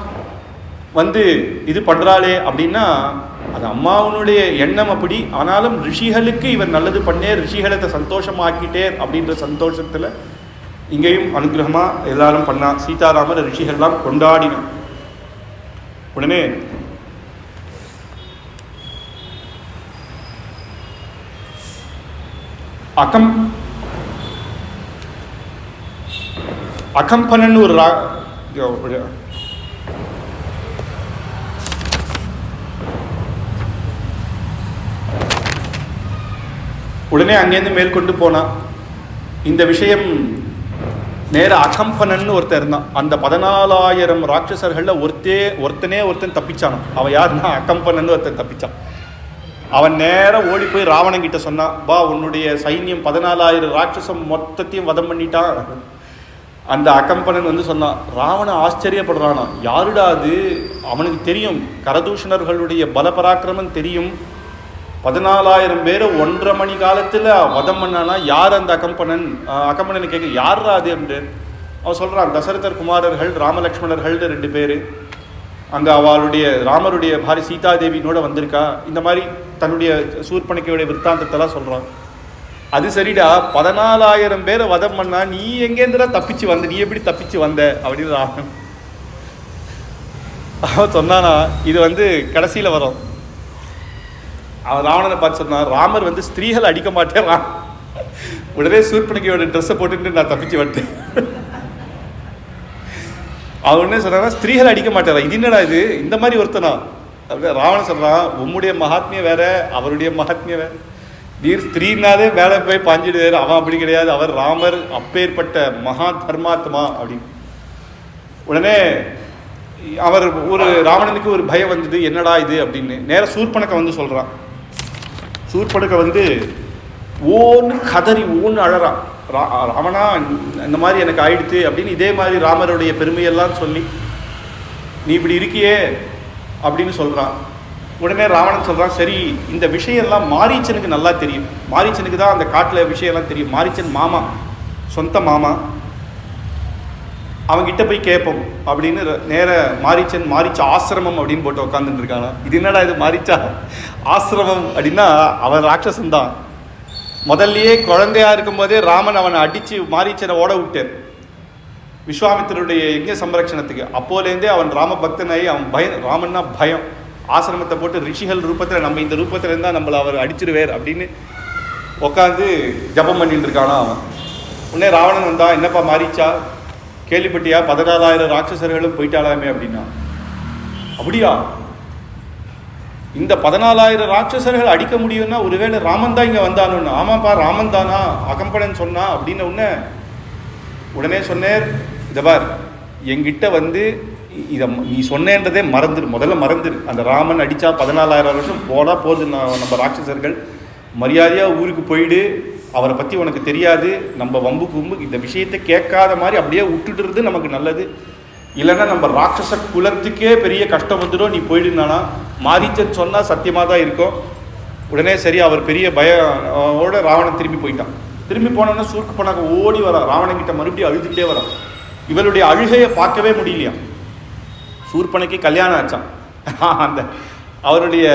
வந்து இது பண்ணுறாளே அப்படின்னா அது அம்மாவனுடைய எண்ணம் அப்படி. ஆனாலும் ரிஷிகளுக்கு இவர் நல்லது பண்ணே, ரிஷிகளை சந்தோஷமாக்கிட்டே அப்படின்ற சந்தோஷத்தில் இங்கேயும் அனுகிரகமாக எல்லாரும் பண்ணா. சீதாராமர் ரிஷிகள்லாம் கொண்டாடினான். உடனே அகம்பனன்னு ஒரு உடனே அங்கேருந்து மேற்கொண்டு போனான். இந்த விஷயம் நேர அகம்பனன்னு ஒருத்தர் இருந்தான். அந்த 14,000 ராட்சசர்களில் ஒருத்தன் தப்பிச்சானோ. அவன் யாருன்னா அகம்பனன்னு ஒருத்தன் தப்பிச்சான். அவன் நேரம் ஓடி போய் ராவணன் கிட்ட சொன்னான், வா உன்னுடைய சைன்யம் 14,000 ராட்சசம் மொத்தத்தையும் வதம் பண்ணிட்டான். அந்த அகம்பனன் வந்து சொன்னான். ராவணன் ஆச்சரியப்படுறானா, யாருடா அது? அவனுக்கு தெரியும் கரதூஷணர்களுடைய பலபராக்கிரமம் தெரியும். 14,000 பேரை 1.5 மணி காலத்தில் வதம் பண்ணானா யார் அந்த அகம்பனன்? அகம்பனன் கேட்க யாரா அது என்று அவன் சொல்கிறான். தசரதர் குமாரர்கள் ராமலக்ஷ்மணர்கள் 2 பேர் அங்கே அவளுடைய ராமருடைய பாரி சீதாதேவினோட வந்திருக்கா. இந்த மாதிரி தன்னுடைய சூர்பனக்கையுடைய விற்த்தாந்தத்தெல்லாம் சொல்கிறான். அது சரிடா, 14,000 பேரை வதம் பண்ணா நீ எங்கேருந்துடா தப்பிச்சு வந்த, நீ எப்படி தப்பிச்சு வந்த அப்படின்னு ராமன் அவன் சொன்னானா. இது வந்து கடைசியில் வரும். அவன் ராவணனை பார்த்து சொன்னான், ராமர் வந்து ஸ்திரீகள் அடிக்க மாட்டேன், உடனே சூர்பனக்கையோட ட்ரெஸ்ஸை போட்டுட்டு நான் தப்பிச்சு வந்துட்டேன். அவன் உடனே சொல்றான், ஸ்திரீகளை அடிக்க மாட்டாரா, இது என்னடா இது, இந்த மாதிரி ஒருத்தனா? ராவணன் சொல்றான், உம்முடைய மகாத்மியம் வேற, அவருடைய மகாத்மியம் வேற. நீர் ஸ்திரீனாலே மேலே போய் பாஞ்சிடுவார், அவன் அப்படி கிடையாது, அவர் ராமர் அப்பேற்பட்ட மகா தர்மாத்மா அப்படின்னு. உடனே அவர் ஒரு ராவணனுக்கு ஒரு பயம் வந்தது, என்னடா இது அப்படின்னு. நேராக சூர்பனக்கை வந்து சொல்கிறான். சூர்பனக்கை வந்து ஓன்னு கதறி ஓன்னு அழறான். ராவணா இந்த மாதிரி எனக்கு ஆயிடுத்து அப்படின்னு. இதே மாதிரி ராமருடைய பெருமையெல்லாம் சொல்லி நீ இப்படி இருக்கியே அப்படின்னு சொல்கிறான். உடனே ராவணன் சொல்கிறான், சரி இந்த விஷயம்லாம் மாரீச்சனுக்கு நல்லா தெரியும், மாரீச்சனுக்கு தான் அந்த காட்டில் விஷயம்லாம் தெரியும், மாரீச்சன் மாமா, சொந்த மாமா, அவங்கிட்ட போய் கேட்போம் அப்படின்னு நேர மாரீச்ச ஆசிரமம் அப்படின்னு போட்டு உட்காந்துட்டு இருக்காங்க. இது என்னடா இது மாரீச்சா ஆசிரமம் அப்படின்னா, அவன் ராட்சசன் தான். முதல்லையே குழந்தையா இருக்கும்போதே ராமன் அவனை அடித்து மாரீச்சனை ஓட விட்டார் விஸ்வாமித்திரருடைய யஜ்ஞ சம்ரட்சணத்துக்கு. அப்போலேருந்தே அவன் ராம பக்தனாகி அவன் ராமன்னா பயம். ஆசிரமத்தை போட்டு ரிஷிகள் ரூபத்தில் நம்ம இந்த ரூபத்தில் இருந்தால் நம்மளை அவர் அடிச்சிருவேர் அப்படின்னு உட்காந்து ஜபம் பண்ணிட்டு இருக்கானா அவன். உடனே ராவணன் வந்தா, என்னப்பா மாரீச்சா கேள்விப்பட்டியா 14,000 ராட்சசர்களும் போயிட்டாலாமே அப்படின்னா. அப்படியா, இந்த 14,000 ராட்சசர்கள் அடிக்க முடியும்னா ஒருவேளை ராமன் தான் இங்கே வந்தானு. ஆமாப்பா ராமன் தானா அகம்படன் சொன்னா அப்படின்னு உடனே சொன்னேர், இதை பார் என்கிட்ட வந்து இதை நீ சொன்னேன்றதே மறந்துடு, முதல்ல மறந்துடு. அந்த ராமன் அடித்தா 14,000 வருஷம் போனால் போகுது, நம்ம ராட்சசர்கள் மரியாதையாக ஊருக்கு போயிடு, அவரை பற்றி உனக்கு தெரியாது, நம்ம வம்பு இந்த விஷயத்தை கேட்காத மாதிரி அப்படியே விட்டுடுறது நமக்கு நல்லது, இல்லைன்னா நம்ம ராட்சச குலத்துக்கே பெரிய கஷ்டம் வந்துடும், நீ போயிடுனானா. மாரீச்சன் சொன்னால் சத்தியமாக தான் இருக்கும். உடனே சரி, அவர் பெரிய பயோட ராவணன் திரும்பி போயிட்டான். திரும்பி போனோன்னா சூர்க்கு போனாக்க ஓடி வரான், ராவணங்கிட்ட மறுபடியும் அழுதுகிட்டே வரான். இவளுடைய அழுகையை பார்க்கவே முடியலையா. சூர்பனுக்கு கல்யாணம் ஆச்சான். அந்த அவருடைய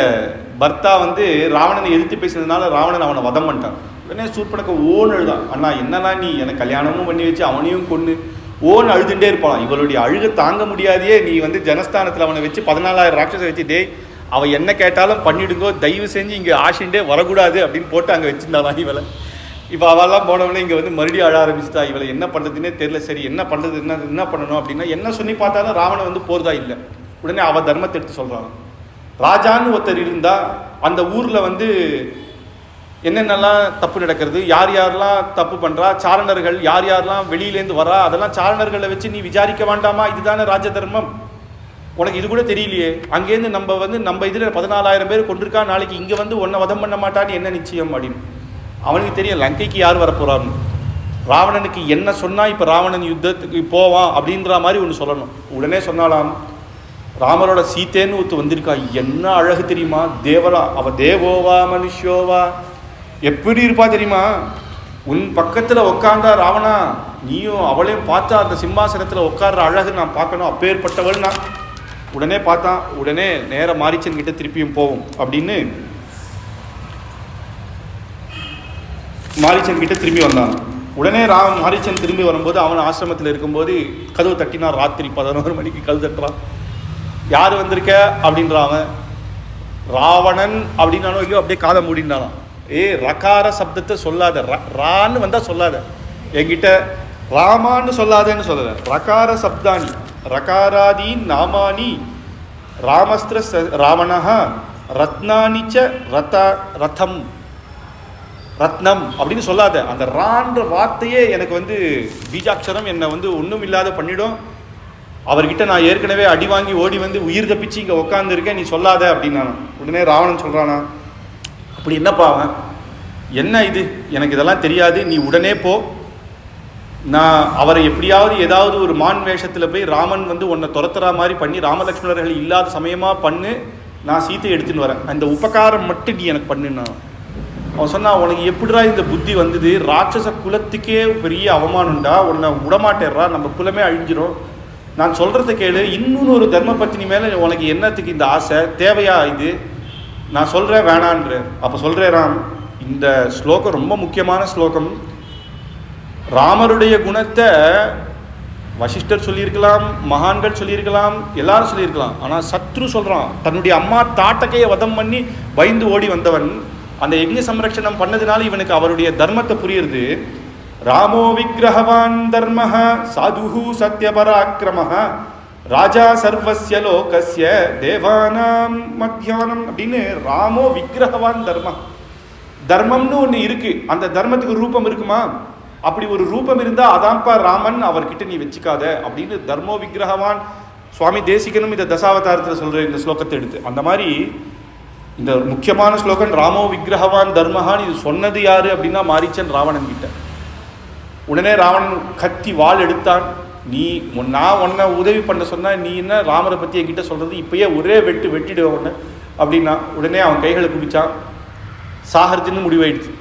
பர்த்தா வந்து ராவணனை எதிர்த்து பேசினதுனால ராவணன் அவனை வதம் பண்ணிட்டான். உடனே சூர்பனுக்கு ஓன் அழுதான், அண்ணா என்னன்னா நீ எனக்கு கல்யாணமும் பண்ணி வச்சு அவனையும் கொண்டு ஓன் அழுதுண்டே இருப்பான். இவளுடைய அழுகை தாங்க முடியாதையே நீ வந்து ஜனஸ்தானத்தில் அவனை வச்சு 14,000 ராட்சசை வச்சு, டே அவன் என்ன கேட்டாலும் பண்ணிடுங்கோ, தயவு செஞ்சு இங்கே ஆஷிண்டே வரக்கூடாது அப்படின்னு போட்டு அங்கே வச்சுருந்தாலாம் இவளை. இப்போ அவெல்லாம் போனவொடனே இங்கே வந்து மறுபடியும் அழ ஆரம்பிச்சுட்டா. இவளை என்ன பண்ணுறதுன்னே தெரியல. சரி என்ன பண்ணுறது, என்ன பண்ணணும் அப்படின்னா, என்ன சொல்லி பார்த்தாலும் ராவணன் வந்து போகிறதா இல்லை. உடனே அவள் தர்மத்தை எடுத்து சொல்கிறான். ராஜான்னு ஒருத்தர் இருந்தால் அந்த ஊரில் வந்து என்னென்னலாம் தப்பு நடக்கிறது, யார் யாரெல்லாம் தப்பு பண்ணுறா, சாரணர்கள் யார் யாரெல்லாம் வெளியிலேருந்து வரா, அதெல்லாம் சாரணர்களை வச்சு நீ விசாரிக்க வேண்டாமா, இதுதானே ராஜ தர்மம், உனக்கு இது கூட தெரியலையே. அங்கேருந்து நம்ம இதில் 14,000 பேர் கொண்டிருக்கா, நாளைக்கு இங்கே வந்து உன்னை வதம் பண்ண மாட்டான்னு என்ன நிச்சயம் அப்படின்னு. அவனுக்கு தெரியும் லங்கைக்கு யார் வரப்போறான்னு. ராவணனுக்கு என்ன சொன்னால் இப்போ ராவணன் யுத்தத்துக்கு போவான் அப்படின்ற மாதிரி ஒன்று சொல்லணும். உடனே சொன்னாலாம், ராமரோட சீத்தேன்னு ஒருத்து வந்திருக்கா, என்ன அழகு தெரியுமா, தேவரா, அவ தேவோவா மனுஷோவா, எப்படி இருப்பா தெரியுமா, உன் பக்கத்தில் உட்காந்தா ராவணா நீயும் அவளையும் பார்த்தா அந்த சிம்மாசனத்தில் உட்கார்ற அழகு நான் பார்க்கணும், அப்பேற்பட்டவள் நான். உடனே பார்த்தான். உடனே நேர மாரீச்சன் கிட்ட திருப்பியும் போவோம் அப்படின்னு மாரீச்சன் கிட்ட திரும்பி வந்தான். உடனே மாரீச்சன் திரும்பி வரும்போது அவன் ஆசிரமத்தில் இருக்கும்போது கதவு தட்டினான். ராத்திரி 11 மணிக்கு கதவு தட்டுறான். யார் வந்திருக்க அப்படின்றான். ராவணன் அப்படின்னானோ இல்லையோ அப்படியே காதை மூடினானான். ரகார சப்தத்தை சொல்லாத, ரான்னு வந்தால் சொல்லாத, என்கிட்ட ராமான்னு சொல்லாதேன்னு சொல்லலை, ரகார சப்தானி ரகாராதி நாமானி ராமஸ்திர ராவணா ரத்னானிச்ச ரதம் ரத்னம் அப்படின்னு சொல்லாத. அந்த ரான்ற வார்த்தையே எனக்கு வந்து பீஜாட்சரம், என்னை வந்து ஒன்றும் இல்லாத பண்ணிடும். அவர்கிட்ட நான் ஏற்கனவே அடி வாங்கி ஓடி வந்து உயிர் தப்பிச்சு இங்கே உட்காந்துருக்கேன், நீ சொல்லாத அப்படின்னா. உடனே ராவணன் சொல்கிறானா, அப்படி என்னப்பா அவன், என்ன இது, எனக்கு இதெல்லாம் தெரியாது, நீ உடனே போ, நான் அவரை எப்படியாவது ஏதாவது ஒரு மான் வேஷத்தில் போய் ராமன் வந்து உன்னை துரத்துறா மாதிரி பண்ணி ராமலக்ஷ்மணர்கள் இல்லாத சமயமாக பண்ணு, நான் சீத்தை எடுத்துன்னு வரேன், அந்த உபகாரம் மட்டும் நீ எனக்கு பண்ணுன்னா. அவன் சொன்னான், உனக்கு எப்படிடா இந்த புத்தி வந்தது, ராட்சச குலத்துக்கே பெரிய அவமானம்டா, உன்னை விடமாட்டேறா, நம்ம குலமே அழிஞ்சிரும், நான் சொல்கிறத கேளு, இன்னொன்று ஒரு தர்ம பத்தினி மேலே உனக்கு என்னத்துக்கு இந்த ஆசை, தேவையா இது, நான் சொல்கிறேன் வேணான்ற. அப்போ சொல்கிறேன் ராம், இந்த ஸ்லோகம் ரொம்ப முக்கியமான ஸ்லோகம். ராமருடைய குணத்தை வசிஷ்டர் சொல்லியிருக்கலாம், மகான்கள் சொல்லியிருக்கலாம், எல்லாரும் சொல்லியிருக்கலாம். ஆனால் சத்ரு சொல்கிறான், தன்னுடைய அம்மா தாட்டகையை வதம் பண்ணி பயந்து ஓடி வந்தவன் அந்த யஜ்ஞ சம்ரட்சணம் பண்ணதுனால இவனுக்கு அவருடைய தர்மத்தை புரியுது. ராமோ விக்கிரகவான் தர்மஹ சாதுஹு சத்யபராக்கிரமஹ ராஜா சர்வஸ்ய லோகஸ்ய தேவானாம் மத்தியானம் அப்படின்னு. ராமோ விக்கிரகவான் தர்ம, தர்மம்னு ஒன்று இருக்கு, அந்த தர்மத்துக்கு ரூபம் இருக்குமா, அப்படி ஒரு ரூபம் இருந்தால் அதான்ப்பா ராமன், அவர்கிட்ட நீ வச்சுக்காத அப்படின்னு தர்மோ விக்கிரகவான். சுவாமி தேசிகனும் இந்த தசாவதாரத்தில் சொல்கிற இந்த ஸ்லோகத்தை எடுத்து, அந்த மாதிரி இந்த முக்கியமான ஸ்லோகம் ராமோ விக்கிரகவான் தர்மஹான்னு இது சொன்னது யாரு அப்படின்னா மாரீச்சன் ராவணன் கிட்ட. உடனே ராவணன் கத்தி வாள் எடுத்தான். நீ நான் உன்னை உதவி பண்ண சொன்னா, நீ என்ன ராமரை பற்றி என்கிட்ட சொல்கிறது, இப்பயே ஒரே வெட்டிடுவேன் உன்னை அப்படின்னா உடனே அவன் கைகளை குடிச்சான். சாகர்ஜுன்னு முடிவாயிடுச்சு.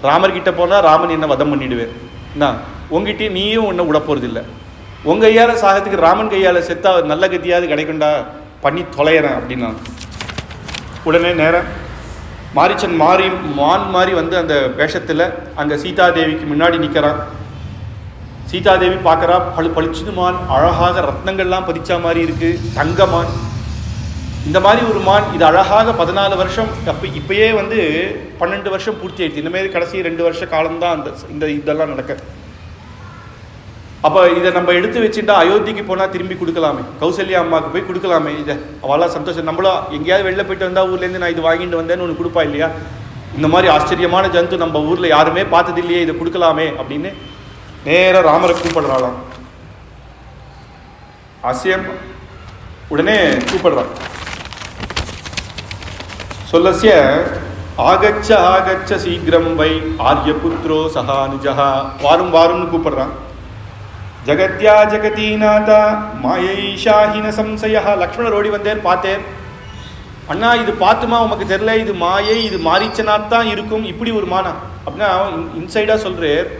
ராமர்கிட்ட போனால் ராமன் என்ன வதம் பண்ணிடுவேன், என்ன உங்ககிட்ட நீயும் ஒன்றும் விட போகிறதில்லை, உங்கள் கையால் சாகத்துக்கு ராமன் கையால் செத்தா நல்ல கத்தியாவது கிடைக்குண்டா, பண்ணி தொலைகிறேன் அப்படின்னா. உடனே நேரம் மாரிச்சன் மான் மாதிரி வந்து அந்த வேஷத்தில் அங்கே சீதாதேவிக்கு முன்னாடி நிற்கிறான். சீதாதேவி பார்க்குறா, பளிச்சுது மான், அழகாக ரத்னங்கள்லாம் பதிச்சா மாதிரி இருக்குது, தங்கமான். இந்த மாதிரி ஒரு மான் இது அழகாக 14 வருஷம், இப்பயே வந்து 12 வருஷம் பூர்த்தி ஆயிடுச்சு. இந்தமாரி கடைசி 2 வருஷ காலம்தான் இந்த இதெல்லாம் நடக்க. அப்போ இதை நம்ம எடுத்து வச்சுட்டா அயோத்திக்கு போனால் திரும்பி கொடுக்கலாமே, கௌசல்யா அம்மாவுக்கு போய் கொடுக்கலாமே. இதை அவளாம் சந்தோஷம். நம்மளும் எங்கேயாவது வெளில போயிட்டு வந்தால் ஊர்லேருந்து நான் இது வாங்கிட்டு வந்தேன்னு ஒன்று கொடுப்பா இல்லையா, இந்த மாதிரி ஆச்சரியமான ஜந்து நம்ம ஊரில் யாருமே பார்த்தது இல்லையே, இதை கொடுக்கலாமே அப்படின்னு நேராக ராமரை கூப்பிடுறாளாம். ஆசியம் உடனே கூப்பிடுறான். சொல்லசிய ஆகச்ச ஆகச்ச சீக்கிரம் வை ஆரியபுத்ரோ சகானுஜா, வாரும் வாரும்னு கூப்பிடுறான். ஜகத்யா ஜெகதீநாதா மாயைஷாஹின சம்சய. லக்ஷ்மணர் ஓடி வந்தேன், பார்த்தேன். அண்ணா இது பார்த்துமா உமக்கு தெரியல, இது மாயை, இது மாரீச்சனாத்தான் இருக்கும், இப்படி ஒரு மானா அப்படின்னா இன்சைடா சொல்றார்.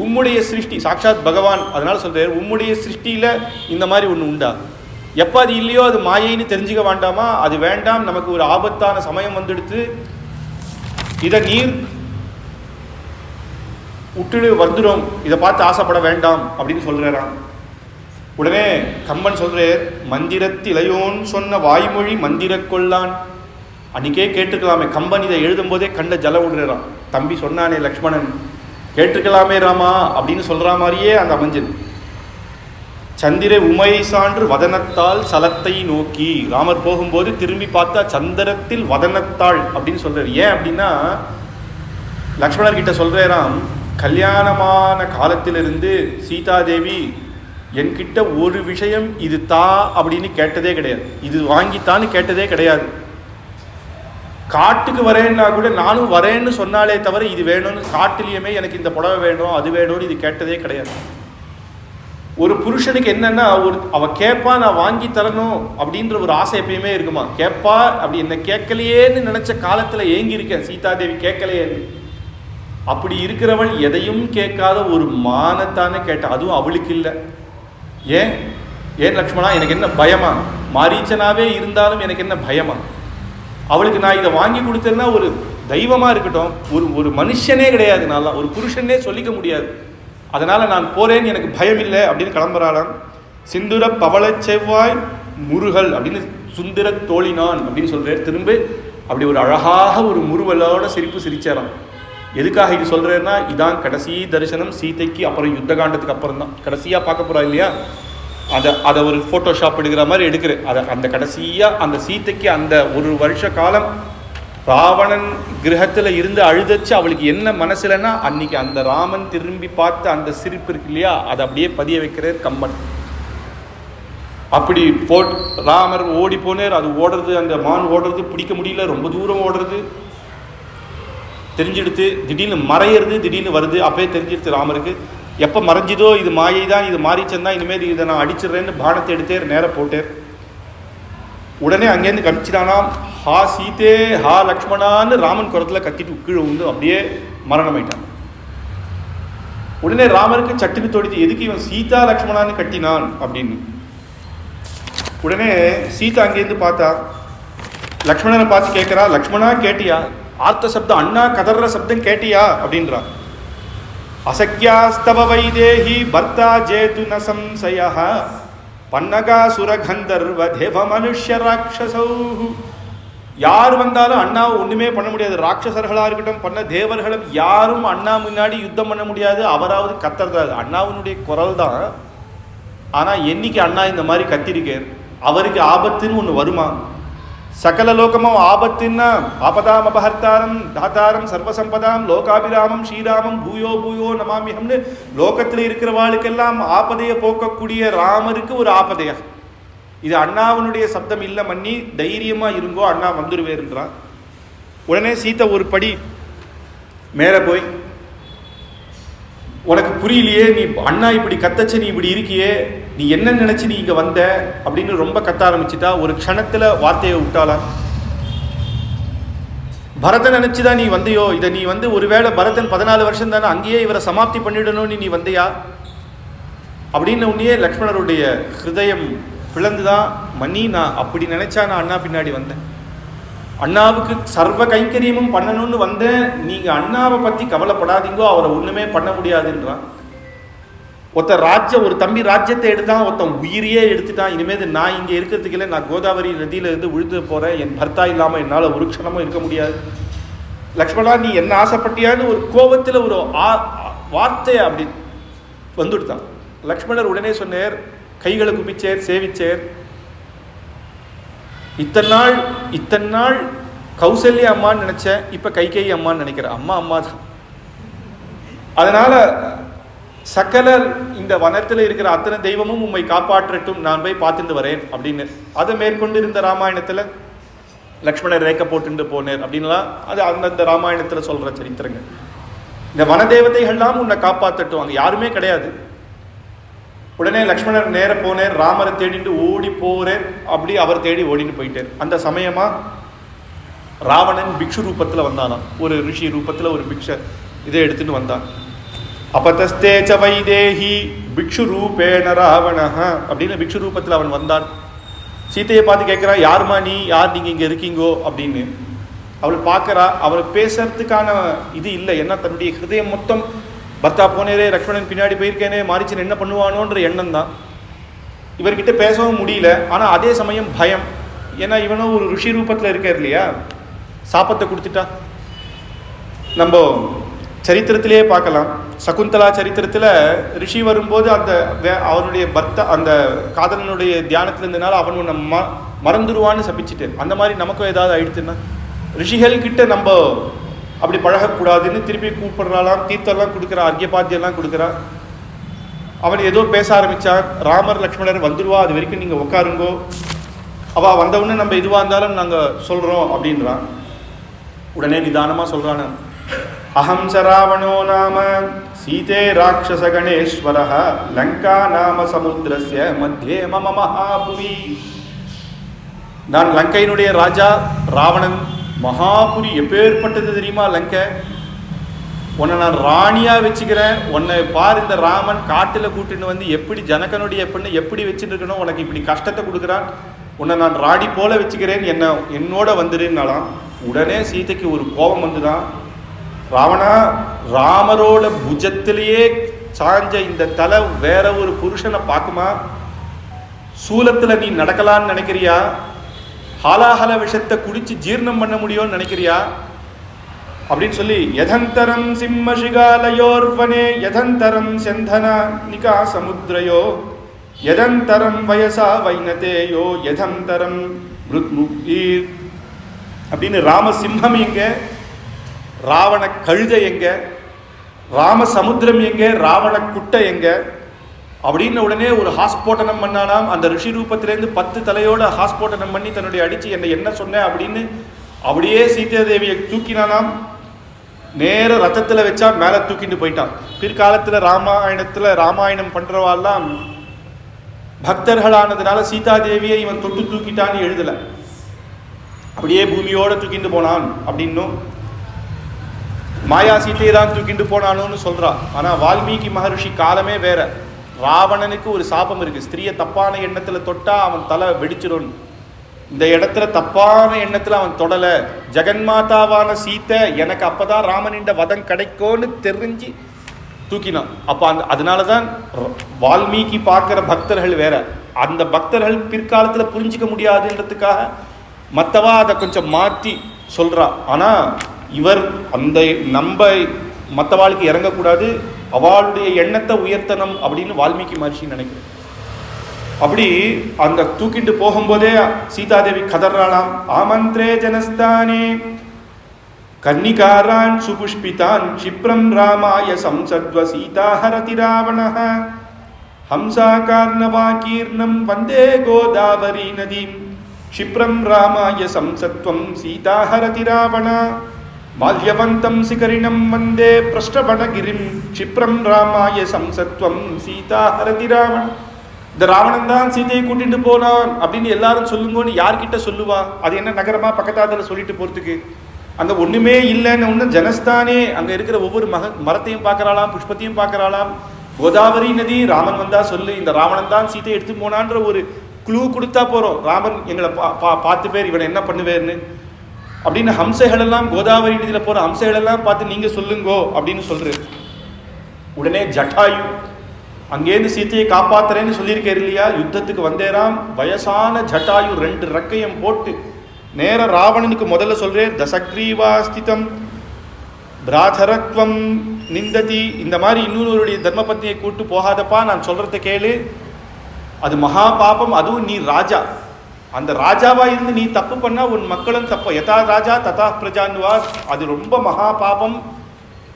உம்முடைய சிருஷ்டி சாட்சாத் பகவான், அதனால சொல்றார் உம்முடைய சிருஷ்டியில இந்த மாதிரி ஒன்று உண்டா, எப்போ அது இல்லையோ அது மாயைன்னு தெரிஞ்சுக்க வேண்டாமா, அது வேண்டாம், நமக்கு ஒரு ஆபத்தான சமயம் வந்துடுத்து, இதை நீர் விட்டுடு வந்துடும், இதை பார்த்து ஆசைப்பட வேண்டாம் அப்படின்னு சொல்றாராம். உடனே கம்பன் சொல்றார், மந்திரத்திலையோன் சொன்ன வாய்மொழி மந்திர கொள்ளான். அன்னைக்கே கேட்டுக்கலாமே, கம்பன் இதை எழுதும் போதே கண்ட ஜல விடுறான். தம்பி சொன்னானே லக்ஷ்மணன், கேட்டுக்கலாமே ராமா அப்படின்னு சொல்ற மாதிரியே அந்த அமைஞ்சது. சந்திர உமை சான்று வதனத்தால் சலத்தை நோக்கி. ராமர் போகும்போது திரும்பி பார்த்தா சந்திரத்தில் வதனத்தாள் அப்படின்னு சொல்றாரு. ஏன் அப்படின்னா லக்ஷ்மணர்கிட்ட சொல்றாராம், கல்யாணமான காலத்திலிருந்து சீதாதேவி என்கிட்ட ஒரு விஷயம் இது தா அப்படின்னு கேட்டதே கிடையாது, இது வாங்கித்தான்னு கேட்டதே கிடையாது. காட்டுக்கு வரேன்னா கூட நானும் வரேன்னு சொன்னாலே தவிர இது வேணும்னு காட்டிலையுமே எனக்கு இந்த புடவை வேணும் அது வேணும்னு இது கேட்டதே கிடையாது. ஒரு புருஷனுக்கு என்னன்னா அவ கேட்பா நான் வாங்கி தரணும் அப்படின்ற ஒரு ஆசை எப்பயுமே இருக்குமா. கேட்பா அப்படி என்ன கேட்கலையேன்னு நினைச்ச காலத்துல ஏங்கி இருக்கேன், சீதாதேவி கேட்கலையேன்னு. அப்படி இருக்கிறவள் எதையும் கேட்காத ஒரு மானத்தானே கேட்டா, அதுவும் அவளுக்கு இல்லை. ஏன் லக்ஷ்மணா எனக்கு என்ன பயமா, மாரீச்சனாவே இருந்தாலும் எனக்கு என்ன பயமா, அவளுக்கு நான் இதை வாங்கி கொடுத்தேன்னா ஒரு தெய்வமா இருக்கட்டும், ஒரு மனுஷனே கிடையாது, நான் ஒரு புருஷனே சொல்லிக்க முடியாது, அதனால நான் போறேன், எனக்கு பயம் இல்லை அப்படின்னு கிளம்புறாளாம். சிந்துர பவள செவ்வாய் முருகல் அப்படின்னு சுந்தர தோழினான் அப்படின்னு சொல்றாரு. திரும்ப அப்படி ஒரு அழகாக ஒரு முருவலோட சிரிப்பு சிரிச்சாராம். எதுக்காக இது சொல்றேன்னா, இதான் கடைசி தரிசனம் சீதைக்கு, அப்புறம் யுத்த காண்டத்துக்கு அப்புறம் தான் கடைசியா பார்க்க போறா இல்லையா, அதை ஒரு போட்டோஷாப் எடுக்கிற மாதிரி எடுக்கிறேன். அந்த கடைசியா அந்த சீதைக்கு அந்த ஒரு வருஷ காலம் ராவணன் கிரகத்தில் இருந்து அழுதச்சு அவளுக்கு என்ன மனசுலன்னா, அன்னைக்கு அந்த ராமன் திரும்பி பார்த்து அந்த சிரிப்பு இருக்கு இல்லையா, அதை அப்படியே பதிய வைக்கிறார் கம்பன். அப்படி ராமர் ஓடி போனார். அது ஓடுறது, அந்த மான் ஓடுறது பிடிக்க முடியல, ரொம்ப தூரம் ஓடுறது தெரிஞ்சிடுத்து. திடீர்னு மறையிறது, திடீர்னு வருது. அப்பயே தெரிஞ்சிடுச்சு ராமருக்கு, எப்போ மறைஞ்சிதோ இது மாயை தான், இது மாரீச்சன் தான், இனிமேல் இதை நான் அடிச்சிடுறேன்னு பானத்தை எடுத்தேர், நேர போட்டேர். உடனே அங்கேருந்து கமிச்சிடானாம், ஹா சீதே ஹா லக்ஷ்மணான்னு ராமன் குரத்தில் கத்திட்டு கீழே உண்டு அப்படியே மரணமாயிட்டான். உடனே ராமருக்கு சட்டுன்னு தோடித்து, எதுக்கு இவன் சீதா லக்ஷ்மணான்னு கட்டினான் அப்படின்னு. உடனே சீதா அங்கேருந்து பார்த்தா லக்ஷ்மணனை பார்த்து கேட்குறா, லக்ஷ்மணா கேட்டியா, ஆர்த்த சப்தம் அண்ணா கதற சப்தம் கேட்டியா அப்படின்றா. அசக்கியாஸ்தவ வைதேஹி பர்த்தா ஜேது ந சம்சயஹ பன்னகா சுரகந்தர்வ தேவ மனுஷ்ய ராட்சசௌ. யார் வந்தாலும் அண்ணாவை ஒன்றுமே பண்ண முடியாது. ராட்சசர்களாக இருக்கட்டும், பண்ண தேவர்களும் யாரும் அண்ணா முன்னாடி யுத்தம் பண்ண முடியாது. அவராவது கத்துறதாது அண்ணாவினுடைய குரல் தான். ஆனால் என்னைக்கு அண்ணா இந்த மாதிரி கத்திருக்கார், அவருக்கு ஆபத்துன்னு ஒன்று வருமா? சகல லோகமும் ஆபத்துன்னா ஆபதாம் அபஹர்த்தாரம் தாத்தாரம் சர்வசம்பதாம் லோகாபிராமம் ஸ்ரீராமம் பூயோ பூயோ நமாமியம்னு லோகத்தில் இருக்கிறவாளுக்கெல்லாம் ஆபதையை போக்கக்கூடிய ராமருக்கு ஒரு ஆபதையா. இது அண்ணாவனுடைய சப்தம் இல்லை, மன்னி தைரியமா இருங்கோ, அண்ணா வந்துடுவேருன்றான். உடனே சீதை ஒரு படி மேலே போய் உனக்கு புரியலையே, நீ அண்ணா இப்படி கத்தச்சு, நீ இப்படி இருக்கியே, நீ என்ன நினைச்சு நீ இங்க வந்த அப்படின்னு ரொம்ப கத்த ஆரம்பிச்சுட்டா. ஒரு க்ஷணத்துல வார்த்தையை விட்டாலாம். பரதன் நினைச்சுதான் நீ வந்தியோ? இதை நீ ஒருவேளை பரதன் 14 வருஷம் தானே, அங்கேயே இவரை சமாப்தி பண்ணிடணும்னு நீ வந்தியா அப்படின்னு உன்னையே லக்ஷ்மணருடைய ஹிருதயம் பிளந்துதான். மணி, நான் அப்படி நினைச்சா நான் அண்ணா பின்னாடி வந்தேன், அண்ணாவுக்கு சர்வ கைங்கரியமும் பண்ணணும்னு வந்தேன். நீங்க அண்ணாவை பத்தி கவலைப்படாதீங்கோ, அவரை ஒண்ணுமே பண்ண முடியாதுன்றான். ஒரு தம்பி ராஜ்யத்தை எடுத்தான், ஒருத்தன் உயிரியே எடுத்துட்டான். இனிமேல் நான் இங்கே இருக்கிறதுக்கு இல்லை, நான் கோதாவரி நதியில இருந்து விழுந்து போறேன், என் பர்த்தா இல்லாமல் என்னால் ஒரு க்ஷணமும் இருக்க முடியாது. லக்ஷ்மணா, நீ என்ன ஆசைப்பட்டியான்னு ஒரு கோபத்தில் ஒரு வார்த்தையை அப்படி வந்துடுத்தான். லக்ஷ்மணர் உடனே சொன்னார், கைகளை குப்பிச்சேர், சேவிச்சேர். இத்தனை நாள் கௌசல்யா அம்மான்னு நினைச்சேன், இப்ப கைகேயி அம்மான்னு நினைக்கிறேன். அம்மா தான். அதனால சகல இந்த வனத்தில் இருக்கிற அத்தனை தெய்வமும் உண்மை காப்பாற்றட்டும், நான் போய் பார்த்துட்டு வரேன் அப்படின்னு. அதை மேற்கொண்டு இருந்த ராமாயணத்துல லக்ஷ்மணர் ரேக்க போட்டு போனேர் அப்படின்லாம் அது அந்தந்த ராமாயணத்துல சொல்ற சரித்திரங்க. இந்த வனதேவதைகள்லாம் உன்னை காப்பாற்றட்டும், அங்க யாருமே கிடையாது. உடனே லக்ஷ்மணர் நேர போனேர், ராமரை தேடிட்டு ஓடி போறேர். அப்படி அவர் தேடி ஓடிட்டு போயிட்டார். அந்த சமயமா ராவணன் பிக்ஷு ரூபத்துல வந்தானாம், ஒரு ரிஷி ரூபத்துல ஒரு பிக்ஷர் இதை எடுத்துட்டு வந்தான். அபதஸ்தே ச வைதேஹி பிக்ஷு ரூபேண ராவணஹ அப்படின்னு பிக்ஷு ரூபத்தில் அவன் வந்தான். சீத்தையை பார்த்து கேட்குறான், யாருமா நீ, யார் நீங்க இங்க இருக்கீங்கோ அப்படின்னு. அவள் பார்க்கறா. அவள் பேசுறதுக்கான இது இல்லை, ஏன்னா தன்னுடைய ஹிருதயம் மொத்தம் பர்த்தா போனேரே, லக்ஷ்மணன் பின்னாடி போயிருக்கேனே, மாரிச்சன் என்ன பண்ணுவானோன்ற எண்ணம் தான். இவர்கிட்ட பேசவும் முடியல. ஆனா அதே சமயம் பயம், ஏன்னா இவனும் ஒரு ரிஷி ரூபத்தில் இருக்கார் இல்லையா. சாபத்தை கொடுத்துட்டா. நம்ம சரித்திரத்திலேயே பார்க்கலாம். சகுந்தலா சரித்திரத்தில் ரிஷி வரும்போது அந்த அவனுடைய அந்த காதலனுடைய தியானத்தில் இருந்தனால அவன் உன்னை மறந்துடுவான்னு சபிச்சுட்டு, அந்த மாதிரி நமக்கும் ஏதாவது ஆயிடுச்சுன்னா ரிஷிகள் கிட்ட நம்ம அப்படி பழகக்கூடாதுன்னு திருப்பி கூப்பிடுறாளாம். தீர்த்தம்லாம் கொடுக்குறா, அர்க்கியபாத்தியெல்லாம் கொடுக்குறா. அவன் ஏதோ பேச ஆரம்பிச்சான். ராமர் லக்ஷ்மணர் வந்துடுவா, அது வரைக்கும் நீங்க உட்காருங்கோ, அவ வந்தவுடனே நம்ம எதுவாக இருந்தாலும் நாங்க சொல்றோம் அப்படின்றான். உடனே நிதானமா சொல்றான், அஹம் ச ராவணோ நாம சீதே ராட்சச கணேஸ்வரஹ லங்கா நாம சமுத்திரஸ்ய மத்தியே மம மகாபுரி. நான் லங்கையினுடைய ராஜா ராவணன். மகாபுரி எப்பேற்பட்டது தெரியுமா லங்கை. உன்னை நான் ராணியா வச்சுக்கிறேன். உன்னை பார், இந்த ராமன் காட்டுல கூட்டின்னு வந்து எப்படி ஜனகனுடைய பெண்ணை எப்படி வச்சுட்டு இருக்கணும், உனக்கு இப்படி கஷ்டத்தை கொடுக்குறான். உன்னை நான் ராணி போல வச்சுக்கிறேன், என்னோட வந்துடுன்னாலாம். உடனே சீதைக்கு ஒரு கோபம் வந்துதான். ராவணா, ராமரோட புஜத்திலேயே சாஞ்ச இந்த தலை வேற ஒரு புருஷனை பார்க்குமா? சூலத்துல நீ நடக்கலான்னு நினைக்கிறியா? ஹாலாஹல விஷத்தை குடிச்சு ஜீர்ணம் பண்ண முடியும்னு நினைக்கிறியா அப்படின்னு சொல்லி, யதந்தரம் சிம்ம சிகாலயோர்வனே யதந்தரம் செந்தனா நிகா சமுத்ரயோ யதந்தரம் வயசா வைனதேயோ யதந்தரம் மிருத்முகீர் அப்படின்னு ராமசிம்மம் எங்க, ராவண கழுதை எங்க, ராம சமுத்திரம் எங்க, ராவண குட்டை எங்க அப்படின்னு உடனே ஒரு ஹாஸ்போட்டனம் பண்ணானாம். அந்த ரிஷி ரூபத்திலேருந்து 10 தலையோட ஹாஸ்போட்டனம் பண்ணி தன்னுடைய அடிச்சு என்ன சொன்ன அப்படின்னு அப்படியே சீதாதேவியை தூக்கினானாம். நேர ரத்தத்தில் வச்சா மேலே தூக்கிட்டு போயிட்டான். பிற்காலத்தில் ராமாயணம் பண்றவாள்லாம் பக்தர்களானதுனால சீதாதேவியை இவன் தொட்டு தூக்கிட்டான்னு எழுதலை, அப்படியே பூமியோட தூக்கிட்டு போனான் அப்படின்னும், மாயா சீத்தையை தான் தூக்கிட்டு போனானோன்னு சொல்றா. ஆனா வால்மீகி மகர்ஷி காலமே வேற. ராவணனுக்கு ஒரு சாபம் இருக்கு, ஸ்திரீயை தப்பான எண்ணத்துல தொட்டா அவன் தலை வெடிச்சிடும். இந்த இடத்துல தப்பான எண்ணத்துல அவன் தொடல, ஜெகன்மாதாவான சீத்தை எனக்கு அப்பதான் ராமனின் வதம் கிடைக்கும்னு தெரிஞ்சு தூக்கினான். அப்ப அதனாலதான் வால்மீகி பார்க்கிற பக்தர்கள் வேற. அந்த பக்தர்கள் பிற்காலத்துல புரிஞ்சிக்க முடியாதுன்றதுக்காக மற்றவா அதை கொஞ்சம் மாற்றி சொல்றா. ஆனா இவர் அந்த நம்ப மற்றவாளுக்கு இறங்கக்கூடாது, அவளுடைய எண்ணத்தை உயர்த்தணும் அப்படின்னு வால்மீகி மகர்ஷி நினைக்கிறேன். அப்படி அந்த தூக்கிட்டு போகும்போதே சீதாதேவி கதறாளாம். ஆமந்திரே ஜனஸ்தானே கன்னிகாரான் சுபுஷ்பிதான் க்ஷிப்ரம் ராமாய சம்சத்வ சீதாஹரதி ராவணஹ ஹம்சாகார்ணவாகீர்ணம் வந்தே கோதாவரி நதீம் க்ஷிப்ரம் ராமாய சம்சத்வம் சீதாஹரதி ராவண. மால்யவந்தம் சிகரிணம் வந்தே பிரஷ்டபணகிரிம் க்ஷிப்ரம் ராமாய சம்சத்வம் சீதா ஹரதி ராவண. இந்த ராவணன் தான் சீதையை கூட்டிட்டு போனான் அப்படின்னு எல்லாரும் சொல்லுங்கன்னு யார்கிட்ட சொல்லுவா? அது என்ன நகரமா பக்கத்தாத்துல சொல்லிட்டு போறதுக்கு? அங்க ஒண்ணுமே இல்லைன்னு ஒண்ணு ஜனஸ்தானே அங்க இருக்கிற ஒவ்வொரு மரத்தையும் பார்க்கறாளாம், புஷ்பத்தையும் பார்க்கறாளாம். கோதாவரி நதி ராமன் வந்தா சொல்லு, இந்த ராவணன் தான் சீதையை எடுத்து போனான்ற ஒரு க்ளூ கொடுத்தா போறோம். ராமன் எங்களை பார்த்து பேர் இவனை என்ன பண்ணுவேர்னு அப்படின்னு ஹம்சைகள் எல்லாம் கோதாவரி நதியில போற ஹம்சைகள் எல்லாம் பார்த்து நீங்க சொல்லுங்கோ அப்படின்னு சொல்றாரு. உடனே ஜட்டாயு அங்கேருந்து சீத்தையை காப்பாத்துறேன்னு சொல்லியிருக்காரு இல்லையா, யுத்தத்துக்கு வந்தேராம். வயசான ஜட்டாயு 2 ரக்கையும் போட்டு நேர ராவணனுக்கு முதல்ல சொல்றேன், தசக்ரீவாஸ்திதம் பிராதரத்வம் நிந்ததி, இந்த மாதிரி இன்னொருடைய தர்மபத்னியை கூட்டு போகாதப்பா, நான் சொல்றத கேளு, அது மகா பாபம். அதுவும் நீ ராஜா, அந்த ராஜாவா இருந்து நீ தப்பு பண்ணா உன் மக்களும் தப்பு, யதா ராஜா ததா பிரஜான்வா, அது ரொம்ப மகா பாபம்,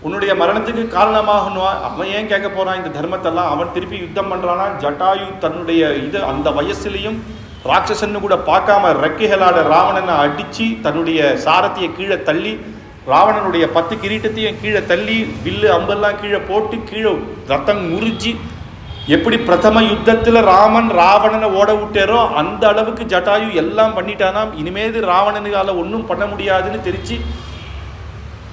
உன்னுடைய மரணத்துக்கு காரணமாகணுவா. அவன் ஏன் கேட்க போறான் இந்த தர்மத்தெல்லாம்? அவன் திருப்பி யுத்தம் பண்றானா. ஜட்டாயு தன்னுடைய இது அந்த வயசுலையும் ராட்சசன்னு கூட பார்க்காம ரெக்கைகளாட ராவணனை அடிச்சு தன்னுடைய சாரத்தியை கீழே தள்ளி, ராவணனுடைய 10 கிரீட்டத்தையும் கீழே தள்ளி, வில்லு அம்பெல்லாம் கீழே போட்டு கீழே ரத்தம் முறிஞ்சி, எப்படி பிரதம யுத்தத்துல ராமன் ராவணனை ஓட விட்டாரோ அந்த அளவுக்கு ஜட்டாயு எல்லாம் பண்ணிட்டானாம். இனிமேது ராவணனால ஒன்றும் பண்ண முடியாதுன்னு தெரிஞ்சு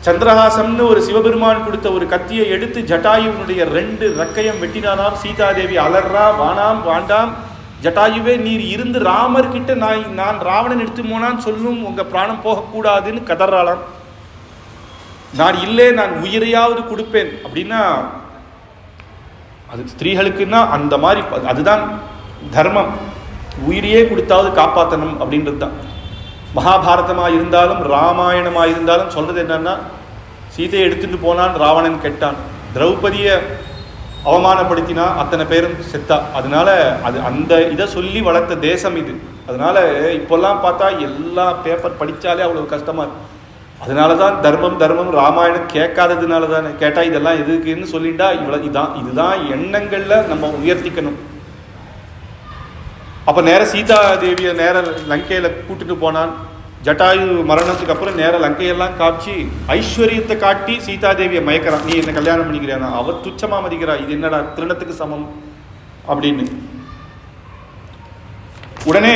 சந்திரஹாசம்னு ஒரு சிவபெருமான் கொடுத்த ஒரு கத்தியை எடுத்து ஜட்டாயுனுடைய 2 ரக்கையும் வெட்டினானாம். சீதாதேவி அலர்றா, வானாம் வாண்டாம் ஜட்டாயுவே, நீர் இருந்து ராமர் கிட்ட நான் ராவணன் எடுத்து போனான்னு சொல்லும், உங்க பிராணம் போகக்கூடாதுன்னு கதறாளாம். நான் இல்லை, நான் உயிரையாவது கொடுப்பேன் அப்படின்னா, அது ஸ்திரீகளுக்குன்னா அந்த மாதிரி அதுதான் தர்மம், உயிரையே கொடுத்தாவது காப்பாற்றணும் அப்படின்றது தான். மகாபாரதமாக இருந்தாலும் ராமாயணமாக இருந்தாலும் சொல்றது என்னன்னா, சீதையை எடுத்துட்டு போனான் ராவணன் கெட்டான், திரௌபதியை அவமானப்படுத்தினா அத்தனை பேரும் செத்தா. அதனால அது அந்த இதை சொல்லி வளர்த்த தேசம் இது. அதனால இப்போல்லாம் பார்த்தா எல்லா பேப்பர் படித்தாலே அவ்வளவு கஷ்டமா இருக்கு. அதனால தான் தர்மம் தர்மம் ராமாயணம் கேட்காததுனால தானே. கேட்டால் இதெல்லாம் எதுக்குன்னு சொல்லிட்டா இதுதான் எண்ணங்கள்ல நம்ம உயர்த்திக்கணும். அப்போ நேர சீதா தேவியை நேர லங்கையில கூட்டிட்டு போனான். ஜட்டாயு மரணத்துக்கு அப்புறம் நேர லங்கையெல்லாம் காட்சி ஐஸ்வர்யத்தை காட்டி சீதாதேவியை மயக்கிறான். நீ என்ன கல்யாணம் பண்ணிக்கிறானா? அவ துச்சமா மதிக்கிறா, இது என்னடா திருணத்துக்கு சமம் அப்படின்னு. உடனே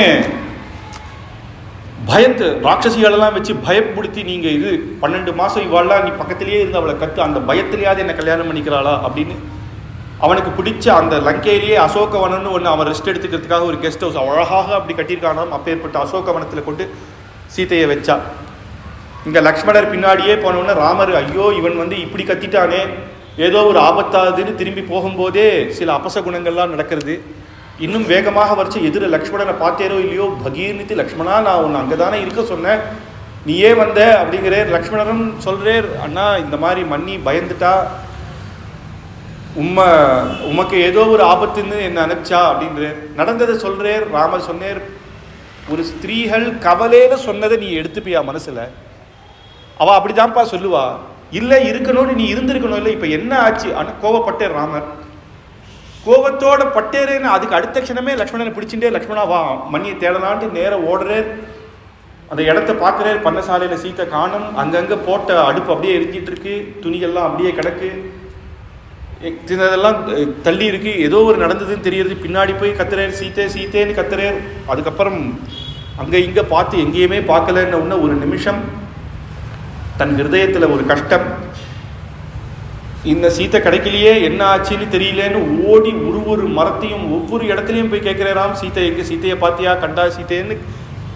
பயத்து ராட்சசிகளெல்லாம் வச்சு பயப்படுத்தி, நீங்க இது 12 மாசம் இவாள்லாம் நீ பக்கத்திலேயே இருந்து அவளை கத்து, அந்த பயத்திலேயாவது என்ன கல்யாணம் பண்ணிக்கிறாளா அப்படின்னு அவனுக்கு பிடிச்ச அந்த லங்கையிலேயே அசோகவனம்னு ஒன்று அவன் ரெஸ்ட் எடுத்துக்கிறதுக்காக ஒரு கெஸ்ட் ஹவுஸ் அழகாக அப்படி கட்டியிருக்கானாம். அப்பேற்பட்ட அசோகவனத்தில் கொண்டு சீதையை வச்சா. இங்கே லக்ஷ்மணர் பின்னாடியே போனோன்னா ராமர் ஐயோ இவன் இப்படி கத்திட்டானே, ஏதோ ஒரு ஆபத்தாதுன்னு திரும்பி போகும்போதே சில அபசகுணங்கள்லாம் நடக்கிறது. இன்னும் வேகமாக வரைச்சு எதிர லக்ஷ்மணனை பார்த்தேரோ இல்லையோ, பகீர்னித்து லக்ஷ்மணா நான் உன்னை அங்கே தானே இருக்க சொன்னேன், நீயே வந்த அப்படிங்கிறேர். லக்ஷ்மணரும் சொல்றேர், அண்ணா இந்த மாதிரி மன்னி பயந்துட்டா, உமக்கு ஏதோ ஒரு ஆபத்துன்னு என்ன அனுப்பிச்சா அப்படின்றேர். நடந்ததை சொல்றேர். ராமர் சொன்னேர், ஒரு ஸ்திரீகள் கவலையில சொன்னதை நீ எடுத்துப்பியா மனசுல? அவ அப்படிதான்ப்பா சொல்லுவா. இல்லை இருக்கணும்னு நீ இருந்திருக்கணும், இல்லை இப்போ என்ன ஆச்சு ஆனால் கோவப்பட்டேர் ராமர். கோவத்தோட பட்டேரேன்னு அதுக்கு அடுத்த க்ஷணமே லக்ஷ்மணனை பிடிச்சிட்டே, லக்ஷ்மணா வா மண்ணியை தேடலான்ட்டு நேரம் ஓடுறேர். அந்த இடத்த பார்க்குறேர். பண்ணசாலையில் சீத்தை காணும். அங்கங்கே போட்ட அடுப்பு அப்படியே எரிஞ்சிட்டு இருக்கு, துணிகள்லாம் அப்படியே கிடக்கு, சின்னதெல்லாம் தள்ளி இருக்கு. ஏதோ ஒரு நடந்ததுன்னு தெரியுது. பின்னாடி போய் கத்துறேர், சீத்தே சீத்தேன்னு கத்துறேர். அதுக்கப்புறம் அங்கே இங்கே பார்த்து எங்கேயுமே பார்க்கலன்னு ஒன்று ஒரு நிமிஷம் தன் ஹிருதயத்தில் ஒரு கஷ்டம், இந்த சீத்தை கிடைக்கலையே என்ன ஆச்சுன்னு தெரியலேன்னு ஓடி ஒரு மரத்தையும் ஒவ்வொரு இடத்துலையும் போய் கேட்குறாராம், சீத்தை எங்கே, சீத்தையை பார்த்தியா, கண்டா சீத்தைன்னு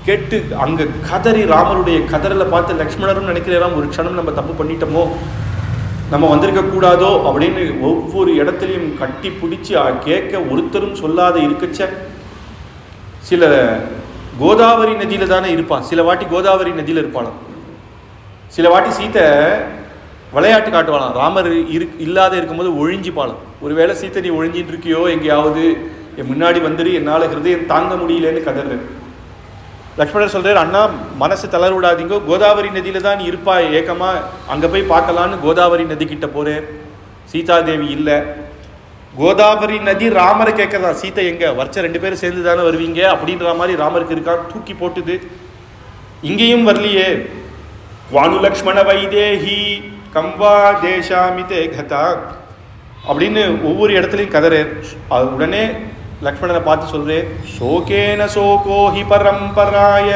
கேட்டு அங்கே கதறி ராமருடைய கதறலை பார்த்து லக்ஷ்மணரும் நினைக்கிறாராம், ஒரு க்ஷணம் நம்ம தப்பு பண்ணிட்டோமோ, நம்ம வந்திருக்க கூடாதோ அப்படின்னு ஒவ்வொரு இடத்துலையும் கட்டி பிடிச்சி கேட்க ஒருத்தரும் சொல்லாத இருக்கச்ச. சில கோதாவரி நதியில தானே இருப்பான், சில வாட்டி கோதாவரி நதியில் இருப்பாளாம், சில வாட்டி சீத்தை விளையாட்டு காட்டுவாளாம். ராமர் இல்லாத இருக்கும்போது ஒழிஞ்சிப்பாளாம். ஒருவேளை சீத்தை நீ ஒழிஞ்சிட்டு இருக்கியோ எங்கேயாவது, என் முன்னாடி வந்துரு, என்னால் ஹிருதயம் தாங்க முடியலன்னு கதறு. லக்ஷ்மணர் சொல்றார், அண்ணா மனசு தளர விடாதீங்கோ, கோதாவரி நதியில தான் நீ இருப்பா ஏக்கமா, அங்கே போய் பார்க்கலான்னு கோதாவரி நதி கிட்ட போறேன். சீதாதேவி இல்லை. கோதாவரி நதி ராமரை கேட்கறதா, சீத்தை எங்க வர்ச்ச 2 பேரும் சேர்ந்து தானே வருவீங்க அப்படின்ற மாதிரி ராமருக்கு இருக்கான். தூக்கி போட்டுது, இங்கேயும் வரலையே. வானுலக்ஷ்மண வைதேஹி கம்வா தேசாமிதே கதா அப்படின்னு ஒவ்வொரு இடத்துலையும் கதறேர். அது உடனே லக்ஷ்மணனை பார்த்து சொல்றேன், சோகேன சோகோஹி பரம்பராய.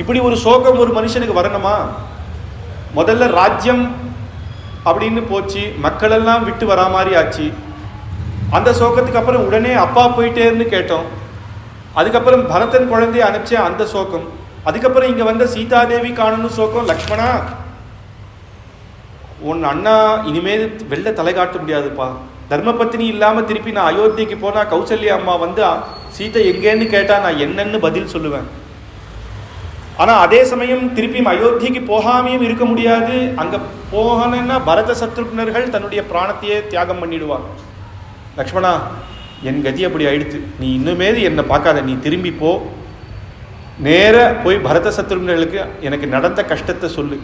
இப்படி ஒரு சோகம் ஒரு மனுஷனுக்கு வரணுமா? முதல்ல ராஜ்யம் அப்படின்னு போச்சு, மக்கள் எல்லாம் விட்டு வரா மாதிரி ஆச்சு. அந்த சோகத்துக்கு அப்புறம் உடனே அப்பா போயிட்டேன்னு கேட்டோம். அதுக்கப்புறம் பரதன் குழந்தைய அனுப்பிச்சேன், அந்த சோகம். அதுக்கப்புறம் இங்க வந்த சீதாதேவி காணணும் சோகம். லக்ஷ்மணா, உன் அண்ணா இனிமேல் வெளில தலை காட்ட முடியாதுப்பா. தர்மபத்தினி இல்லாம திருப்பி நான் அயோத்திக்கு போனா கௌசல்யா அம்மா வந்து சீதை எங்கேன்னு கேட்டா நான் என்னன்னு பதில் சொல்லுவேன். ஆனா அதே சமயம் திருப்பியும் அயோத்திக்கு போகாமையும் இருக்க முடியாது. அங்க போகணும்னா பரத சத்ருக்னர்கள் தன்னுடைய பிராணத்தையே தியாகம் பண்ணிடுவாங்க. லக்ஷ்மணா, என் கதி அப்படி ஆயிடுத்து. நீ இன்னுமே என்னை பார்க்காத, நீ திரும்பி போ. நேர போய் பரத சத்ருக்னர்களுக்கு எனக்கு நடந்த கஷ்டத்தை சொல்லு.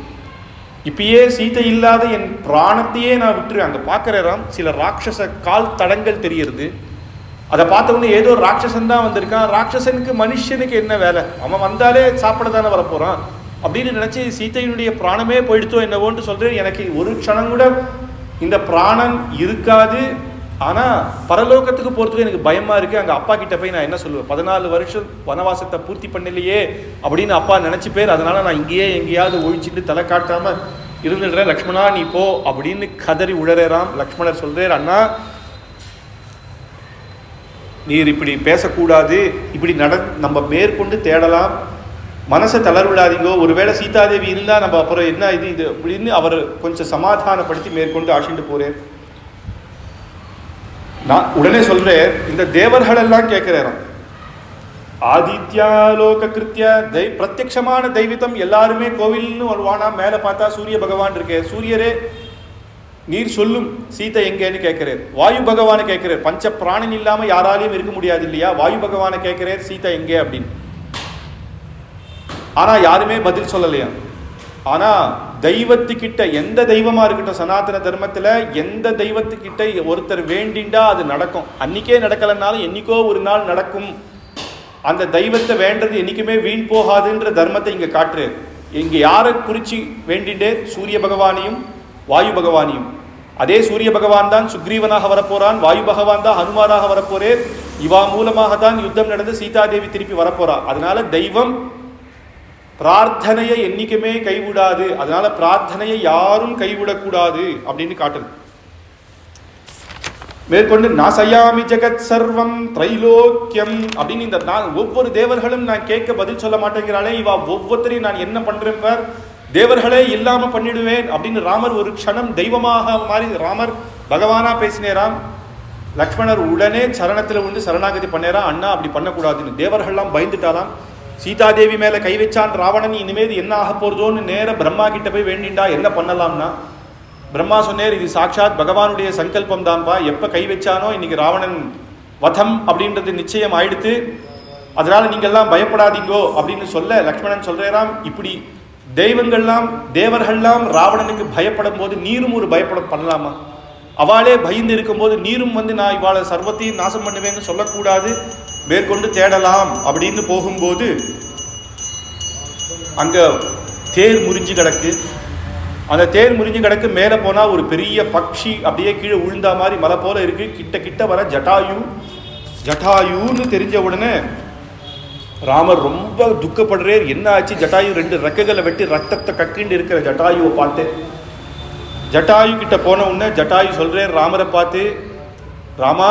இப்பயே சீதை இல்லாத என் பிராணத்தையே நான் விட்டுருவேன். அங்கே பார்க்குறாம் சில ராட்சச கால் தடங்கள் தெரியுது. அதை பார்த்த உடனே ஏதோ ராட்சசன் தான் வந்திருக்கான். ராட்சசனுக்கு மனுஷனுக்கு என்ன வேலை? அவன் வந்தாலே சாப்பிட தானே வரப்போகிறான் அப்படின்னு நினச்சி சீதையினுடைய பிராணமே போயிடுத்தோ என்னவோன்ட்டு சொல்கிறேன். எனக்கு ஒரு க்ஷணம் கூட இந்த பிராணன் இருக்காது. ஆனால் பரலோகத்துக்கு போகிறதுக்கு எனக்கு பயமாக இருக்குது. அங்கே அப்பா கிட்ட போய் நான் என்ன சொல்லுவேன்? 14 வருஷம் வனவாசத்தை பூர்த்தி பண்ணலையே அப்படின்னு அப்பா நினச்சி பேர். அதனால் நான் இங்கேயே எங்கேயாவது ஒழிச்சுட்டு தலை காட்டாமல் இருந்துடுறேன். லக்ஷ்மணா நீ போ அப்படின்னு கதறி உழறாம். லக்ஷ்மணர் சொல்கிறார், அண்ணா நீர் இப்படி பேசக்கூடாது, இப்படி நம்ம மேற்கொண்டு தேடலாம், மனசை தளர்விடாதீங்கோ. ஒருவேளை சீதாதேவி இருந்தால் நம்ம அப்புறம் என்ன இது அப்படின்னு அவர் கொஞ்சம் சமாதானப்படுத்தி மேற்கொண்டு ஆசிட்டு போகிறேன். நான் உடனே சொல்றேன், இந்த தேவர்கள் எல்லாம் கேட்கிறாராம், ஆதித்யாலோக கிருத்திய பிரத்யக்ஷமான தெய்வத்தம் எல்லாருமே கோவில்னு வருவானா. மேலே பார்த்தா சூரிய பகவான் இருக்கே, சூரியரே நீர் சொல்லும் சீதை எங்கேன்னு கேட்கிறார். வாயு பகவானை கேட்கிறார், பஞ்ச பிராணன் இல்லாம யாராலையும் இருக்க முடியாது இல்லையா? வாயு பகவானை கேட்கிறார் சீதை எங்கே அப்படின்னு. ஆனா யாருமே பதில் சொல்லலையா. ஆனா தெய்வத்துக்கிட்ட, எந்த தெய்வமா இருக்கட்டும், சனாதன தர்மத்துல எந்த தெய்வத்துக்கிட்ட ஒருத்தர் வேண்டிண்டா அது நடக்கும். அன்னைக்கே நடக்கலன்னாலும் என்னைக்கோ ஒரு நாள் நடக்கும். அந்த தெய்வத்தை வேண்டது என்னைக்குமே வீண் போகாதுன்ற தர்மத்தை இங்க காட்டுறாரு. இங்க யாரை குறிச்சு வேண்டிண்டே? சூரிய பகவானையும் வாயு பகவானையும். அதே சூரிய பகவான் தான் சுக்ரீவனாக வரப்போறான், வாயு பகவான் தான் ஹனுமானாக வரப்போறே. இவா மூலமாக தான் யுத்தம் நடந்து சீதாதேவி திருப்பி வரப்போறா. அதனால தெய்வம் பிரார்த்தனையை என்னைக்குமே கைவிடாது. அதனால பிரார்த்தனையை யாரும் கைவிடக்கூடாது அப்படின்னு காட்டுது. மேற்கொண்டு நாசயாமி ஜெகத் சர்வம் திரைலோக்கியம் அப்படின்னு இந்த ஒவ்வொரு தேவர்களும் நான் கேட்க பதில் சொல்ல மாட்டேங்கிறாளே, இவா ஒவ்வொருத்தரையும் நான் என்ன பண்றேன் பார், தேவர்களே இல்லாம பண்ணிடுவேன் அப்படின்னு ராமர் ஒரு க்ஷணம் தெய்வமாக மாறி ராமர் பகவானா பேசினேராம். லக்ஷ்மணர் உடனே சரணத்துல விழுந்து சரணாகதி பண்ணேராம். அண்ணா அப்படி பண்ணக்கூடாதுன்னு. தேவர்கள்லாம் பயந்துட்டாராம். சீதாதேவி மேல கை வச்சான் ராவணன், இனிமேல் என்ன ஆக போறதோன்னு நேர பிரம்மா கிட்ட போய் வேண்டிண்டா. என்ன பண்ணலாம்னா பிரம்மா சொன்னேர், இது சாட்சாத் பகவானுடைய சங்கல்பம் தான்ப்பா. எப்ப கை வச்சானோ இன்னைக்கு ராவணன் வதம் அப்படின்றது நிச்சயம் ஆயிடுத்து. அதனால நீங்க எல்லாம் பயப்படாதீங்கோ அப்படின்னு சொல்ல லக்ஷ்மணன் சொல்றாராம், இப்படி தெய்வங்கள்லாம் தேவர்கள்லாம் ராவணனுக்கு பயப்படும் போது நீரும் ஒரு பண்ணலாமா? அவளே பயந்து இருக்கும் போது நீரும் வந்து நான் இவாளை சர்வத்தையும் நாசம் பண்ணுவேன்னு சொல்லக்கூடாது, மேற்கொண்டு தேடலாம் அப்படின்னு போகும்போது அங்க தேர் முறிஞ்சு கிடக்கு. அந்த தேர் முறிஞ்சு கிடக்கு. மேலே போனா ஒரு பெரிய பக்ஷி அப்படியே கீழே விழுந்தா மாதிரி மலை போல இருக்கு. கிட்ட கிட்ட வர ஜட்டாயுன்னு தெரிஞ்ச உடனே ராமர் ரொம்ப துக்கப்படுறார். என்ன ஆச்சு? ஜட்டாயு 2 ரெக்கைகளை வெட்டி ரத்தத்தை கக்கிண்டு இருக்கிற ஜட்டாயுவை பார்த்து ஜட்டாயு கிட்ட போன உடனே ஜட்டாயு சொல்றார் ராமரை பார்த்து, ராமா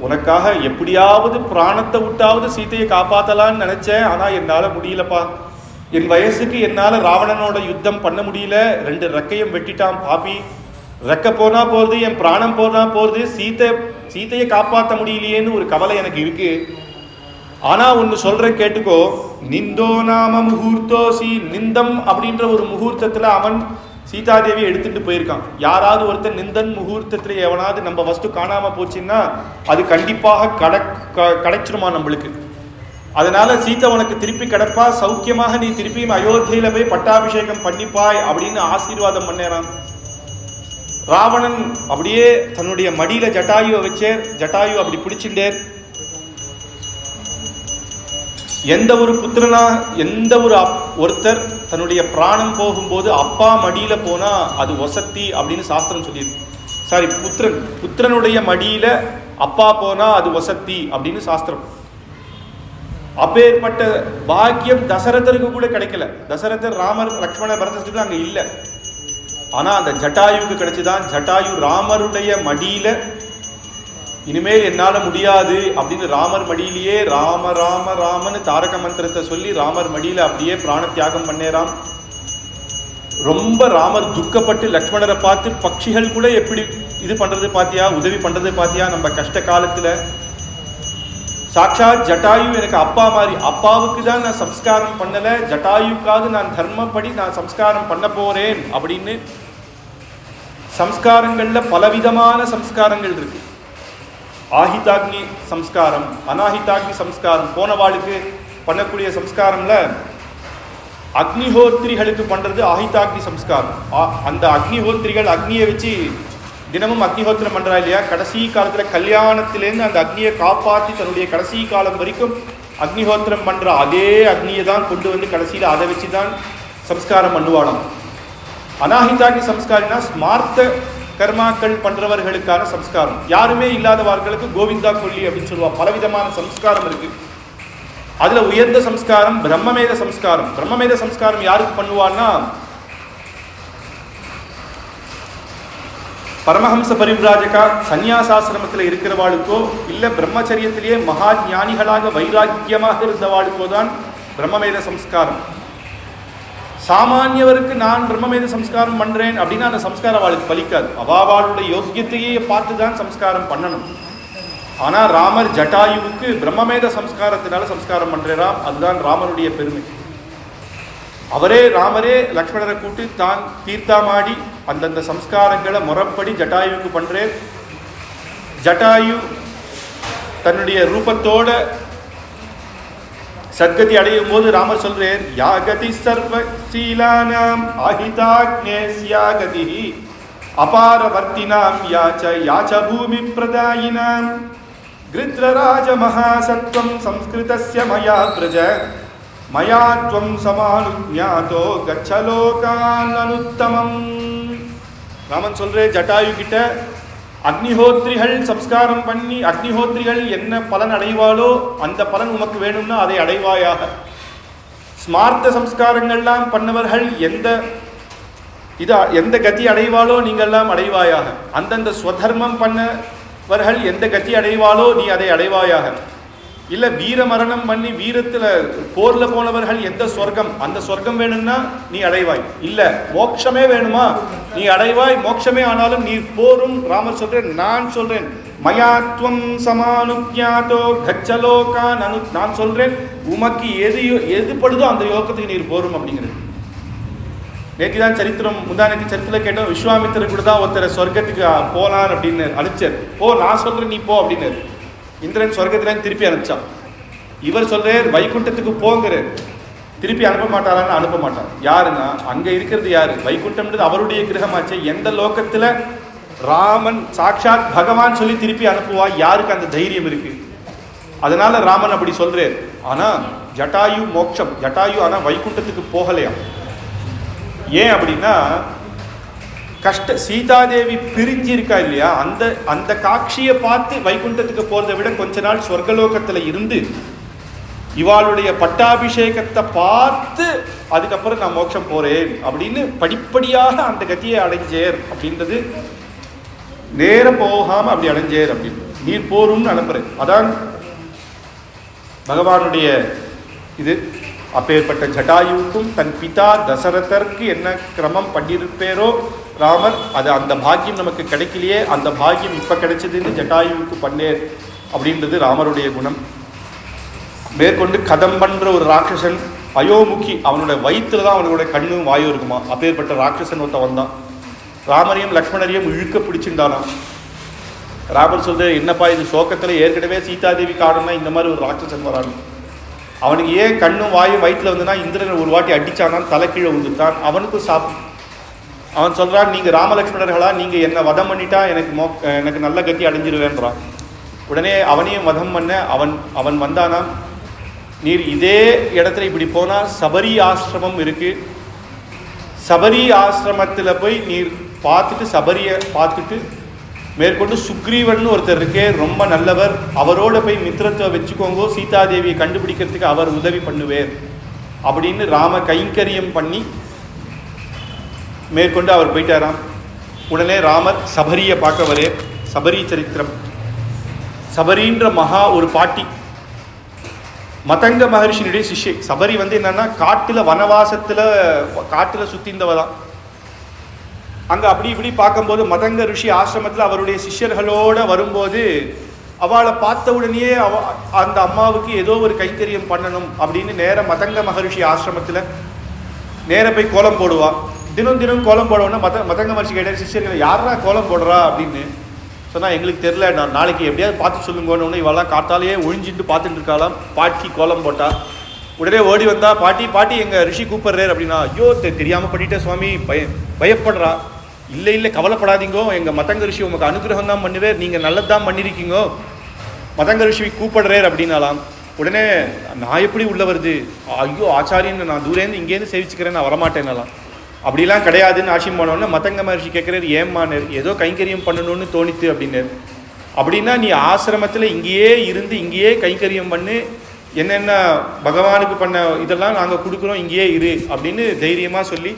உனக்காக எப்படியாவது பிராணத்தை விட்டாவது சீதையை காப்பாத்தலான்னு நினைச்சேன், ஆனா என்னால முடியலப்பா. என் வயசுக்கு என்னால ராவணனோட யுத்தம் பண்ண முடியல. 2 ரெக்கையும் வெட்டிட்டான் பாப்பி. ரெக்கை போனா போறது, என் பிராணம் போனா போறது, சீதையை காப்பாற்ற முடியலையேன்னு ஒரு கவலை எனக்கு இருக்கு. ஆனா ஒன்னு சொல்றேன் கேட்டுக்கோ, நிந்தோ நாம முகூர்த்தோசி. நிந்தம் அப்படின்ற ஒரு முகூர்த்தத்துல அவன் சீதாதேவியை எடுத்துட்டு போயிருக்கான். யாராவது ஒருத்தர் நிந்தன் முகூர்த்தத்துல எவனாவது நம்ம வஸ்து காணாம போச்சுன்னா அது கண்டிப்பாக கிடைச்சிருமா நம்மளுக்கு. அதனால சீதை உனக்கு திருப்பி கிடப்பா, சௌக்கியமாக நீ திருப்பியும் அயோத்தியில போய் பட்டாபிஷேகம் பண்ணிப்பாய் அப்படின்னு ஆசீர்வாதம் பண்ணேறான். ராவணன் அப்படியே தன்னுடைய மடியில ஜட்டாயுவை வச்சேர். ஜட்டாயு அப்படி பிடிச்சுட்டேர். எந்த ஒரு புத்திரனா, எந்த ஒரு ஒருத்தர் தன்னுடைய பிராணம் போகும்போது அப்பா மடியில போனா அது வசத்தி அப்படின்னு சாஸ்திரம் சொல்லியிருக்கு. சாரி, புத்திரனுடைய மடியில அப்பா போனா அது வசத்தி அப்படின்னு சாஸ்திரம். அப்பேற்பட்ட பாக்கியம் தசரதருக்கு கூட கிடைக்கல. தசரதர் ராமர் லக்ஷ்மண பரதத்துக்கு அங்க இல்லை. ஆனா அந்த ஜட்டாயுக்கு கிடைச்சுதான். ஜட்டாயு ராமருடைய மடியில இனிமேல் என்னால முடியாது அப்படின்னு ராமர் மடியிலேயே ராம ராம ராமன்னு தாரக மந்திரத்தை சொல்லி ராமர் மடியில அப்படியே பிராண தியாகம் பண்ணேராம். ரொம்ப ராமர் துக்கப்பட்டு லக்ஷ்மணரை பார்த்து, பட்சிகள் கூட எப்படி இது பண்றது பாத்தியா, உதவி பண்றது பாத்தியா நம்ம கஷ்ட காலத்துல. சாட்சாத் ஜட்டாயு எனக்கு அப்பா மாதிரி. அப்பாவுக்கு தான் நான் சம்ஸ்காரம் பண்ணல, ஜட்டாயுக்காவது நான் தர்மப்படி நான் சம்ஸ்காரம் பண்ண போறேன் அப்படின்னு. சம்ஸ்காரங்கள்ல பலவிதமான சம்ஸ்காரங்கள் இருக்கு. ஆஹிதாக்னி சம்ஸ்காரம், அனாஹிதாக்னி சம்ஸ்காரம். போனவாளுக்கு பண்ணக்கூடிய சம்ஸ்காரம்ல அக்னிஹோத்திரிகளுக்கு பண்றது ஆஹிதாக்னி சம்ஸ்காரம். அந்த அக்னிஹோத்திரிகள் அக்னியை வச்சு தினமும் அக்னிஹோத்திரம் பண்றா இல்லையா, கடைசி காலத்துல கல்யாணத்திலேருந்து அந்த அக்னியை காப்பாற்றி தன்னுடைய கடைசி காலம் வரைக்கும் அக்னிஹோத்திரம் பண்ற அதே அக்னியை தான் கொண்டு வந்து கடைசியில் அதை வச்சுதான் சம்ஸ்காரம் பண்ணுவாளாம். அனாஹிதாக்னி சம்ஸ்காரினா ஸ்மார்த்த கர்மாக்கள் பண்றவர்களுக்கான சம்ஸ்காரம். யாருமே இல்லாதவர்களுக்கு கோவிந்தா கொல்லி அப்படின்னு சொல்லுவா. பலவிதமான சம்ஸ்காரம் இருக்கு. அதுல உயர்ந்த சம்ஸ்காரம் பிரம்மமேத சம்ஸ்காரம். பிரம்மமேத சம்ஸ்காரம் யாருக்கு பண்ணுவான்னா, பரமஹம்ச பரிவ்ராஜகா சந்நியாசாசிரமத்தில் இருக்கிறவாளுக்கோ இல்ல பிரம்மச்சரியத்திலேயே மகா ஞானிகளாக வைராக்கியமாக இருந்தவாளுக்கோ தான் பிரம்மமேத சம்ஸ்காரம். சாமானியவருக்கு நான் பிரம்மமேத சம்ஸ்காரம் பண்றேன் அப்படின்னா அந்த சம்ஸ்காரம் அவளுக்கு பலிக்காது. அவாவாளுடைய யோக்கியத்தையே பார்த்து தான் சம்ஸ்காரம் பண்ணணும். ஆனா ராமர் ஜட்டாயுவுக்கு பிரம்மமேத சம்ஸ்காரத்தினால சம்ஸ்காரம் பண்றாராம். அதுதான் ராமருடைய பெருமை. ராமரே லக்ஷ்மணரை கூட்டி தான் தீர்த்தாமாடி அந்தந்த சம்ஸ்காரங்களை முறைப்படி ஜட்டாயுவுக்கு பண்றேன். ஜட்டாயு தன்னுடைய ரூபத்தோட சத்கதி அடையும் போது ராமர் சொல்றேன், யாகதி சர்வ சீலானாம் ஆஹிதாக்னேஸ்யாகதி அபாரவர்த்தினாம் யாச்ச யாச்ச பூமி பிரதாயினாம் கிருத்ரராஜ மகாசத்வம் சம்ஸ்கிருதஸ்ய மயா பிரஜ மயாத்வம் சமானுஜ்ஞாதோ கச்சலோகான் அனுத்தமம். ராமன் சொல்றே ஜட்டாயு கிட்ட, அக்னிஹோத்ரிகள் சம்ஸ்காரம் பண்ணி அக்னிஹோத்ரிகள் என்ன பலன் அடைவாளோ அந்த பலன் உமக்கு வேணும்னா அதை அடைவாயாக. ஸ்மார்த்த சம்ஸ்காரங்கள்லாம் பண்ணவர்கள் எந்த கதி அடைவாளோ நீங்கள்லாம் அடைவாயாக. அந்தந்த ஸ்வதர்மம் பண்ணவர்கள் எந்த கதி அடைவாளோ நீ அதை அடைவாயாக. இல்ல வீர மரணம் பண்ணி வீரத்துல போர்ல போனவர்கள் எந்த சொர்க்கம், அந்த சொர்க்கம் வேணும்னா நீ அடைவாய். இல்ல மோட்சமே வேணுமா நீ அடைவாய். மோட்சமே ஆனாலும் நீ போரும். ராமர் சொல்றேன், நான் சொல்றேன், மயாத்வம் சமானுஜ்ஞாதோ கச்சலோகான் நான் சொல்றேன், உமக்கு எது படுதோ அந்த யோகத்துக்கு நீர் போரும் அப்படிங்கிறது. நேற்றுதான் சரித்திரம், முந்தானேத்தி சரித்திரத்தில் கேட்டோம். விஸ்வாமித்திரர் கூட தான் ஒருத்தர் சொர்க்கத்துக்கு போனார் அப்படின்னு அனுப்பிச்சார். நான் சொல்றேன் நீ போ அப்படின்னு. இந்திரன் சொர்க்கத்திலேருந்து திருப்பி அனுப்பிச்சான். இவர் சொல்றார் வைகுண்டத்துக்கு போங்கிறார். திருப்பி அனுப்ப மாட்டாரான்னு அனுப்ப மாட்டார். யாருன்னா அங்க இருக்கிறது யாரு, வைகுண்டம்ன்றது அவருடைய கிரகமாச்சு. எந்த லோகத்துல ராமன் சாட்சாத் பகவான் சொல்லி திருப்பி அனுப்புவா, யாருக்கு அந்த தைரியம் இருக்கு? அதனால ராமன் அப்படி சொல்றார். ஆனா ஜட்டாயு மோட்சம், ஜட்டாயு ஆனா வைகுண்டத்துக்கு போகலையா. ஏன் அப்படின்னா, சீதாதேவி பிரிஞ்சு இருக்கா இல்லையா, அந்த காட்சியை பார்த்து வைகுண்டத்துக்கு போறதை விட கொஞ்ச நாள் சொர்க்கலோகத்துல இருந்து இவாளுடைய பட்டாபிஷேகத்தை பார்த்து அதுக்கப்புறம் நான் மோட்சம் போறேன் அப்படின்னு படிப்படியாக அந்த கதியை அடைஞ்சேர் அப்படின்றது. நேர போகாம அப்படி அடைஞ்சேர் அப்படின்னு நீர் போரும்னு அனுப்புறேன். அதான் பகவானுடைய இது. அப்பேற்பட்ட ஜட்டாயுவுக்கும் தன் பிதா தசரதற்கு என்ன கிரமம் பண்ணியிருப்பேரோ ராமர், அது அந்த பாக்கியம் நமக்கு கிடைக்கலையே, அந்த பாக்கியம் இப்ப கிடைச்சதுன்னு ஜட்டாயுவுக்கு பண்ணேர் அப்படின்றது ராமருடைய குணம். மேற்கொண்டு கதம்பன்ற ஒரு ராட்சசன் அயோமுகி, அவனோட வயிற்றுல தான் அவனோட கண்ணும் வாயும் இருக்குமா. அப்பேற்பட்ட ராட்சசன் ஒருத்த வந்தான். ராமரையும் லக்ஷ்மணரையும் இழுக்க பிடிச்சிருந்தானாம். ராமர் சொல்ற, என்னப்பா இது சோகத்துல ஏற்கனவே சீதாதேவி காரணம்னா இந்த மாதிரி ஒரு ராட்சசன் வரான். அவனுக்கு ஏன் கண்ணும் வாயும் வயிற்றுல வந்துன்னா, இந்திரன் ஒரு வாட்டி அடிச்சானான், தலை கீழே விழுந்துட்டான். அவனுக்கும் சாப்பிட்டு அவன் சொல்றான், நீங்க ராமலக்ஷ்மணர்களா, நீங்க என்ன வதம் பண்ணிட்டா எனக்கு நல்ல கத்தி அடைஞ்சிருவேன்றான். உடனே அவனையும் வதம் பண்ண அவன் வந்தானா, நீர் இதே இடத்துல இப்படி போனா சபரி ஆசிரமம் இருக்கு, சபரி ஆசிரமத்தில் போய் நீர் பார்த்துட்டு சபரியை பார்த்துட்டு மேற்கொண்டு சுக்ரீவன் ஒருத்தர் இருக்கே, ரொம்ப நல்லவர், அவரோட போய் மித்திரத்தை வச்சுக்கோங்கோ, சீதாதேவியை கண்டுபிடிக்கிறதுக்கு அவர் உதவி பண்ணுவேர் அப்படின்னு ராம கைங்கரியம் பண்ணி மேற்கொண்டு அவர் போயிட்டாராம். உடனே ராமர் சபரியை பார்க்க வரே. சபரி சரித்திரம். சபரின்ற மகா ஒரு பாட்டி, மதங்க மகர்ஷினுடைய சிஷ்யை. சபரி என்னன்னா காட்டுல வனவாசத்துல காட்டுல சுத்திந்தவ தான். அங்க அப்படி இப்படி பார்க்கும்போது மதங்க ரிஷி ஆசிரமத்தில் அவருடைய சிஷ்யர்களோட வரும்போது அவளை பார்த்த உடனேயே அந்த அம்மாவுக்கு ஏதோ ஒரு கைங்கரியம் பண்ணணும் அப்படின்னு நேர மதங்க மகர்ஷி ஆசிரமத்தில் நேர போய் கோலம் போடுவா. தினம் தினம் கோலம் போடுவோன்னா மதங்க மகர்ஷி கேட்டார், சிஷ்யர்கள் யாரா கோலம் போடுறா அப்படின்னு சொன்னால் எங்களுக்கு தெரில, நான் நாளைக்கு எப்படியாவது பார்த்து சொல்லுங்கன்னு. இவெல்லாம் காத்தாலேயே ஒழிஞ்சிட்டு பார்த்துட்டு இருக்காளாம். பாட்டி கோலம் போட்டா. உடனே ஓடி வந்தா, பாட்டி பாட்டி எங்கள் ரிஷி கூப்பிட்றாரு அப்படின்னா, ஐயோ தெரியாமல் பண்ணிட்டேன் சுவாமி, பயப்படுறா. இல்லை இல்லை கவலைப்படாதீங்கோ, எங்கள் மதங்க ரிஷி உங்களுக்கு அனுகிரகம் தான் பண்ணுவேர், நீங்கள் நல்லதான் பண்ணியிருக்கீங்கோ, மதங்க ரிஷி கூப்பிடுறார் அப்படின்னாலாம். உடனே நான் எப்படி உள்ள வருது, ஐயோ ஆச்சாரியன் நான் தூரேருந்து இங்கேருந்து சேவிச்சுக்கிறேன், நான் வரமாட்டேன்னலாம். அப்படிலாம் கிடையாதுன்னு ஆசியம் போனோடனே மதங்க மகர்ஷி கேட்குறாரு, ஏம்மானர் ஏதோ கைங்கரியம் பண்ணணும்னு தோணித்து அப்படின்னாரு. அப்படின்னா நீ ஆசிரமத்தில் இங்கேயே இருந்து இங்கேயே கைங்கரியம் பண்ணு, என்னென்ன பகவானுக்கு பண்ண இதெல்லாம் நாங்கள் கொடுக்குறோம், இங்கேயே இரு அப்படின்னு தைரியமாக சொல்லி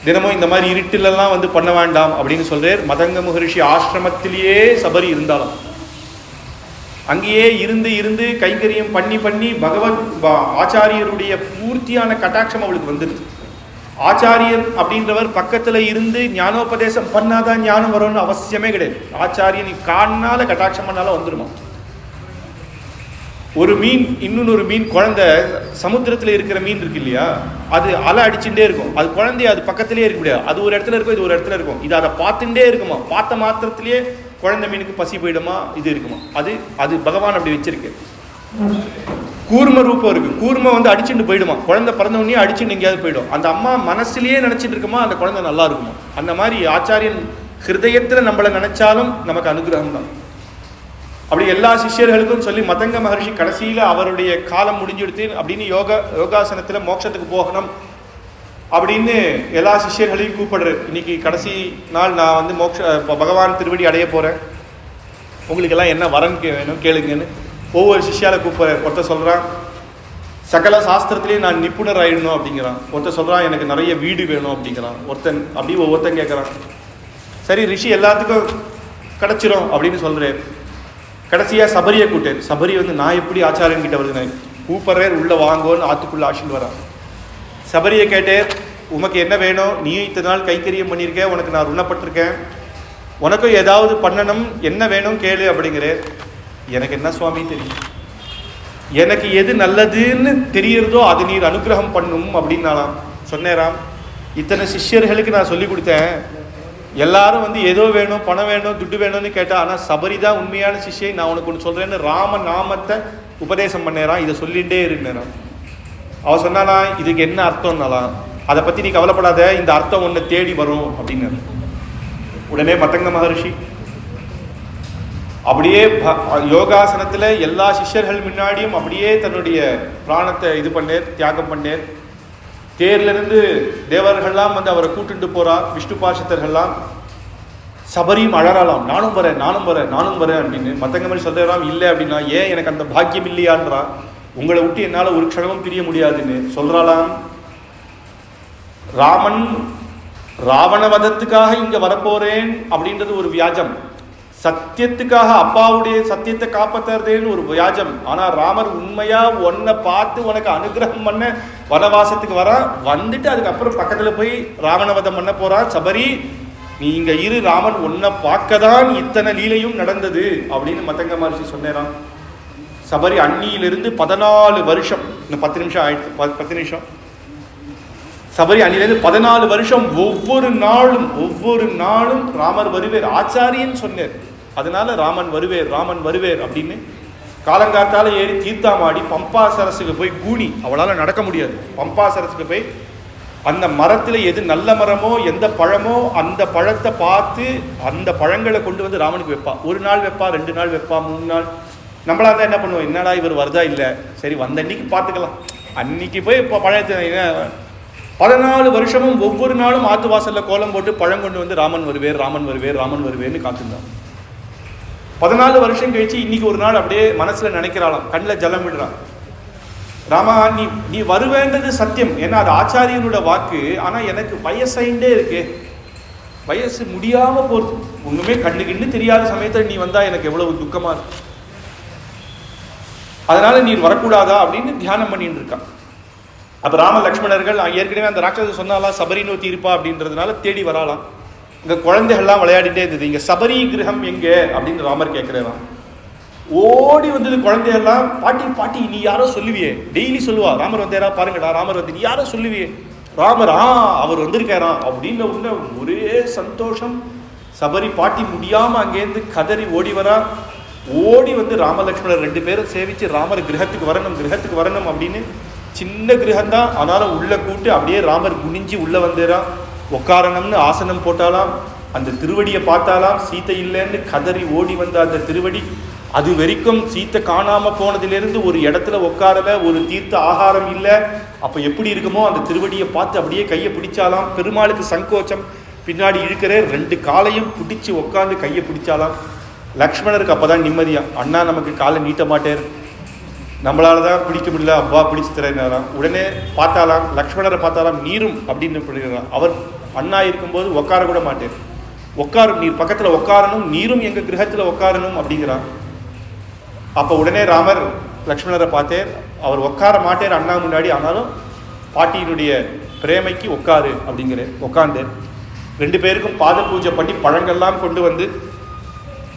தினமும் இந்த மாதிரி இருட்டிலெல்லாம் பண்ண வேண்டாம் அப்படின்னு சொல்றார். மதங்க மகரிஷி ஆசிரமத்திலேயே சபரி இருந்தாலும் அங்கேயே இருந்து இருந்து கைங்கரியம் பண்ணி பண்ணி பகவத் ஆச்சாரியருடைய பூர்த்தியான கட்டாட்சம் அவளுக்கு வந்துடுது. ஆச்சாரியன் அப்படின்றவர் பக்கத்துல இருந்து ஞானோபதேசம் பண்ணாதான் ஞானம் வரும்னு அவசியமே கிடையாது. ஆச்சாரியன் காணால கட்டாட்சம் பண்ணாலும் வந்துடுமா. ஒரு மீன் இன்னொரு மீன் குழந்தை சமுத்திரத்தில் இருக்கிற மீன் இருக்கு இல்லையா, அது அலை அடிச்சுட்டே இருக்கும். அது குழந்தைய அது பக்கத்திலே இருக்க முடியாது. அது ஒரு இடத்துல இருக்கும், இது ஒரு இடத்துல இருக்கும். இது அதை பார்த்துட்டே இருக்குமா. பார்த்த மாத்திரத்திலேயே குழந்தை மீனுக்கு பசி போயிடுமா, இது இருக்குமா. அது பகவான் அப்படி வச்சிருக்கு. கூர்ம ரூபம் இருக்கு. கூர்ம அடிச்சுட்டு போயிடுமா. குழந்தை பிறந்த உடனே அடிச்சுட்டு எங்கேயாவது போயிடும். அந்த அம்மா மனசுலயே நினைச்சிட்டு இருக்குமா, அந்த குழந்தை நல்லா இருக்குமா. அந்த மாதிரி ஆச்சாரியன் ஹிருதயத்துல நம்மளை நினைச்சாலும் நமக்கு அனுகிரகம் தான். அப்படி எல்லா சிஷ்யர்களுக்கும் சொல்லி மதங்க மகர்ஷி கடைசியில அவருடைய காலம் முடிஞ்சுடுத்து அப்படின்னு யோகாசனத்துல மோட்சத்துக்கு போகணும் அப்படின்னு எல்லா சிஷ்யர்களையும் கூப்பிடுறாரு. இன்னைக்கு கடைசி நாள், நான் பகவான் திருவடி அடைய போறேன், உங்களுக்கு எல்லாம் என்ன வரன் வேணும் கேளுங்கன்னு ஒவ்வொரு சிஷ்யால கூப்பிடுறாரு. ஒருத்தர் சொல்றான் சகல சாஸ்திரத்திலேயே நான் நிபுணர் ஆயிடணும் அப்படிங்கிறான். ஒருத்தர் சொல்றான் எனக்கு நிறைய வீடு வேணும் அப்படிங்கிறான். ஒவ்வொருத்தன் கேட்கறான். சரி ரிஷி எல்லாத்துக்கும் கிடைச்சிரும் அப்படின்னு சொல்றேன். கடைசியா சபரியை கூட்டேன். சபரி நான் எப்படி ஆச்சாரியன் கிட்ட வருதுன்னு கூப்பிடுறேன், உள்ள வாங்கோன்னு ஆத்துக்குள்ள ஆசிட்டு வரான். சபரியை கேட்டேன், உனக்கு என்ன வேணும், நீயும் இத்தனை நாள் கைக்கரியம் பண்ணியிருக்கேன், உனக்கு நான் ருணப்பட்டிருக்கேன், உனக்கும் ஏதாவது பண்ணணும், என்ன வேணும் கேளு அப்படிங்கிறேன். எனக்கு என்ன சுவாமி தெரியும், எனக்கு எது நல்லதுன்னு தெரியறதோ அது நீர் அனுகிரகம் பண்ணும் அப்படின்னாலாம். சொன்னேராம், இத்தனை சிஷ்யர்களுக்கு நான் சொல்லி கொடுத்தேன், எல்லாரும் ஏதோ வேணும், பணம் வேணும், துட்டு வேணும்னு கேட்டா, ஆனால் சபரி தான் உண்மையான சிஷ்யை, நான் உனக்கு ஒன்று சொல்றேன்னு ராம நாமத்தை உபதேசம் பண்ணேரான். இதை சொல்லிகிட்டே இருக்கிறான். அவ சொன்னாலாம், இதுக்கு என்ன அர்த்தம்னாலாம், அதை பத்தி நீ கவலைப்படாத, இந்த அர்த்தம் உன்னை தேடி வரும் அப்படின்னு. உடனே மதங்க மகர்ஷி அப்படியே யோகாசனத்துல எல்லா சிஷ்யர்கள் முன்னாடியும் அப்படியே தன்னுடைய பிராணத்தை இது பண்ணேர், தியாகம் பண்ணேர். தேர்ல இருந்து தேவர்கள்லாம் அவரை கூட்டுண்டு போறா. விஷ்ணு பார்ஷத்தர்கள்லாம் சபரியும் அழறாலாம், நானும் வரேன் நானும் வரேன் நானும் வரேன் அப்படின்னு. மத்தங்க மாதிரி சொல்றாம், இல்லை அப்படின்னா, ஏன் எனக்கு அந்த பாக்கியம் இல்லையான்றா, உங்களை விட்டு என்னால ஒரு க்ஷணமும் பிரிய முடியாதுன்னு சொல்றாளாம். ராமன் ராவணவதத்துக்காக இங்க வரப்போறேன் அப்படின்றது ஒரு வியாஜம், சத்தியத்துக்காக அப்பாவுடைய சத்தியத்தை காப்பாத்துறதேன்னு ஒரு வியாஜம். ஆனா ராமர் உண்மையா உன்னை பார்த்து உனக்கு அனுகிரகம் பண்ண வனவாசத்துக்கு வர வந்துட்டு அதுக்கப்புறம் பக்கத்துல போய் ராவணவதம் பண்ண போறான். சபரி நீ இங்க இரு, ராமன் உன்னை பார்க்கதான் இத்தனை லீலையும் நடந்தது அப்படின்னு மதங்க மகர்ஷி சொன்னேராம். சபரி அன்னியிலிருந்து 14 வருஷம், இன்னும் 10 நிமிஷம் ஆயிடுச்சு, 10 நிமிஷம். சபரி அன்னிலிருந்து 14 வருஷம் ஒவ்வொரு நாளும் ராமர் வருவேர், ஆச்சாரியன் சொன்னார். அதனால ராமன் வருவேர் அப்படின்னு காலங்காத்தால ஏறி தீர்த்தாமாடி பம்பா சரசுக்கு போய் கூணி, அவளால் நடக்க முடியாது, பம்பா சரசுக்கு போய் அந்த மரத்துல எது நல்ல மரமோ எந்த பழமோ அந்த பழத்தை பார்த்து அந்த பழங்களை கொண்டு ராமனுக்கு வைப்பா. ஒரு நாள் வைப்பா, 2 நாள் வைப்பா, 3 நாள். நம்மளா தான் என்ன பண்ணுவோம், என்னடா இவர் வருதா இல்லை, சரி வந்த அன்னைக்கு பார்த்துக்கலாம், அன்னைக்கு போய் இப்போ பழத்தை 14 வருஷமும் ஒவ்வொரு நாளும் ஆத்து வாசல்ல கோலம் போட்டு பழம் கொண்டு வந்து ராமன் வருவேர், ராமன் வருவேர், ராமன் வருவேர்னு காத்துருந்தான். 14 வருஷம் கழிச்சு இன்னைக்கு ஒரு நாள் அப்படியே மனசுல நினைக்கிறாளாம், கண்ணில் ஜலம் விடுறான். ராமா, நீ வருவேன்றது சத்தியம், ஏன்னா அது ஆச்சாரியனோட வாக்கு. ஆனா எனக்கு வயசாயிண்டே இருக்கு, வயசு முடியாம போறது, ஒண்ணுமே கண்ணுக்கு தெரியாத சமயத்துல நீ வந்தா எனக்கு எவ்வளவு துக்கமா இருக்கு, அதனால நீ வரக்கூடாதா அப்படின்னு தியானம் பண்ணிட்டு இருக்கான். அப்ப ராம லக்ஷ்மணர்கள் ஏற்கனவே அந்த ராட்சத சொன்னாலாம் சபரி நோத்தி இருப்பா அப்படின்றதுனால தேடி வராலாம். இங்க குழந்தைகள்லாம் விளையாடிட்டே இருந்தது. இங்க சபரி கிரகம் எங்க அப்படின்னு ராமர் கேட்கிறாராம். ஓடி வந்தது குழந்தைகள்லாம், பாட்டி பாட்டி நீ யாரோ சொல்லுவியே, டெய்லி சொல்லுவா ராமர் வந்தேரா பாருங்கடா, ராமர் வந்து நீ யாரோ சொல்லுவியே, ராமர் அவர் வந்திருக்காராம் அப்படின்னு உள்ள ஒரே சந்தோஷம். சபரி பாட்டி முடியாம அங்கேருந்து கதறி ஓடி வரா. ஓடி வந்து ராமலக்ஷ்மணர் 2 பேரும் சேவிச்சு ராமர் கிரகத்துக்கு வரணும் அப்படின்னு, சின்ன கிரகம்தான் ஆனாலும் உள்ள கூட்டு அப்படியே ராமர் குனிஞ்சு உள்ள வந்துறான். உட்காரணும்னு ஆசனம் போட்டாலாம், அந்த திருவடியை பார்த்தாலாம், சீத்தை இல்லைன்னு கதறி ஓடி வந்த அந்த திருவடி, அது வரைக்கும் சீத்தை காணாம போனதிலிருந்து ஒரு இடத்துல உட்காரல, ஒரு தீர்த்த ஆகாரம் இல்லை. அப்ப எப்படி இருக்குமோ அந்த திருவடியை பார்த்து அப்படியே கையை பிடிச்சாலாம். பெருமாளுக்கு சங்கோச்சம், பின்னாடி இழுக்கிற 2 காலையும் பிடிச்சி உட்காந்து கையை பிடிச்சாலாம். லக்ஷ்மணருக்கு அப்பதான் நிம்மதியா, அண்ணா நமக்கு காலை நீட்ட மாட்டேர், நம்மளால தான் பிடிக்க முடியல, அப்பா பிடிச்சி தரேன்னாராம். உடனே பார்த்தாலாம், லக்ஷ்மணரை பார்த்தாலாம், நீரும் அப்படின்னு சொல்லிடுறான். அவர் அண்ணா இருக்கும்போது உட்கார கூட மாட்டேன், உட்காரும், நீர் பக்கத்துல உட்காரணும், நீரும் எங்க கிரகத்துல உட்காரணும் அப்படிங்கிறான். அப்ப உடனே ராமர் லக்ஷ்மணரை பார்த்தேன், அவர் உட்கார மாட்டேர் அண்ணா முன்னாடி, ஆனாலும் பாட்டியினுடைய பிரேமைக்கு உட்காரு அப்படிங்கிற உட்காந்து 2 பேருக்கும் பாத பூஜை பண்ணி பழங்கள்லாம் கொண்டு வந்து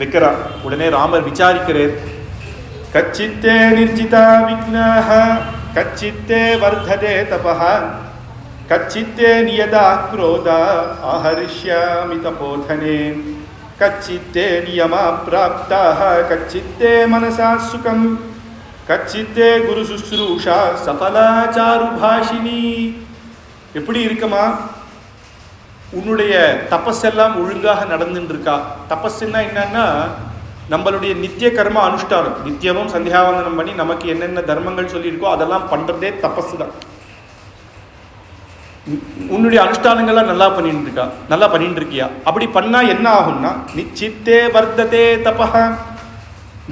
வைக்கிறார். உடனே ராமர் விசாரிக்கிறார், கச்சித்தே நிர்ஜிதா விக்னஹ கச்சித்தே வர்ததே தபஹ கச்சித்தே நியதா க்ரோதா ஆஹர்ஷ்யாமி தபோதனே கச்சித்தே நியமா பிராப்தாஹ கச்சித்தே மனசா சுகம் கச்சித்தே குரு சுஸ்ரூஷா சஃபலாச்சாரு பாஷினி. எப்படி இருக்குமா, உன்னுடைய தபஸெல்லாம் ஒழுங்காக நடந்துட்டு இருக்கா. தபஸ்ன்னா என்னன்னா நம்மளுடைய நித்திய கர்ம அனுஷ்டானம், நித்தியமும் சந்தியாவந்தனம் பண்ணி நமக்கு என்னென்ன தர்மங்கள் சொல்லியிருக்கோ அதெல்லாம் பண்றதே தபஸ் தான். உன்னுடைய அனுஷ்டானங்கள்லாம் நல்லா பண்ணிட்டு இருக்கியா. அப்படி பண்ணா என்ன ஆகும்னா, நிச்சித்தே வர்த்ததே தபஹ,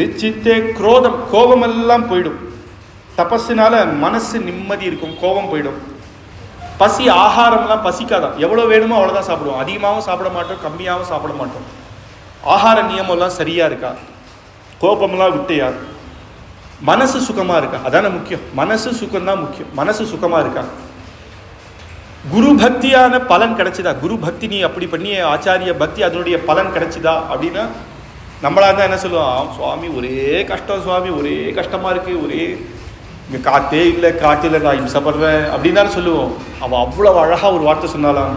நிச்சித்தே குரோதம், கோபம் எல்லாம் போயிடும். தபஸினால மனசு நிம்மதி இருக்கும், கோபம் போயிடும். பசி, ஆகாரம்லாம் பசிக்காதான், எவ்வளோ வேணுமோ அவ்வளோதான் சாப்பிடுவோம், அதிகமாகவும் சாப்பிட மாட்டோம், கம்மியாகவும் சாப்பிட மாட்டோம். ஆகார நியமம்லாம் சரியா இருக்கா, கோபம்லாம் விட்டையா, மனசு சுகமா இருக்கா, அதான முக்கியம். மனசு சுகம்தான் முக்கியம், மனசு சுகமா இருக்கா. குரு பக்தியான பலன் கிடைச்சுதா, குரு பக்தி நீ அப்படி பண்ணி ஆச்சாரிய பக்தி அதனுடைய பலன் கிடைச்சுதா அப்படின்னா நம்மளா தான் என்ன சொல்லுவோம், சுவாமி ஒரே கஷ்டம், சுவாமி ஒரே கஷ்டமா இருக்கு, ஒரே இங்கே காத்தே இல்லை, காட்டில் நான் இம்சப்படுறேன் அப்படின்னு தானே சொல்லுவோம். அவள் அவ்வளவு அழகா ஒரு வார்த்தை சொன்னாலாம்,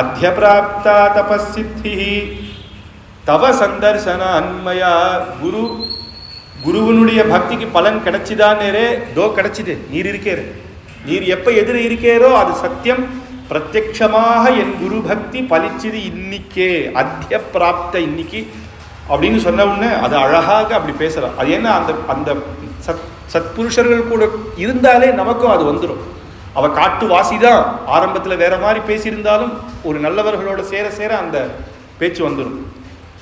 அத்தியப்ராப்தா தபசித்தி தவ சந்தர்சன அன்மயா. குருவனுடைய பக்திக்கு பலன் கிடைச்சிதானே, தோ கிடைச்சிது, நீர் இருக்கேரு, நீர் எப்ப எதிர இருக்கேரோ அது சத்தியம், பிரத்யக்ஷமாக என் குரு பக்தி பலிச்சுது இன்னைக்கே, அத்திய பிராப்த இன்னைக்கு அப்படின்னு சொன்ன உடனே அது அழகாக அப்படி பேசுறான். அது ஏன்னா அந்த அந்த சத்புருஷர்கள் கூட இருந்தாலே நமக்கும் அது வந்துடும். அவ காட்டு வாசிதான், ஆரம்பத்துல வேற மாதிரி பேசியிருந்தாலும் ஒரு நல்லவர்களோட சேர சேர அந்த பேச்சு வந்துடும்.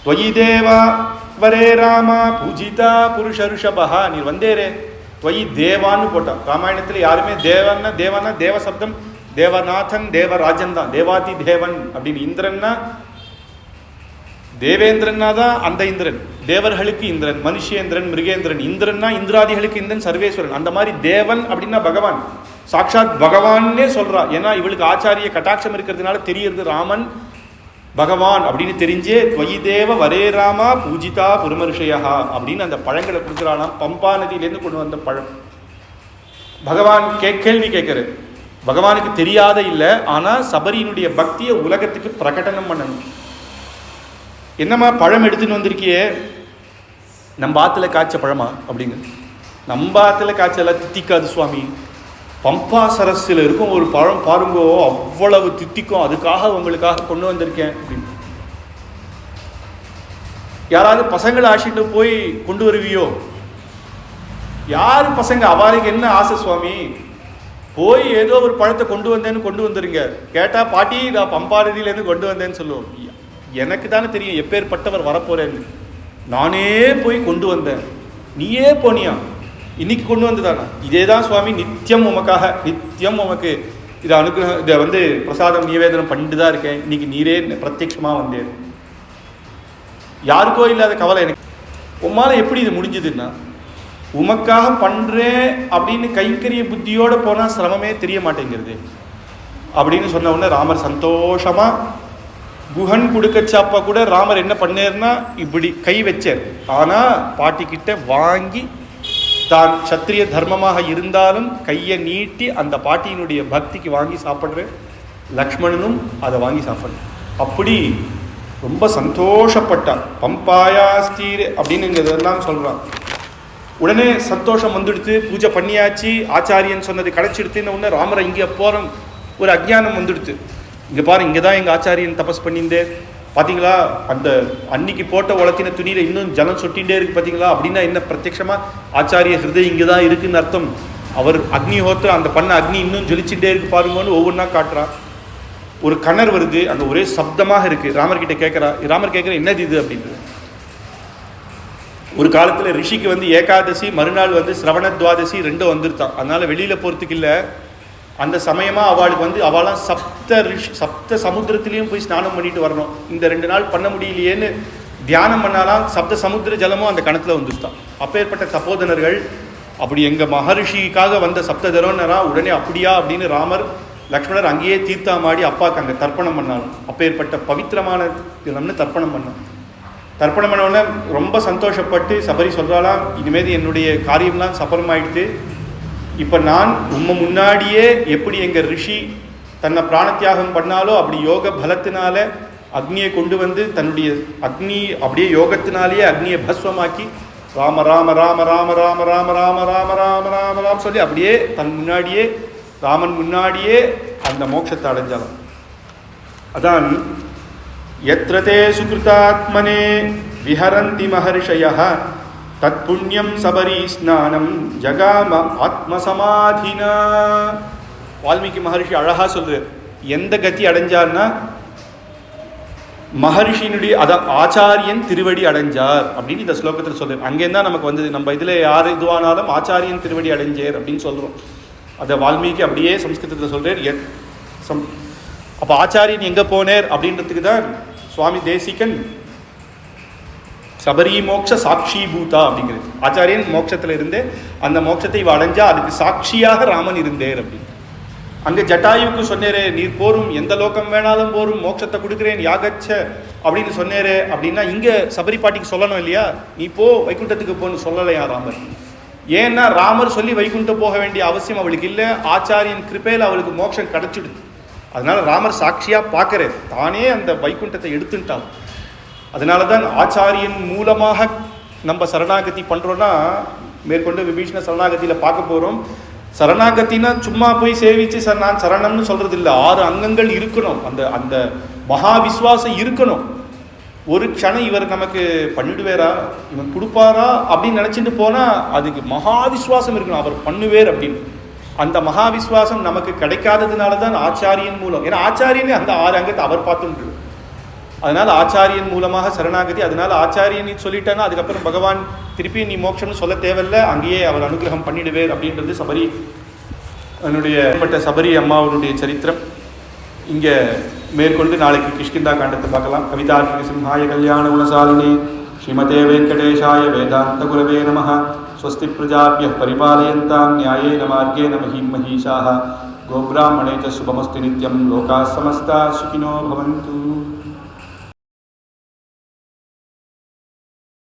துவயி தேவா வரே ராமா பூஜிதா புருஷ ருஷபஹா, நீ வந்தேரே, துவயி தேவான்னு போட்டான். ராமாயணத்துல யாருமே தேவன்னா தேவ சப்தம், தேவநாதன் தேவராஜன் தான், தேவாதி தேவன் அப்படின்னு. இந்திரன்னா தேவேந்திரன்னா தான் அந்த இந்திரன், தேவர்களுக்கு இந்திரன், மனுஷேந்திரன், மிருகேந்திரன். இந்திரன்னா இந்திராதிகளுக்கு இந்திரன், சர்வேஸ்வரன். அந்த மாதிரி தேவன் அப்படின்னா பகவான், சாட்சாத் பகவான்னே சொல்றா. ஏன்னா இவளுக்கு ஆச்சாரிய கட்டாட்சம் இருக்கிறதுனால தெரியுது ராமன் பகவான் அப்படின்னு தெரிஞ்சே, துவயி தேவ வரே ராமா பூஜிதா புருமருஷயா அப்படின்னு அந்த பழங்களை கொடுக்குறானாம். பம்பா நதியிலேருந்து கொண்டு வந்த பழம். பகவான் கேள்வி கேட்கிற, பகவானுக்கு தெரியாத இல்லை, ஆனா சபரியினுடைய பக்தியை உலகத்துக்கு பிரகடனம் பண்ணணும். என்னம்மா பழம் எடுத்துன்னு வந்திருக்கியே, நம்ம ஆத்துல காய்ச்ச பழமா அப்படிங்க. நம்ம ஆத்துல காய்ச்சலாம் தித்திக்காது சுவாமி, பம்பா சரஸ்ல இருக்கும் ஒரு பழம் பாருங்கோ, அவ்வளவு தித்திக்கும், அதுக்காக உங்களுக்காக கொண்டு வந்திருக்கேன் அப்படின்னு. யாராவது பசங்களை ஆசிட்டு போய் கொண்டு வருவியோ? யாரு பசங்க, அவளுக்கு என்ன ஆசை சுவாமி, போய் ஏதோ ஒரு பழத்தை கொண்டு வந்தேன்னு கொண்டு வந்துருங்க. கேட்டால் பாட்டி நான் பம்பாநதியிலேருந்து கொண்டு வந்தேன்னு சொல்லுவோம். எனக்கு தானே தெரியும் எப்பேற்பட்டவர் வரப்போறேன்னு. நானே போய் கொண்டு வந்தேன், நீயே போனியா, இன்னைக்கு கொண்டு வந்துதானா? இதே தான் சுவாமி, நித்தியம் உமக்காக, நித்தியம் உமக்கு இதை அனுகிரகம், இதை வந்து பிரசாதம் நிவேதனம் பண்ணிட்டு தான் இருக்கேன். இன்னைக்கு நீரே பிரத்யட்சமாக வந்தேன். யாருக்கோ இல்லாத கவலை எனக்கு. உம்மால எப்படி இது முடிஞ்சதுன்னா, உமக்காக பண்ணுறேன் அப்படின்னு கைங்கரிய புத்தியோடு போனால் சிரமமே தெரிய மாட்டேங்கிறது அப்படின்னு சொன்ன உடனே ராமர் சந்தோஷமாக குஹன் கொடுக்கச்சாப்பா கூட ராமர் என்ன பண்ணேர்னா இப்படி கை வச்சார். ஆனால் பாட்டிக்கிட்ட வாங்கி தான் சத்திரிய தர்மமாக இருந்தாலும் கையை நீட்டி அந்த பாட்டியினுடைய பக்திக்கு வாங்கி சாப்பிட்ற லக்ஷ்மணனும் அதை வாங்கி சாப்பிட்ற. அப்படி ரொம்ப சந்தோஷப்பட்டான். பம்பாயாஸ்தீர் அப்படின்னு இதெல்லாம் சொல்கிறான். உடனே சந்தோஷம் வந்துடுத்து, பூஜை பண்ணியாச்சு, ஆச்சாரியன் சொன்னது கிடைச்சிடுத்துன்னு உடனே ராமரை இங்கே போகிறோம். ஒரு அஜ்ஞானம் வந்துடுத்து. இங்கே பாரு, இங்கே தான் எங்கள் ஆச்சாரியன் தபஸ் பண்ணியிருந்தேன் பார்த்தீங்களா, அந்த அன்னைக்கு போட்ட உலத்தின துணியில் இன்னும் ஜலம் சொட்டிகிட்டே இருக்குது பார்த்தீங்களா, அப்படின்னா என்ன பிரத்யட்சமாக ஆச்சாரிய ஹிருதயம் இங்கே தான் இருக்குதுன்னு அர்த்தம். அவர் அக்னிஹோத்திர அந்த பண்ண அக்னி இன்னும் ஜொலிச்சுட்டே இருக்கு பாருங்கன்னு ஒவ்வொன்றா காட்டுறான். ஒரு கணர் வருது, அங்கே ஒரே சப்தமாக இருக்குது. ராமர்கிட்ட கேட்குறா, ராமர் கேட்குற என்னது இது அப்படின்றது. ஒரு காலத்தில் ரிஷிக்கு வந்து ஏகாதசி மறுநாள் வந்து சிரவணத்வாதசி ரெண்டும் வந்துருத்தான். அதனால் வெளியில் போகிறதுக்கு இல்லை. அந்த சமயமாக அவளுக்கு வந்து அவளாம் சப்த சமுத்திரத்துலேயும் போய் ஸ்நானம் பண்ணிட்டு வரணும். இந்த 2 நாள் பண்ண முடியலையேன்னு தியானம் பண்ணாலாம். சப்த சமுத்திர ஜலமும் அந்த கணத்தில் வந்துருத்தான். அப்பேற்பட்ட தபோதனர்கள். அப்படி எங்கள் மகரிஷிக்காக வந்த சப்ததரோன்னரா. உடனே அப்படியா அப்படின்னு ராமர் லக்ஷ்மணர் அங்கேயே தீர்த்தாமாடி அப்பாவுக்கு அங்கே தர்ப்பணம் பண்ணாலும். அப்பேற்பட்ட பவித்திரமான தினம்னு தர்ப்பணம் பண்ணான். தர்ப்பணம் பண்ணோடனே ரொம்ப சந்தோஷப்பட்டு சபரி சொல்கிறாலாம், இனிமேல் என்னுடைய காரியம்லாம் சபலமாயிடுது. இப்போ நான் உம்ம முன்னாடியே எப்படி எங்கள் ரிஷி தன்னை பிராணத்தியாகம் பண்ணாலோ அப்படி யோக பலத்தினால அக்னியை கொண்டு வந்து தன்னுடைய அக்னி அப்படியே யோகத்தினாலேயே அக்னியை பஸ்வமாக்கி ராம ராம ராம ராம ராம ராம ராம ராம ராம ராம ராம சொல்லி அப்படியே தன் முன்னாடியே ராமன் முன்னாடியே அந்த மோட்சத்தை அடைஞ்சாலும். அதான் யத்ரதே சுக்ருதாத்மனே விஹரந்தி மஹர்ஷயः தத் புண்ணியம் சபரி ஸ்நானம் ஜகாம ஆத்மசமாதினா. வால்மீகி மகர்ஷி அழகா சொல்றார். எந்த கதி அடைஞ்சார்னா மகர்ஷியினுடைய ஆச்சாரியன் திருவடி அடைஞ்சார் அப்படின்னு இந்த ஸ்லோகத்தில் சொல்றார். அங்கேருந்தா நமக்கு வந்தது. நம்ம இதில் யார் இதுவானாலும் ஆச்சாரியன் திருவடி அடைஞ்சேர் அப்படின்னு சொல்கிறோம். அதை வால்மீகி அப்படியே சம்ஸ்கிருதத்தில் சொல்றார். அப்போ ஆச்சாரியன் எங்கே போனேர் அப்படின்றதுக்கு தான் சுவாமி தேசிகன் சபரி மோட்ச சாட்சி பூதா அப்படிங்கிறது. ஆச்சாரியன் மோட்சத்தில் இருந்து அந்த மோட்சத்தை இவ அடைஞ்சா அதுக்கு சாட்சியாக ராமன் இருந்தேர் அப்படின்னு. அங்கே ஜட்டாயுக்கு சொன்னேரே, நீர் போரும் எந்த லோகம் வேணாலும் போரும் மோட்சத்தை கொடுக்குறேன் யாகச்ச அப்படின்னு சொன்னேரே அப்படின்னா இங்கே சபரி பாட்டிக்கு சொல்லணும் இல்லையா, நீ போ வைகுண்டத்துக்கு போன்னு சொல்லலையா ராமர். ஏன்னா ராமர் சொல்லி வைகுண்டம் போக வேண்டிய அவசியம் அவளுக்கு இல்லை. ஆச்சாரியன் கிருப்பையில் அவளுக்கு மோட்சம் கிடைச்சிடுது. அதனால ராமர் சாட்சியாக பார்க்குறார், தானே அந்த வைகுண்டத்தை எடுத்துட்டான். அதனால தான் ஆச்சாரியன் மூலமாக நம்ம சரணாகதி பண்ணுறோன்னா, மேற்கொண்டு விபீஷண சரணாகதியில் பார்க்க போகிறோம். சரணாகத்தினா சும்மா போய் சேவிச்சு நான் சரணம்னு சொல்கிறது இல்லை. 6 அங்கங்கள் இருக்கணும். அந்த அந்த மகா விஸ்வாசம் இருக்கணும். ஒரு க்ஷணம் இவர் நமக்கு பண்ணிடுவேரா, இவன் கொடுப்பாரா அப்படின்னு நினச்சிட்டு போனால் அதுக்கு மகா விஸ்வாசம் இருக்கணும். அவர் பண்ணுவேர் அப்படின்னு. அந்த மகா விஸ்வாசம் நமக்கு கிடைக்காததுனால தான் ஆச்சாரியன் மூலம். ஏன்னா ஆச்சாரியனே அந்த 6 அங்கத்தை அவர் பார்த்துட்டு. அதனால் ஆச்சாரியன் மூலமாக சரணாகதி. அதனால் ஆச்சாரியன் சொல்லிட்டானா அதுக்கப்புறம் பகவான் திருப்பி நீ மோட்சம்னு சொல்ல தேவையில்லை, அங்கேயே அவர் அனுகிரகம் பண்ணிடுவேர் அப்படின்றது சபரி என்னுடைய சபரி அம்மாவுடைய சரித்திரம். இங்கே மேற்கொண்டு நாளைக்கு கிஷ்கிந்தா காண்டத்தை பார்க்கலாம். கவிதார்க்கிக சிம்ஹாய கல்யாண குணசாலினி ஸ்ரீமதே வெங்கடேஷாய வேதாந்த குரவே நமः. ஸ்வஸ்தி பிரஜாப்யः பரிபாலயந்தாம் ந்யாயேன மார்கேண மஹீம் மஹீஷாः. கோப்ராஹ்மணே ச சுபமஸ்து நித்யம். லோகாः சமஸ்தாः சுகினோ பவन्तु.